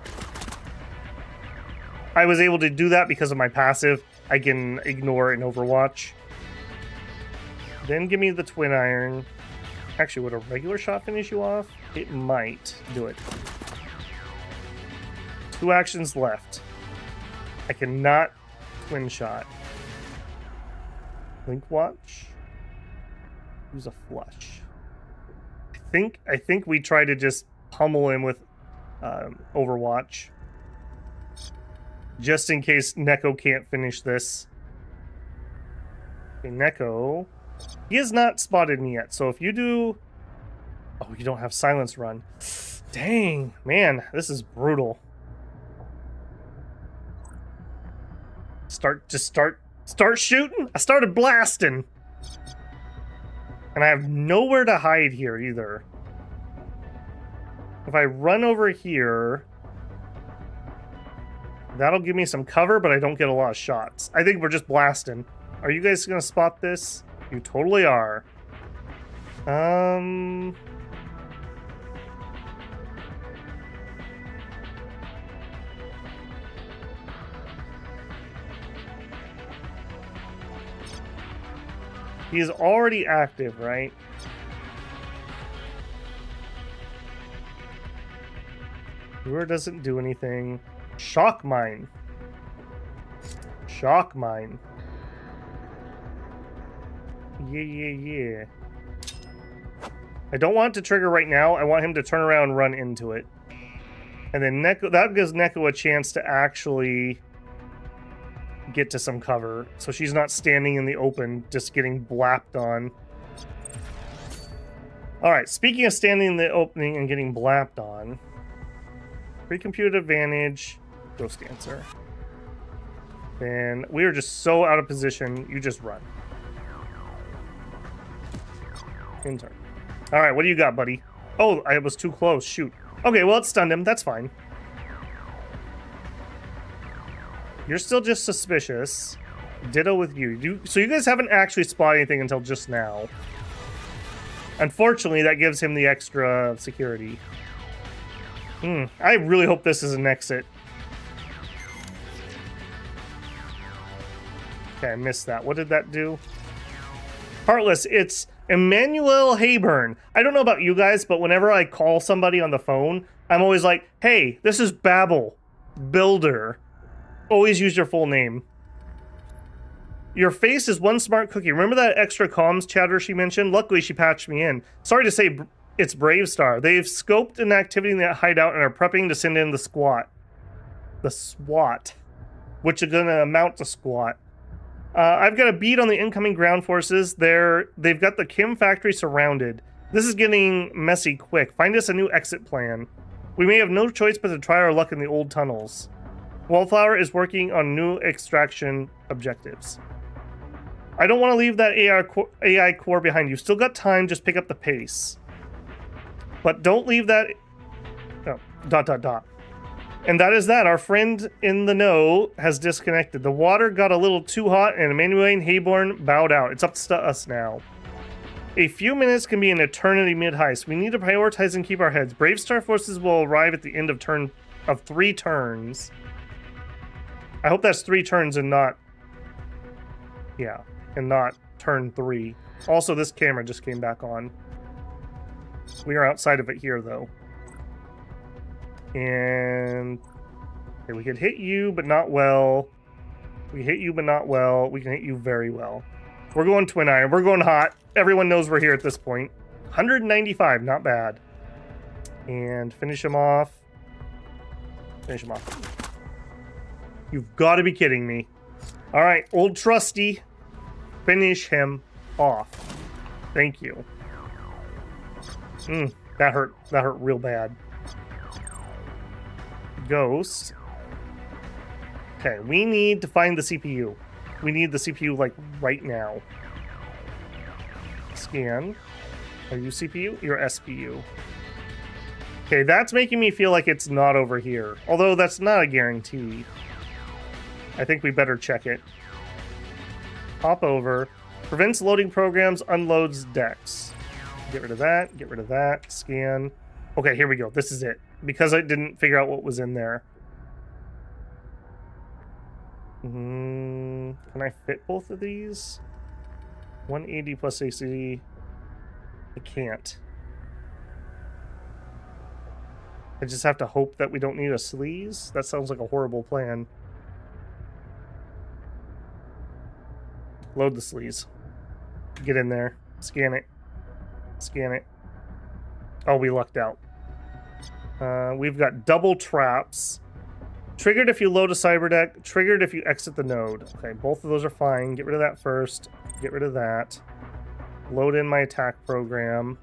I was able to do that because of my passive. I can ignore an overwatch. Then give me the twin iron. Actually, would a regular shot finish you off? It might do it. 2 actions left. I cannot twin shot. Blink watch. Use a flush. I think we try to just pummel him with Overwatch. Just in case Neko can't finish this. Okay, Neko. He has not spotted me yet, so if you do... Oh, you don't have silence run. Dang, man, this is brutal. Start shooting? I started blasting. And I have nowhere to hide here either. If I run over here, that'll give me some cover, but I don't get a lot of shots. I think we're just blasting. Are you guys gonna spot this? You totally are. He is already active, right? Lure doesn't do anything. Shock mine. Shock mine. Yeah. I don't want it to trigger right now. I want him to turn around and run into it. And then Neko, that gives Neko a chance to actually get to some cover. So she's not standing in the open, just getting blapped on. Alright, speaking of standing in the opening and getting blapped on. Pre-compute advantage. Ghost Dancer. Then we are just so out of position, you just run. In turn. Alright, what do you got, buddy? Oh, I was too close. Shoot. Okay, well, it stunned him. That's fine. You're still just suspicious. Ditto with you. So you guys haven't actually spotted anything until just now. Unfortunately, that gives him the extra security. I really hope this is an exit. Okay, I missed that. What did that do? Heartless, it's Emmanuel Hayburn. I don't know about you guys, but whenever I call somebody on the phone, I'm always like, hey, this is Babel, Builder. Always use your full name. Your face is one smart cookie. Remember that extra comms chatter she mentioned? Luckily, she patched me in. Sorry to say, It's Brave Star. They've scoped an activity in that hideout and are prepping to send in the SWAT. The SWAT. Which is going to amount to squat. I've got a beat on the incoming ground forces. They've got the Kim factory surrounded. This is getting messy quick. Find us a new exit plan. We may have no choice but to try our luck in the old tunnels. Wallflower is working on new extraction objectives. I don't want to leave that AI core behind. You've still got time, just pick up the pace. But don't leave that... Oh, ... And that is that. Our friend in the know has disconnected. The water got a little too hot and Emmanuel and Hayborn bowed out. It's up to us now. A few minutes can be an eternity mid-heist. We need to prioritize and keep our heads. Brave Star forces will arrive at the end of 3 turns. I hope that's 3 turns and not... Yeah, and not turn 3. Also, this camera just came back on. We are outside of it here, though. And okay, we can hit you, but not well. We hit you, but not well. We can hit you very well. We're going twin iron. We're going hot. Everyone knows we're here at this point. 195, not bad. And finish him off. Finish him off. You've got to be kidding me. All right, old trusty. Finish him off. Thank you. That hurt. That hurt real bad. Ghost. Okay, we need to find the CPU. We need the CPU, like, right now. Scan. Are you CPU? You're SPU. Okay, that's making me feel like it's not over here. Although that's not a guarantee. I think we better check it. Hop over. Prevents loading programs, unloads decks. Get rid of that, get rid of that. Scan. Okay, here we go. This is it. Because I didn't figure out what was in there. Can I fit both of these? 180 plus AC. I can't. I just have to hope that we don't need a sleaze? That sounds like a horrible plan. Load the sleaze. Get in there. Scan it. Scan it. Oh, we lucked out. We've got double traps. Triggered if you load a cyber deck. Triggered if you exit the node. Okay, both of those are fine. Get rid of that first. Get rid of that. Load in my attack program.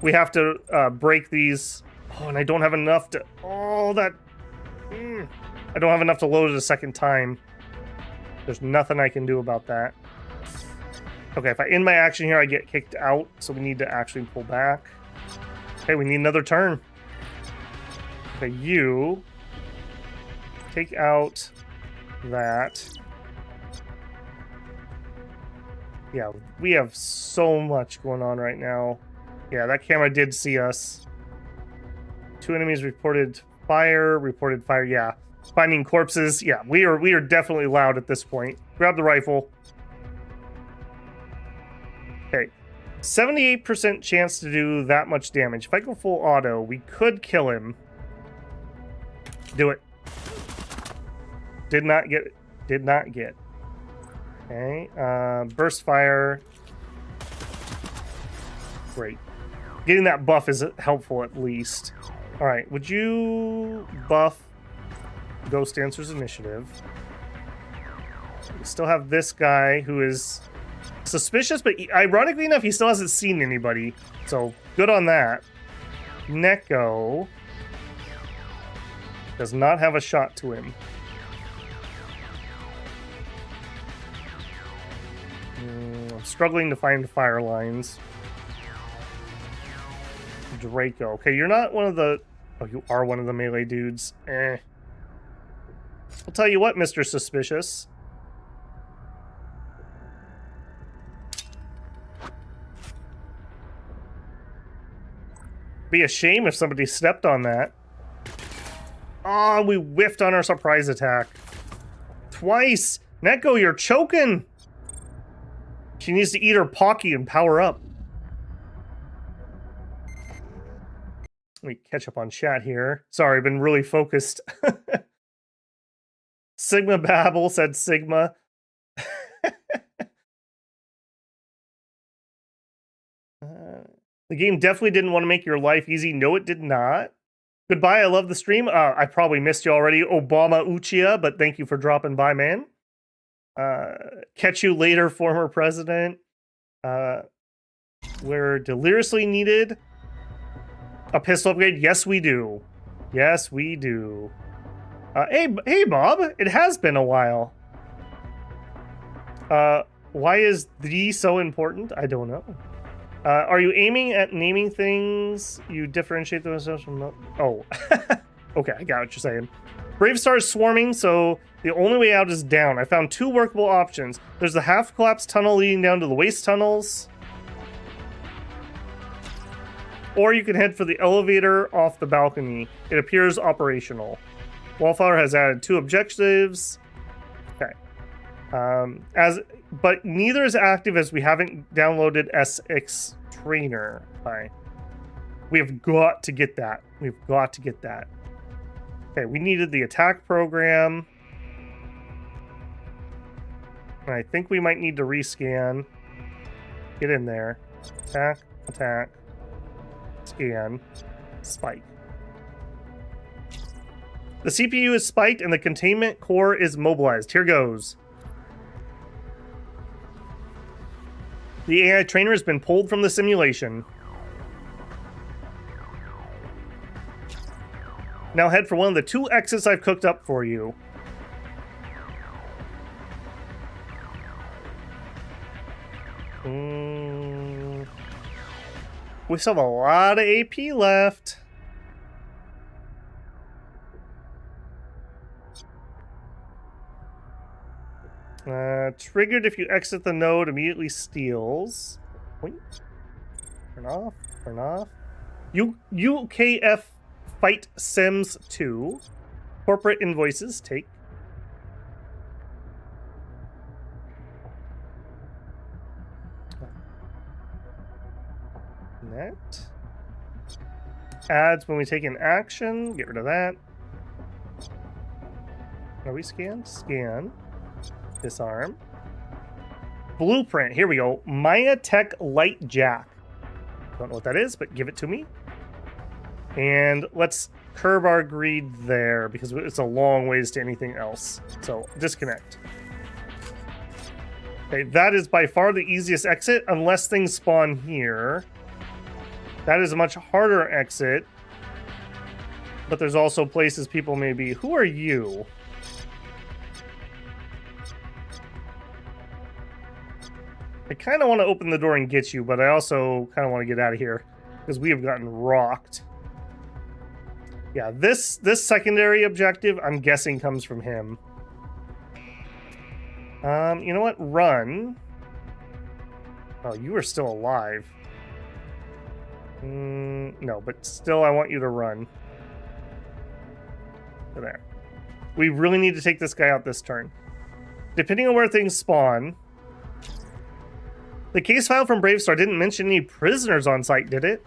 We have to break these. Oh, and I don't have enough to... Oh, that... I don't have enough to load it a second time. There's nothing I can do about that. Okay, if I end my action here, I get kicked out. So we need to actually pull back. Okay, we need another turn. Okay, you take out that. Yeah, we have so much going on right now. Yeah, that camera did see us. 2 enemies reported fire. Yeah, finding corpses. Yeah, we are definitely loud at this point. Grab the rifle. Okay. 78% chance to do that much damage. If I go full auto, we could kill him. Do it. Did not get. Did not get. Okay. Burst fire. Great. Getting that buff is helpful at least. All right. Would you buff Ghost Dancer's initiative? We still have this guy who is suspicious, but ironically enough, he still hasn't seen anybody. So good on that. Neko does not have a shot to him. I'm struggling to find fire lines. Draco. Okay, you're not one of the... Oh, you are one of the melee dudes. Eh. I'll tell you what, Mr. Suspicious. Be a shame if somebody stepped on that. Oh, we whiffed on our surprise attack. Twice! Neko, you're choking! She needs to eat her Pocky and power up. Let me catch up on chat here. Sorry, I've been really focused. Sigma Babel said Sigma. The game definitely didn't want to make your life easy. No, it did not. Goodbye, I love the stream. I probably missed you already, Obama Uchiha, but thank you for dropping by, man. Catch you later, former president. We're deliriously needed. A pistol upgrade? Yes, we do. Yes, we do. Hey, Bob. It has been a while. Why is the so important? I don't know. Are you aiming at naming things? You differentiate themselves from... Oh. Okay, I got what you're saying. Brave Star is swarming, so the only way out is down. I found 2 workable options. There's the half-collapsed tunnel leading down to the waste tunnels. Or you can head for the elevator off the balcony. It appears operational. Wallflower has added 2 objectives. Okay. But neither is active as we haven't downloaded SX Trainer. Right. We have got to get that. We've got to get that. Okay, we needed the attack program. And I think we might need to rescan. Get in there. Attack, attack, scan, spike. The CPU is spiked and the containment core is mobilized. Here goes. The AI trainer has been pulled from the simulation. Now head for one of the 2 exits I've cooked up for you. We still have a lot of AP left. Triggered if you exit the node, immediately steals. Wait. Turn off. Turn off. UKF Fight Sims 2. Corporate invoices. Take. Net. Ads when we take an action. Get rid of that. Are we scanned? Scan. Disarm. Blueprint. Here we go. Maya Tech Light Jack. Don't know what that is, but give it to me. And let's curb our greed there because it's a long ways to anything else. So disconnect. Okay, that is by far the easiest exit unless things spawn here. That is a much harder exit. But there's also places people may be. Who are you? I kind of want to open the door and get you, but I also kind of want to get out of here because we have gotten rocked. Yeah, this secondary objective, I'm guessing, comes from him. You know what? Run. Oh, you are still alive. No, but still, I want you to run. There. We really need to take this guy out this turn. Depending on where things spawn. The case file from Bravestar didn't mention any prisoners on site, did it?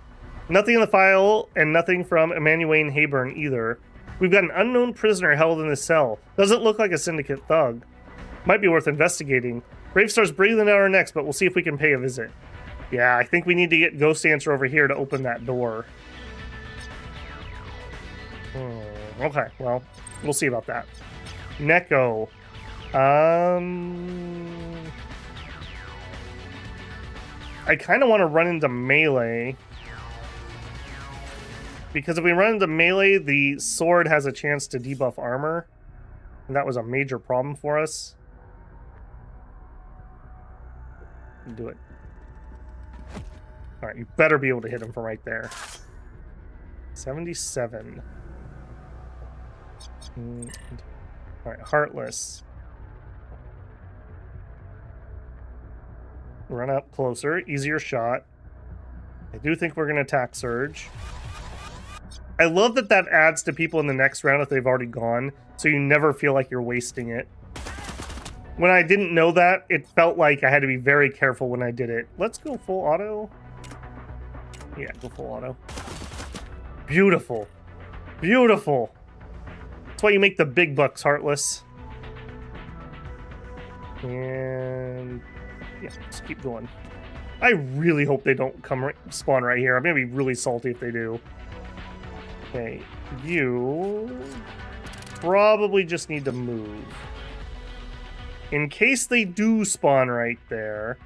Nothing in the file, and nothing from Emanuane Hayburn either. We've got an unknown prisoner held in his cell. Doesn't look like a syndicate thug. Might be worth investigating. Bravestar's breathing out our necks, but we'll see if we can pay a visit. Yeah, I think we need to get Ghost Answer over here to open that door. Okay, well, we'll see about that. Neko. I kind of want to run into melee. Because if we run into melee, the sword has a chance to debuff armor. And that was a major problem for us. Do it. Alright, you better be able to hit him from right there. 77. Alright, Heartless. Run up closer, easier shot. I do think we're going to attack Surge. I love that that adds to people in the next round if they've already gone, so you never feel like you're wasting it. When I didn't know that, it felt like I had to be very careful when I did it. Let's go full auto. Yeah, go full auto. Beautiful. Beautiful. That's why you make the big bucks, Heartless. And yeah, just keep going. I really hope they don't spawn right here. I'm gonna be really salty if they do. Okay, you probably just need to move. In case they do spawn right there.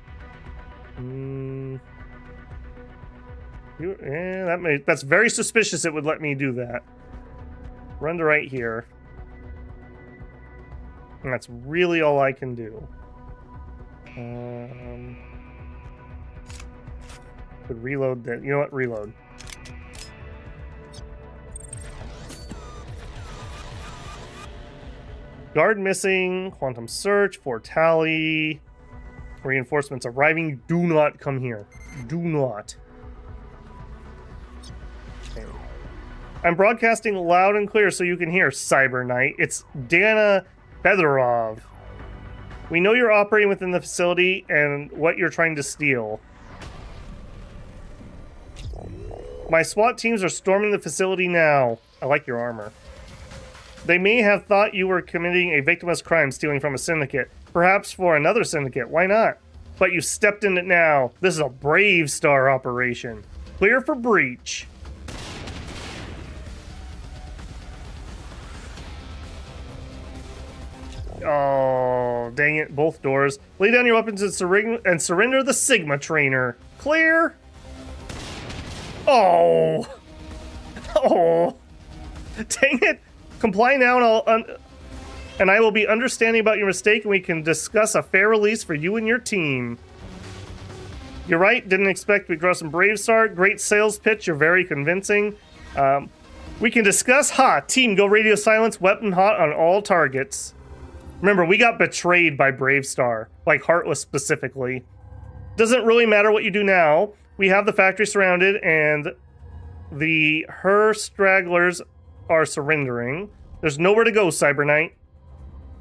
That's very suspicious it would let me do that. Run to right here. And that's really all I can do. Could reload that. You know what? Reload. Guard missing. Quantum search. 4 tally. Reinforcements arriving. Do not come here. Do not. Okay. I'm broadcasting loud and clear so you can hear, Cyber Knight. It's Dana Fedorov. We know you're operating within the facility and what you're trying to steal. My SWAT teams are storming the facility now. I like your armor. They may have thought you were committing a victimless crime stealing from a syndicate. Perhaps for another syndicate. Why not? But you stepped in it now. This is a Brave Star operation. Clear for breach. Oh, dang it. Both doors. Lay down your weapons and surrender the Sigma trainer. Clear. Oh. Oh. Dang it. Comply now and I will be understanding about your mistake and we can discuss a fair release for you and your team. You're right. Didn't expect we'd grow some Brave Star. Great sales pitch. You're very convincing. We can discuss. Team, go radio silence. Weapon hot on all targets. Remember, we got betrayed by Brave Star, like Heartless specifically. Doesn't really matter what you do now. We have the factory surrounded, and her stragglers are surrendering. There's nowhere to go, Cyber Knight.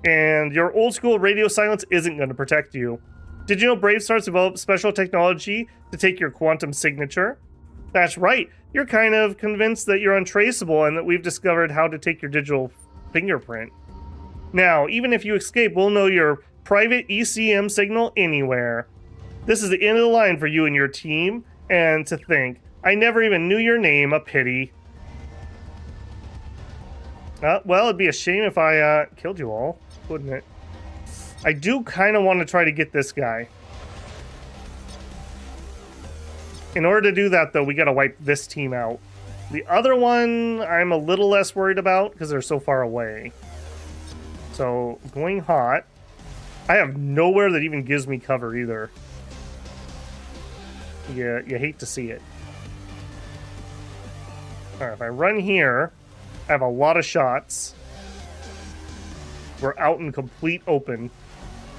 And your old school radio silence isn't going to protect you. Did you know Brave Star's developed special technology to take your quantum signature? That's right. You're kind of convinced that you're untraceable and that we've discovered how to take your digital fingerprint. Now, even if you escape, we'll know your private ECM signal anywhere. This is the end of the line for you and your team. And to think, I never even knew your name. A pity. Well, it'd be a shame if I killed you all, wouldn't it? I do kind of want to try to get this guy. In order to do that, though, we got to wipe this team out. The other one, I'm a little less worried about because they're so far away. So, going hot. I have nowhere that even gives me cover either. Yeah, you hate to see it. Alright, if I run here, I have a lot of shots. We're out in complete open.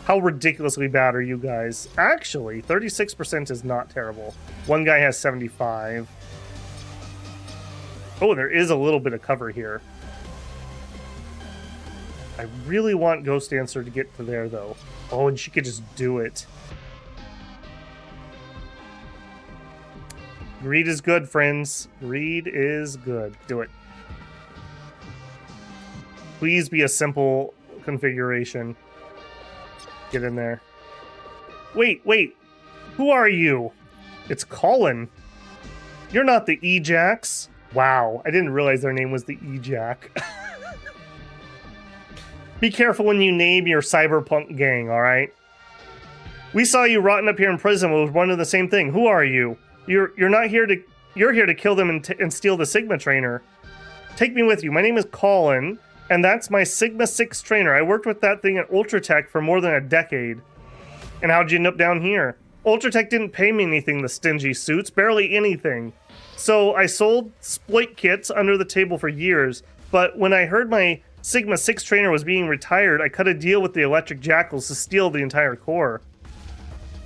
How ridiculously bad are you guys? Actually, 36% is not terrible. One guy has 75. Oh, there is a little bit of cover here. I really want Ghost Dancer to get to there, though. Oh, and she could just do it. Greed is good, friends. Greed is good. Do it. Please be a simple configuration. Get in there. Wait. Who are you? It's Colin. You're not the Ejax. Wow, I didn't realize their name was the Ejac. Be careful when you name your cyberpunk gang, alright? We saw you rotting up here in prison with one of the same thing. Who are you? You're not here to... You're here to kill them and steal the Sigma trainer. Take me with you. My name is Colin, and that's my Sigma 6 trainer. I worked with that thing at Ultratech for more than a decade. And how'd you end up down here? Ultratech didn't pay me anything, the stingy suits. Barely anything. So I sold exploit kits under the table for years, but when I heard my Sigma 6 trainer was being retired, I cut a deal with the Electric Jackals to steal the entire core.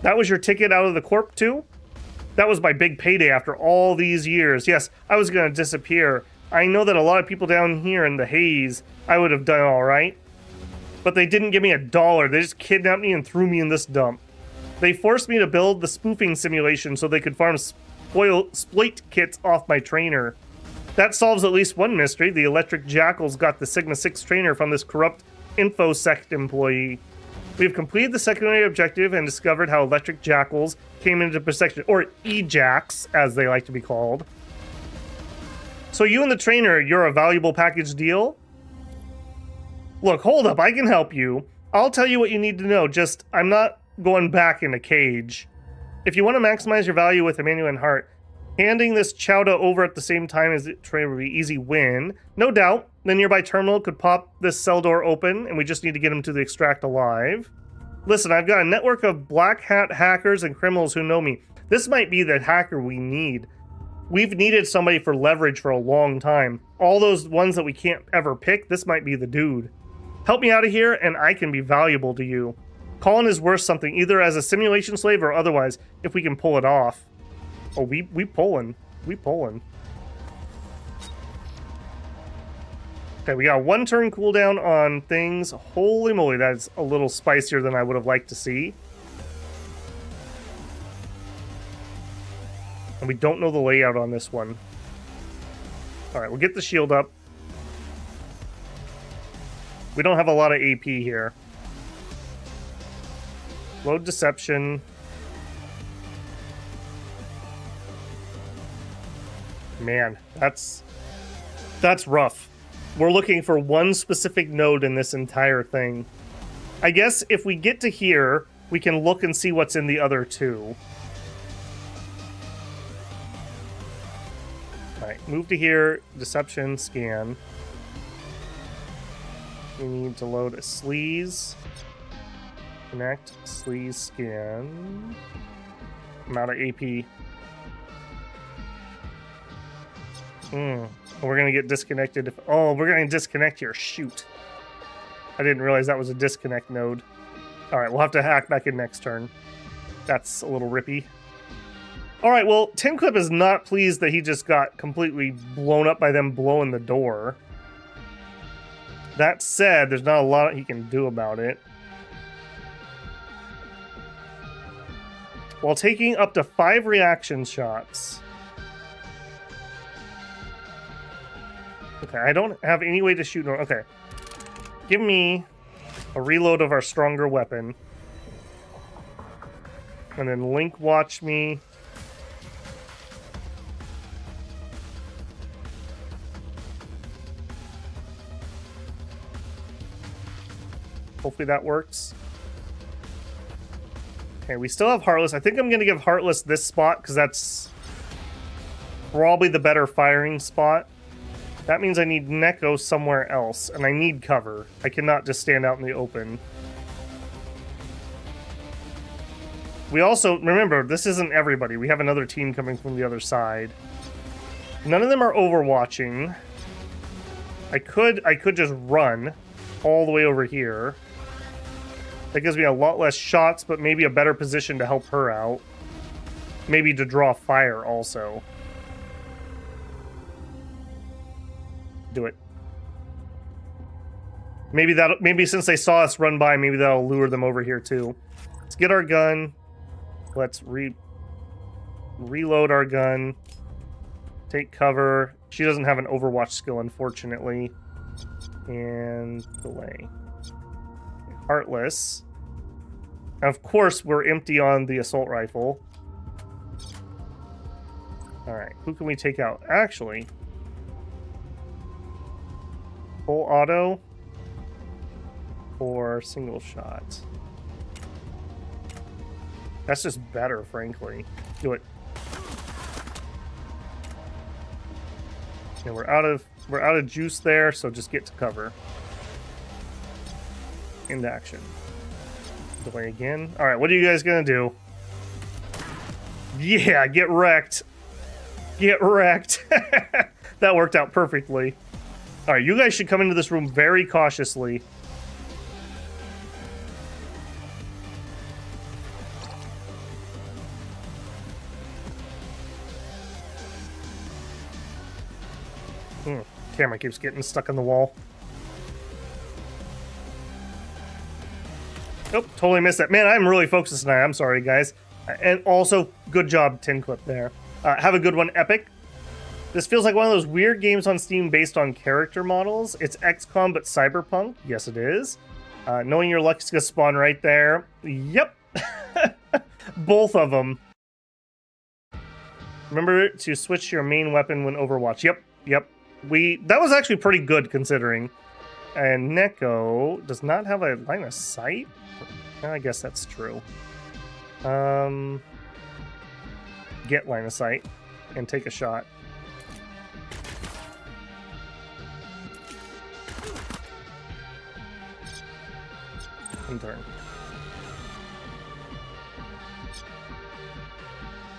That was your ticket out of the corp too? That was my big payday after all these years. Yes, I was going to disappear. I know that a lot of people down here in the haze, I would have done all right. But they didn't give me $1. They just kidnapped me and threw me in this dump. They forced me to build the spoofing simulation so they could farm exploit kits off my trainer. That solves at least one mystery. The Electric Jackals got the Sigma 6 trainer from this corrupt InfoSec employee. We have completed the secondary objective and discovered how electric jackals came into persecution, or E-jacks, as they like to be called. So you and the trainer, you're a valuable package deal? Look, hold up, I can help you. I'll tell you what you need to know, just I'm not going back in a cage. If you want to maximize your value with Emmanuel and Hart, handing this Chowda over at the same time as the trainer would be easy win. No doubt, the nearby terminal could pop this cell door open, and we just need to get him to the extract alive. Listen, I've got a network of black hat hackers and criminals who know me. This might be the hacker we need. We've needed somebody for leverage for a long time. All those ones that we can't ever pick, this might be the dude. Help me out of here, and I can be valuable to you. Colin is worth something, either as a simulation slave or otherwise, if we can pull it off. Oh, we pulling. We pulling. Okay, we got 1 turn cooldown on things. Holy moly, that's a little spicier than I would have liked to see. And we don't know the layout on this one. Alright, we'll get the shield up. We don't have a lot of AP here. Load deception. Man, that's rough. We're looking for one specific node in this entire thing. I guess if we get to here, we can look and see what's in the other 2. Alright, move to here, deception, scan. We need to load a sleaze. Connect, sleaze, scan. I'm out of AP. We're gonna get disconnected if... Oh, we're gonna disconnect here. Shoot. I didn't realize that was a disconnect node. Alright, we'll have to hack back in next turn. That's a little rippy. Alright, well, Tin Clip is not pleased that he just got completely blown up by them blowing the door. That said, there's not a lot he can do about it. While taking up to 5 reaction shots... Okay, I don't have any way to shoot... Okay. Give me a reload of our stronger weapon. And then Link watch me. Hopefully that works. Okay, we still have Heartless. I think I'm going to give Heartless this spot because that's probably the better firing spot. That means I need Neko somewhere else, and I need cover. I cannot just stand out in the open. We also, remember, this isn't everybody. We have another team coming from the other side. None of them are overwatching. I could just run all the way over here. That gives me a lot less shots, but maybe a better position to help her out. Maybe to draw fire also. Do it. Maybe since they saw us run by, maybe that'll lure them over here too. Let's get our gun. Let's reload our gun. Take cover. She doesn't have an Overwatch skill, unfortunately. And delay. Heartless. And of course, we're empty on the assault rifle. Alright, who can we take out? Actually, full auto or single shot. That's just better, frankly. Do it. Yeah, we're out of juice there, so just get to cover. Into action. Delay again. Alright, what are you guys gonna do? Yeah, get wrecked. Get wrecked. That worked out perfectly. Alright, you guys should come into this room very cautiously. Camera keeps getting stuck in the wall. Nope, totally missed that. Man, I'm really focused tonight. I'm sorry, guys. And also, good job, Tin Clip there. Have a good one, Epic. This feels like one of those weird games on Steam based on character models. It's XCOM, but cyberpunk. Yes, it is. Knowing your luck is going to spawn right there. Yep. Both of them. Remember to switch your main weapon when Overwatch. Yep. That was actually pretty good considering. And Neko does not have a line of sight? I guess that's true. Get line of sight and take a shot. And turn.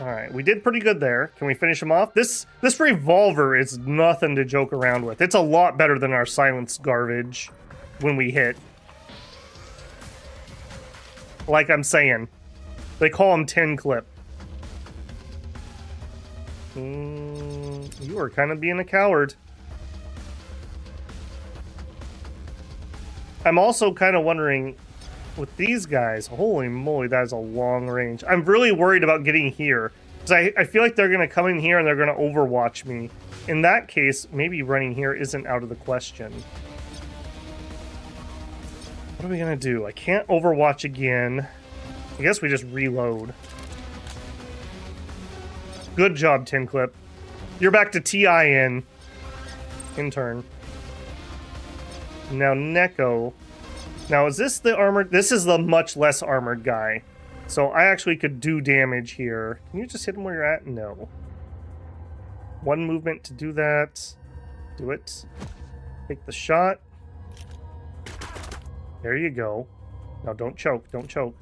Alright, we did pretty good there. Can we finish him off? This revolver is nothing to joke around with. It's a lot better than our silence garbage when we hit. Like I'm saying. They call him 10 clip. You are kind of being a coward. I'm also kind of wondering, with these guys, holy moly, that is a long range. I'm really worried about getting here. Because I feel like they're going to come in here and they're going to overwatch me. In that case, maybe running here isn't out of the question. What are we going to do? I can't overwatch again. I guess we just reload. Good job, Tin Clip. You're back to TIN. Intern. Now, Neko. Now, is this the armored? This is the much less armored guy. So I actually could do damage here. Can you just hit him where you're at? No. One movement to do that. Do it. Take the shot. There you go. Now, don't choke. Don't choke.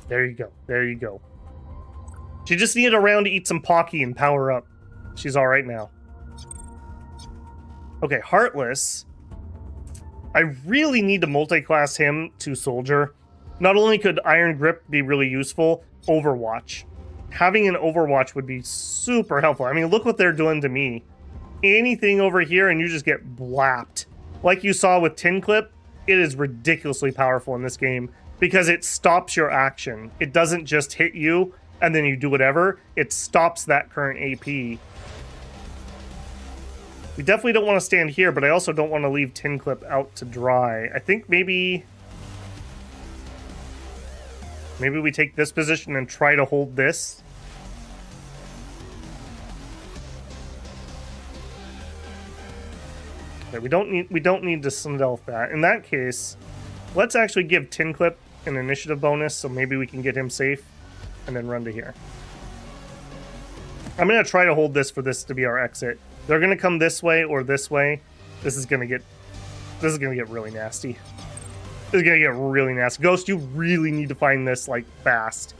There you go. There you go. She just needed a round to eat some Pocky and power up. She's alright now. Okay, Heartless. I really need to multi-class him to Soldier. Not only could Iron Grip be really useful, Overwatch. Having an Overwatch would be super helpful. I mean, look what they're doing to me. Anything over here and you just get blapped. Like you saw with Tin Clip, it is ridiculously powerful in this game because it stops your action. It doesn't just hit you and then you do whatever. It stops that current AP. We definitely don't want to stand here, but I also don't want to leave Tin Clip out to dry. I think maybe we take this position and try to hold this. Okay, we don't need to stealth that. In that case, let's actually give Tin Clip an initiative bonus, so maybe we can get him safe, and then run to here. I'm gonna try to hold this for this to be our exit. They're gonna come this way or this way. This is gonna get really nasty. This is gonna get really nasty. Ghost, you really need to find this like fast.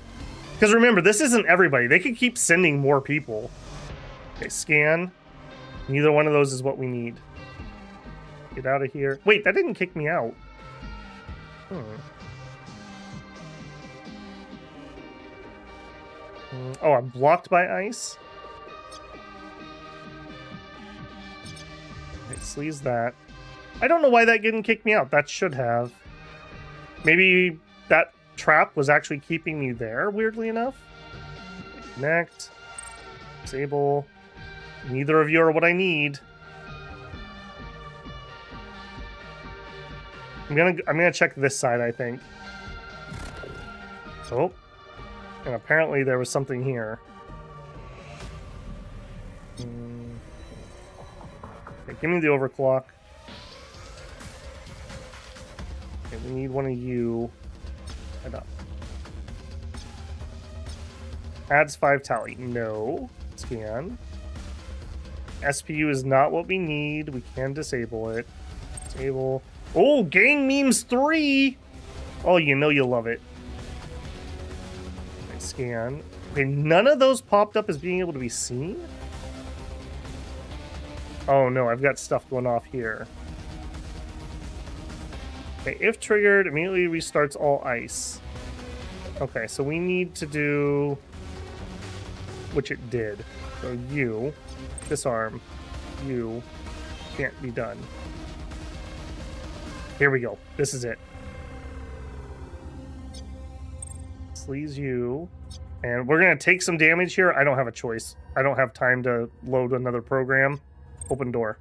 Because remember, this isn't everybody. They can keep sending more people. Okay, scan. Neither one of those is what we need. Get out of here. Wait, that didn't kick me out. Oh, I'm blocked by ice? Okay, sleaze that. I don't know why that didn't kick me out. That should have. Maybe that trap was actually keeping me there, weirdly enough. Connect. Disable. Neither of you are what I need. I'm gonna check this side, I think. Oh. And apparently there was something here. Okay, give me the overclock. Okay, we need one of you. Head up. Adds 5 tally. No. Scan. SPU is not what we need. We can disable it. Disable. Oh, gang memes 3! Oh, you know you love it. Okay, scan. Okay, none of those popped up as being able to be seen? Oh no, I've got stuff going off here. Okay, if triggered, immediately restarts all ice. Okay, so we need to do... which it did. So you, disarm, you, can't be done. Here we go. This is it. Sleaze you. And we're going to take some damage here. I don't have a choice. I don't have time to load another program. Open door.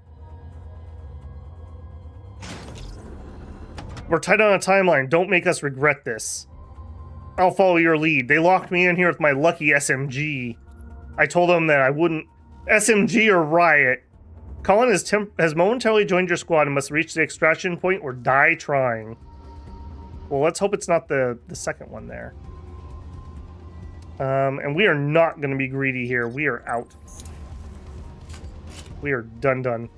We're tight on a timeline. Don't make us regret this. I'll follow your lead. They locked me in here with my lucky SMG. I told them that I wouldn't... SMG or riot. Colin has momentarily joined your squad and must reach the extraction point or die trying. Well, let's hope it's not the second one there. And we are not going to be greedy here. We are out. We are done.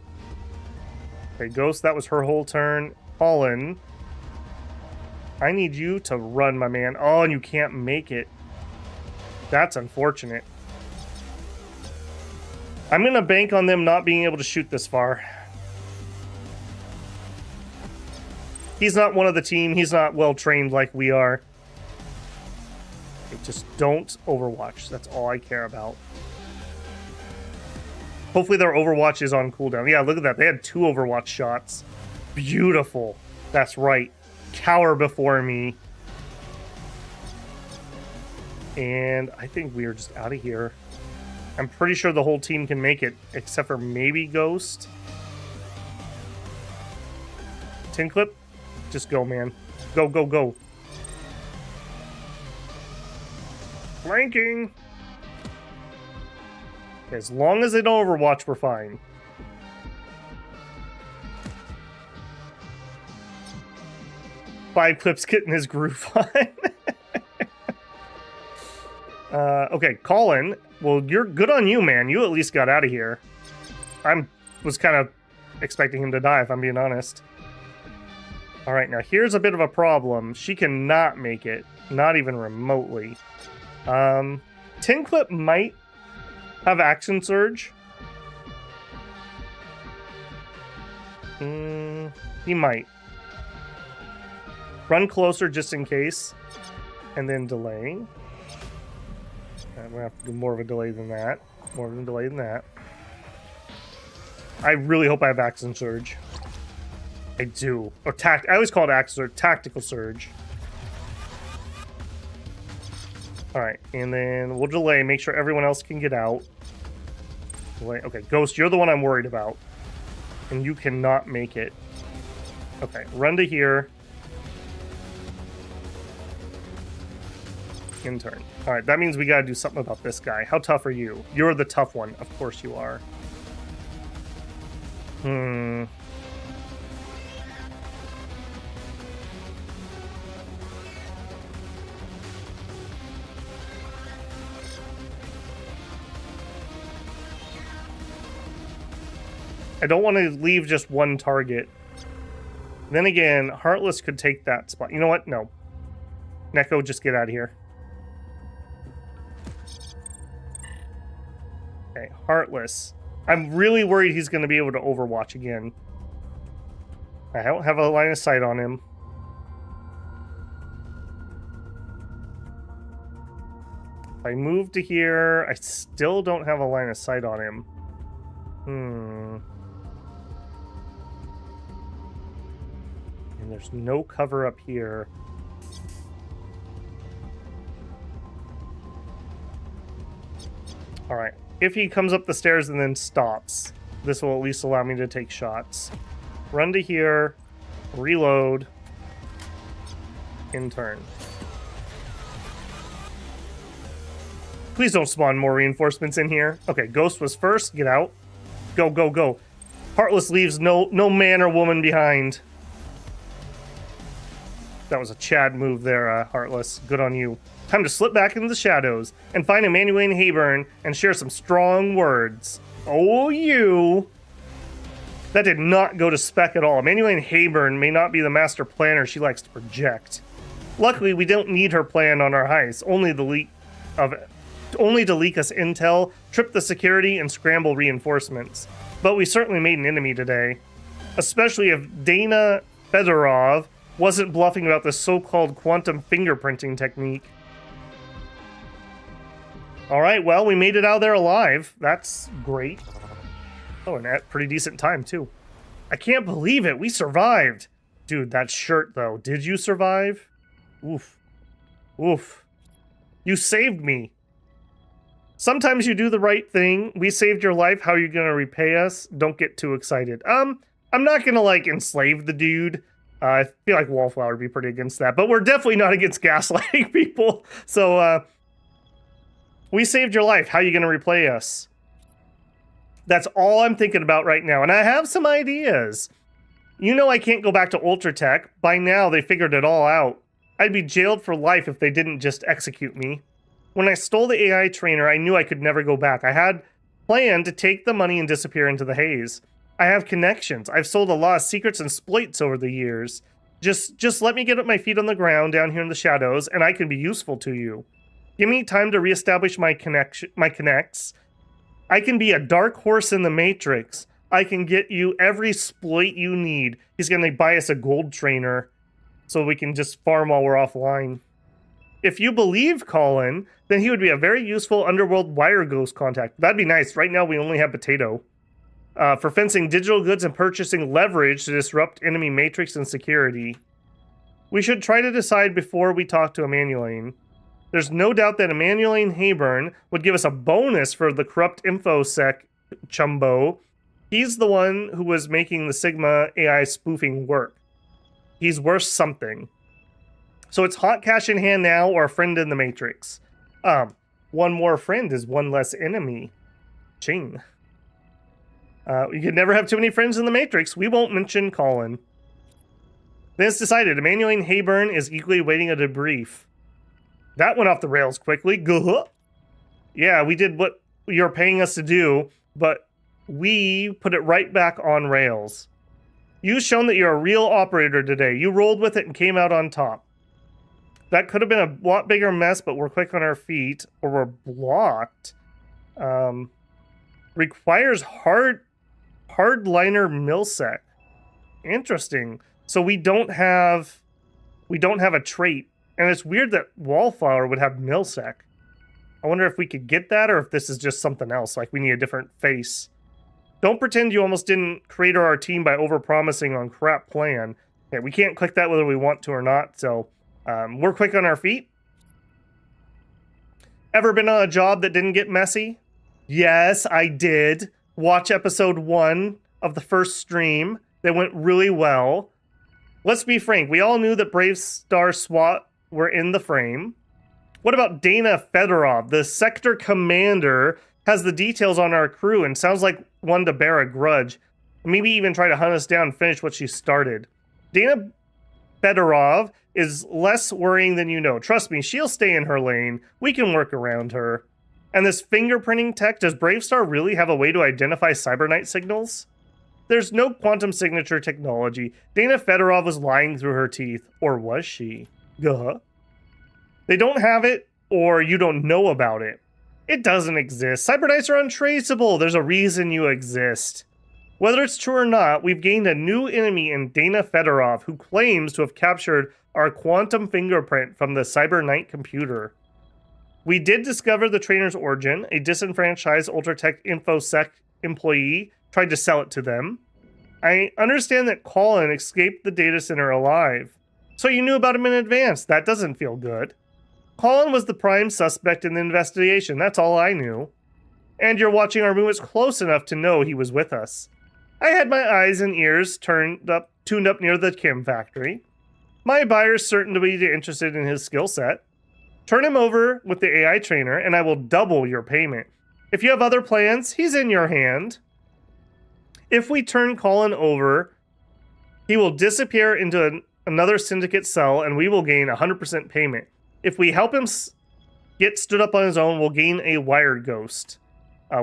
Okay, Ghost, that was her whole turn. Colin, I need you to run, my man. Oh, and you can't make it. That's unfortunate. I'm going to bank on them not being able to shoot this far. He's not one of the team. He's not well trained like we are. Just don't overwatch. That's all I care about. Hopefully their overwatch is on cooldown. Yeah, look at that. They had 2 overwatch shots. Beautiful. That's right. Cower before me. And I think we are just out of here. I'm pretty sure the whole team can make it, except for maybe Ghost. Tin Clip? Just go, man. Go. Flanking! As long as they don't overwatch, we're fine. Five Clips getting his groove on. Okay, Colin. Well, you're good on you, man. You at least got out of here. Was kind of expecting him to die, if I'm being honest. All right, now here's a bit of a problem. She cannot make it, not even remotely. Tin Clip might have Action Surge. He might. Run closer just in case, and then delay. I'm gonna have to do more of a delay than that. I really hope I have Action Surge. I do. Or I always call it Action Surge. Tactical Surge. Alright, and then we'll delay. Make sure everyone else can get out. Delay. Okay, Ghost, you're the one I'm worried about. And you cannot make it. Okay, run to here. Intern. Alright, that means we gotta do something about this guy. How tough are you? You're the tough one. Of course you are. I don't want to leave just one target. Then again, Heartless could take that spot. You know what? No. Neko, just get out of here. Okay, Heartless. I'm really worried he's going to be able to overwatch again. I don't have a line of sight on him. If I move to here, I still don't have a line of sight on him. And there's no cover up here. Alright. If he comes up the stairs and then stops, this will at least allow me to take shots. Run to here. Reload. Intern. Please don't spawn more reinforcements in here. Okay, Ghost was first. Get out. Go. Heartless leaves no man or woman behind. That was a Chad move there, Heartless. Good on you. Time to slip back into the shadows and find Emanuele Hayburn and share some strong words. Oh, you. That did not go to spec at all. Emanuele Hayburn may not be the master planner she likes to project. Luckily, we don't need her plan on our heist. Only to leak us intel, trip the security, and scramble reinforcements. But we certainly made an enemy today. Especially if Dana Fedorov wasn't bluffing about the so-called quantum fingerprinting technique. Alright, well, we made it out of there alive. That's great. Oh, and at pretty decent time, too. I can't believe it. We survived. Dude, that shirt, though. Did you survive? Oof. Oof. You saved me. Sometimes you do the right thing. We saved your life. How are you going to repay us? Don't get too excited. I'm not going to, like, enslave the dude. I feel like Wallflower would be pretty against that, but we're definitely not against gaslighting people. So we saved your life. How are you going to replay us? That's all I'm thinking about right now, and I have some ideas. You know I can't go back to Ultratech. By now, they figured it all out. I'd be jailed for life if they didn't just execute me. When I stole the AI trainer, I knew I could never go back. I had planned to take the money and disappear into the haze. I have connections. I've sold a lot of secrets and exploits over the years. Just let me get up my feet on the ground down here in the shadows, and I can be useful to you. Give me time to reestablish my connects. I can be a dark horse in the Matrix. I can get you every exploit you need. He's going to buy us a gold trainer so we can just farm while we're offline. If you believe Colin, then he would be a very useful underworld wire ghost contact. That'd be nice. Right now we only have Potato. For fencing digital goods and purchasing leverage to disrupt enemy matrix and security. We should try to decide before we talk to Emmanueline. There's no doubt that Emmanueline Hayburn would give us a bonus for the corrupt infosec chumbo. He's the one who was making the Sigma AI spoofing work. He's worth something. So it's hot cash in hand now or a friend in the Matrix. One more friend is one less enemy. Ching. You can never have too many friends in the Matrix. We won't mention Colin. Then it's decided. Emmanueline Hayburn is equally awaiting a debrief. That went off the rails quickly. Gah. Yeah, we did what you're paying us to do, but we put it right back on rails. You've shown that you're a real operator today. You rolled with it and came out on top. That could have been a lot bigger mess, but we're quick on our feet, or we're blocked. Requires hardliner millsec. Interesting. So we don't have a trait, and it's weird that Wallflower would have millsec. I wonder if we could get that, or if this is just something else. Like we need a different face. Don't pretend you almost didn't crater our team by overpromising on crap plan. Okay, we can't click that whether we want to or not. So we're quick on our feet. Ever been on a job that didn't get messy? Yes, I did. Watch episode 1 of the first stream. That went really well. Let's be frank. We all knew that Brave Star SWAT were in the frame. What about Dana Fedorov? The sector commander has the details on our crew and sounds like one to bear a grudge. Maybe even try to hunt us down and finish what she started. Dana Fedorov is less worrying than you know. Trust me, she'll stay in her lane. We can work around her. And this fingerprinting tech, does Bravestar really have a way to identify cyberknight signals? There's no quantum signature technology. Dana Fedorov was lying through her teeth. Or was she? Gah. They don't have it, or you don't know about it. It doesn't exist. Cyberknights are untraceable. There's a reason you exist. Whether it's true or not, we've gained a new enemy in Dana Fedorov, who claims to have captured our quantum fingerprint from the cyberknight computer. We did discover the trainer's origin. A disenfranchised Ultratech InfoSec employee tried to sell it to them. I understand that Colin escaped the data center alive. So you knew about him in advance. That doesn't feel good. Colin was the prime suspect in the investigation. That's all I knew. And you're watching our movements close enough to know he was with us. I had my eyes and ears tuned up near the Kim factory. My buyer's certain to be interested in his skill set. Turn him over with the AI trainer, and I will double your payment. If you have other plans, he's in your hand. If we turn Colin over, he will disappear into another syndicate cell, and we will gain 100% payment. If we help him get stood up on his own, we'll gain a wire ghost.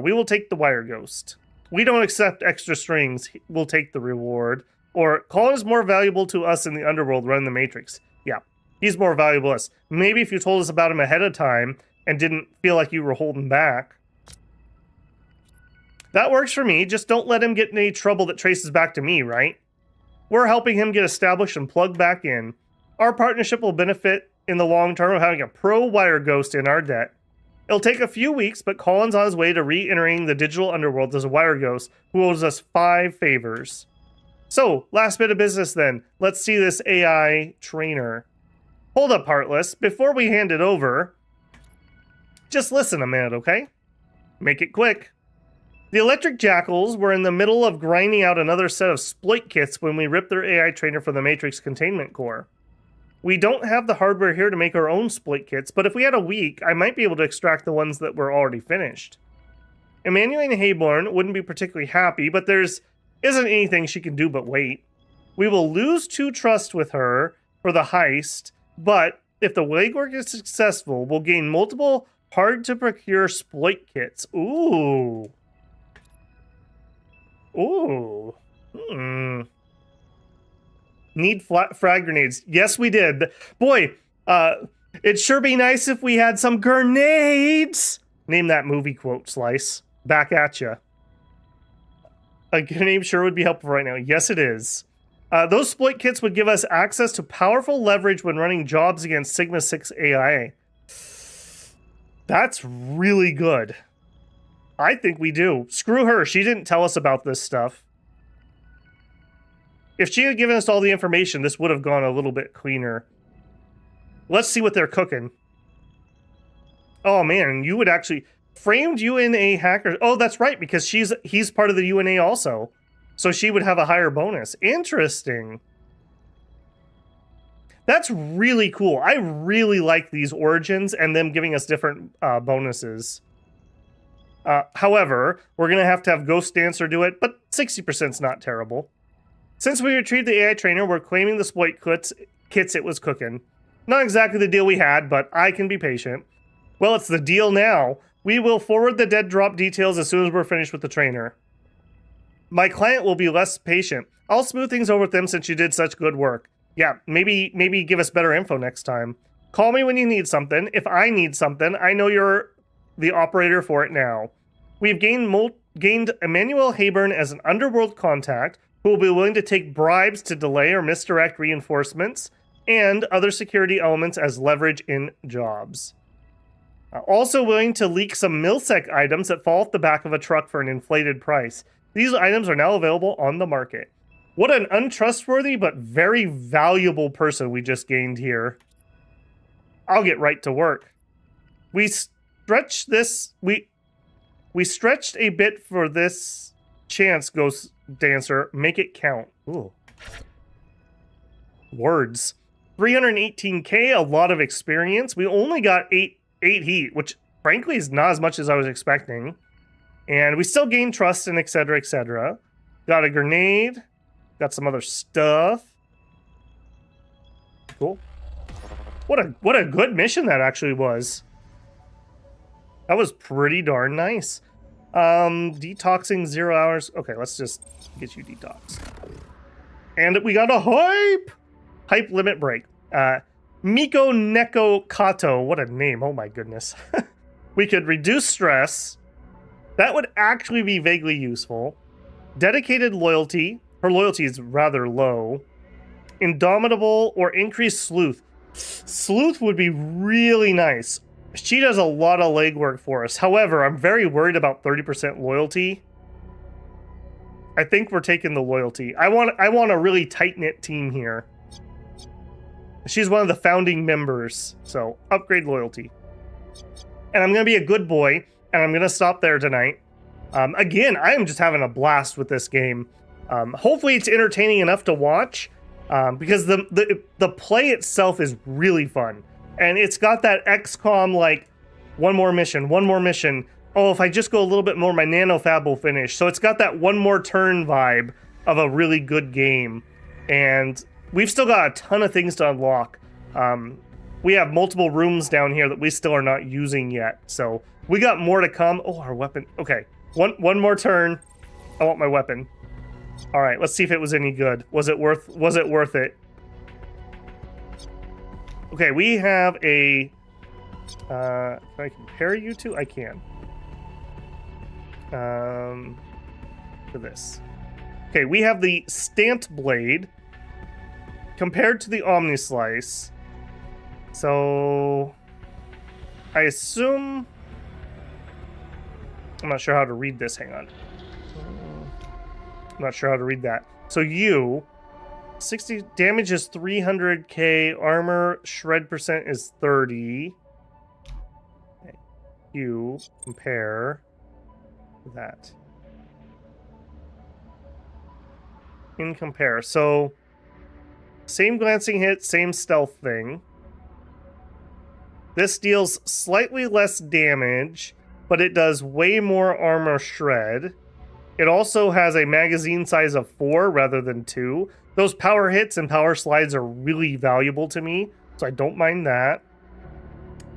We will take the wire ghost. We don't accept extra strings. We'll take the reward. Or Colin is more valuable to us in the underworld running the Matrix. Yeah, he's more valuable to us. Maybe if you told us about him ahead of time and didn't feel like you were holding back. That works for me. Just don't let him get in any trouble that traces back to me, right? We're helping him get established and plugged back in. Our partnership will benefit in the long term of having a pro wire ghost in our debt. It'll take a few weeks, but Colin's on his way to re-entering the digital underworld as a wire ghost who owes us 5 favors. So, last bit of business then. Let's see this AI trainer. Hold up, Heartless. Before we hand it over, just listen a minute, okay? Make it quick. The electric jackals were in the middle of grinding out another set of exploit kits when we ripped their AI trainer from the Matrix containment core. We don't have the hardware here to make our own exploit kits, but if we had a week, I might be able to extract the ones that were already finished. Emmanuel Hayborn wouldn't be particularly happy, but isn't anything she can do but wait. We will lose 2 trust with her for the heist, but if the legwork is successful, we'll gain multiple hard-to-procure exploit kits. Ooh. Ooh. Need frag grenades. Yes, we did. Boy, it'd sure be nice if we had some grenades. Name that movie quote, Slice. Back at ya. A name sure would be helpful right now. Yes, it is. Those exploit kits would give us access to powerful leverage when running jobs against Sigma 6 AI. That's really good. I think we do. Screw her. She didn't tell us about this stuff. If she had given us all the information, this would have gone a little bit cleaner. Let's see what they're cooking. Oh man, you would actually... Framed UNA hacker... Oh, that's right, because he's part of the UNA also. So she would have a higher bonus. Interesting. That's really cool. I really like these origins and them giving us different bonuses. However, we're going to have Ghost Dancer do it, but 60% is not terrible. Since we retrieved the AI trainer, we're claiming the exploit kits it was cooking. Not exactly the deal we had, but I can be patient. Well, it's the deal now. We will forward the dead drop details as soon as we're finished with the trainer. My client will be less patient. I'll smooth things over with them since you did such good work. Yeah, maybe give us better info next time. Call me when you need something. If I need something, I know you're the operator for it now. We've gained Emmanuel Hayborn as an underworld contact who will be willing to take bribes to delay or misdirect reinforcements and other security elements as leverage in jobs. Also willing to leak some MilSec items that fall off the back of a truck for an inflated price. These items are now available on the market. What an untrustworthy but very valuable person we just gained here. I'll get right to work. We stretched a bit for this chance, Ghost Dancer. Make it count. Ooh. Words. 318k, a lot of experience. We only got 8 heat, which frankly is not as much as I was expecting. And we still gain trust and etc, etc. Got a grenade. Got some other stuff. Cool. What a good mission that actually was. That was pretty darn nice. Detoxing 0 hours. Okay, let's just get you detoxed. And we got a hype limit break. Miko Neko Kato. What a name. Oh my goodness. We could reduce stress. That would actually be vaguely useful. Dedicated loyalty. Her loyalty is rather low. Indomitable or increased sleuth. Sleuth would be really nice. She does a lot of legwork for us. However, I'm very worried about 30% loyalty. I think we're taking the loyalty. I want a really tight-knit team here. She's one of the founding members, so upgrade loyalty. And I'm going to be a good boy, and I'm going to stop there tonight. Again, I am just having a blast with this game. Hopefully it's entertaining enough to watch, because the play itself is really fun. And it's got that XCOM, like, one more mission. Oh, if I just go a little bit more, my nanofab will finish. So it's got that one more turn vibe of a really good game. And we've still got a ton of things to unlock. We have multiple rooms down here that we still are not using yet. So we got more to come. Oh, our weapon. Okay, one more turn. I want my weapon. All right, let's see if it was any good. Was it worth it? Okay, we have a... can I compare you two? I can. To this. Okay, we have the Stant Blade compared to the Omnislice. So... I assume... I'm not sure how to read this. Hang on. I'm not sure how to read that. So you... 60 damage is 300k, armor shred percent is 30. You compare that. in compare. So, same glancing hit, same stealth thing. This deals slightly less damage, but it does way more armor shred. It also has a magazine size of 4 rather than 2. Those power hits and power slides are really valuable to me, so I don't mind that.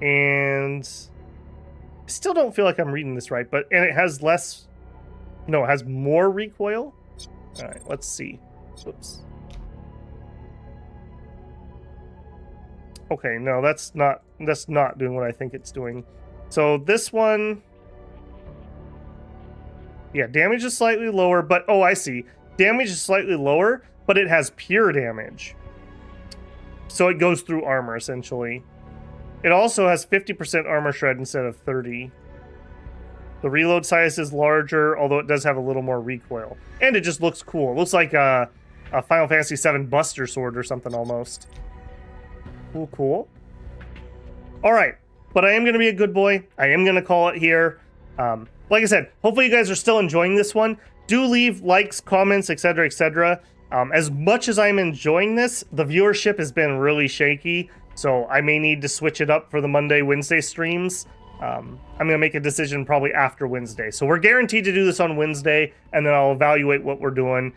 And I still don't feel like I'm reading this right, and it has less... No, it has more recoil? Alright, let's see. Whoops. Okay, no, that's not doing what I think it's doing. So this one... Yeah, damage is slightly lower, but... Oh, I see. Damage is slightly lower, but it has pure damage. So it goes through armor, essentially. It also has 50% armor shred instead of 30. The reload size is larger, although it does have a little more recoil. And it just looks cool. It looks like a Final Fantasy VII Buster Sword or something almost. Cool, cool. Alright, but I am going to be a good boy. I am going to call it here. Like I said, hopefully you guys are still enjoying this one. Do leave likes, comments, etc., etc. As much as I'm enjoying this, the viewership has been really shaky, so I may need to switch it up for the Monday, Wednesday streams. I'm going to make a decision probably after Wednesday. So we're guaranteed to do this on Wednesday, and then I'll evaluate what we're doing.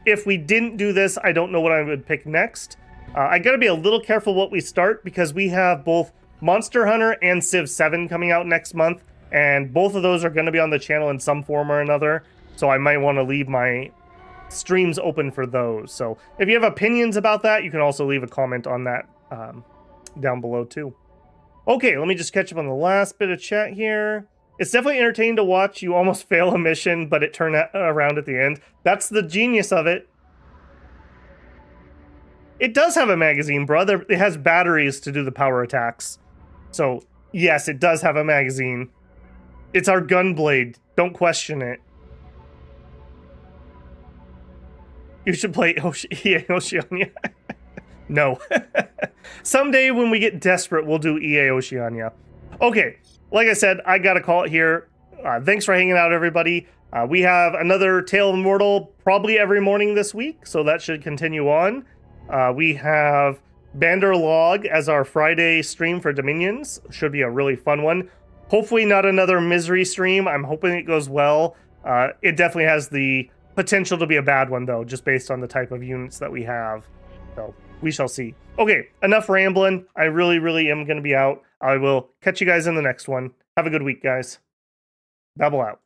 If we didn't do this, I don't know what I would pick next. I got to be a little careful what we start, because we have both Monster Hunter and Civ 7 coming out next month, and both of those are going to be on the channel in some form or another, so I might want to leave my streams open for those. So if you have opinions about that, you can also leave a comment on that down below too. Okay, let me just catch up on the last bit of chat here. It's definitely entertaining to watch. You almost fail a mission, but it turned around at the end. That's the genius of it. It does have a magazine, brother. It has batteries to do the power attacks. So, yes, it does have a magazine. It's our Gunblade. Don't question it. You should play EA Oceania. No. Someday when we get desperate, we'll do EA Oceania. Okay, like I said, I gotta call it here. Thanks for hanging out, everybody. We have another Tale of Immortal probably every morning this week, so that should continue on. We have Bandar Log as our Friday stream for Dominions. Should be a really fun one. Hopefully not another misery stream. I'm hoping it goes well. It definitely has the potential to be a bad one, though, just based on the type of units that we have. So we shall see. Okay, enough rambling. I really, really am going to be out. I will catch you guys in the next one. Have a good week, guys. Babble out.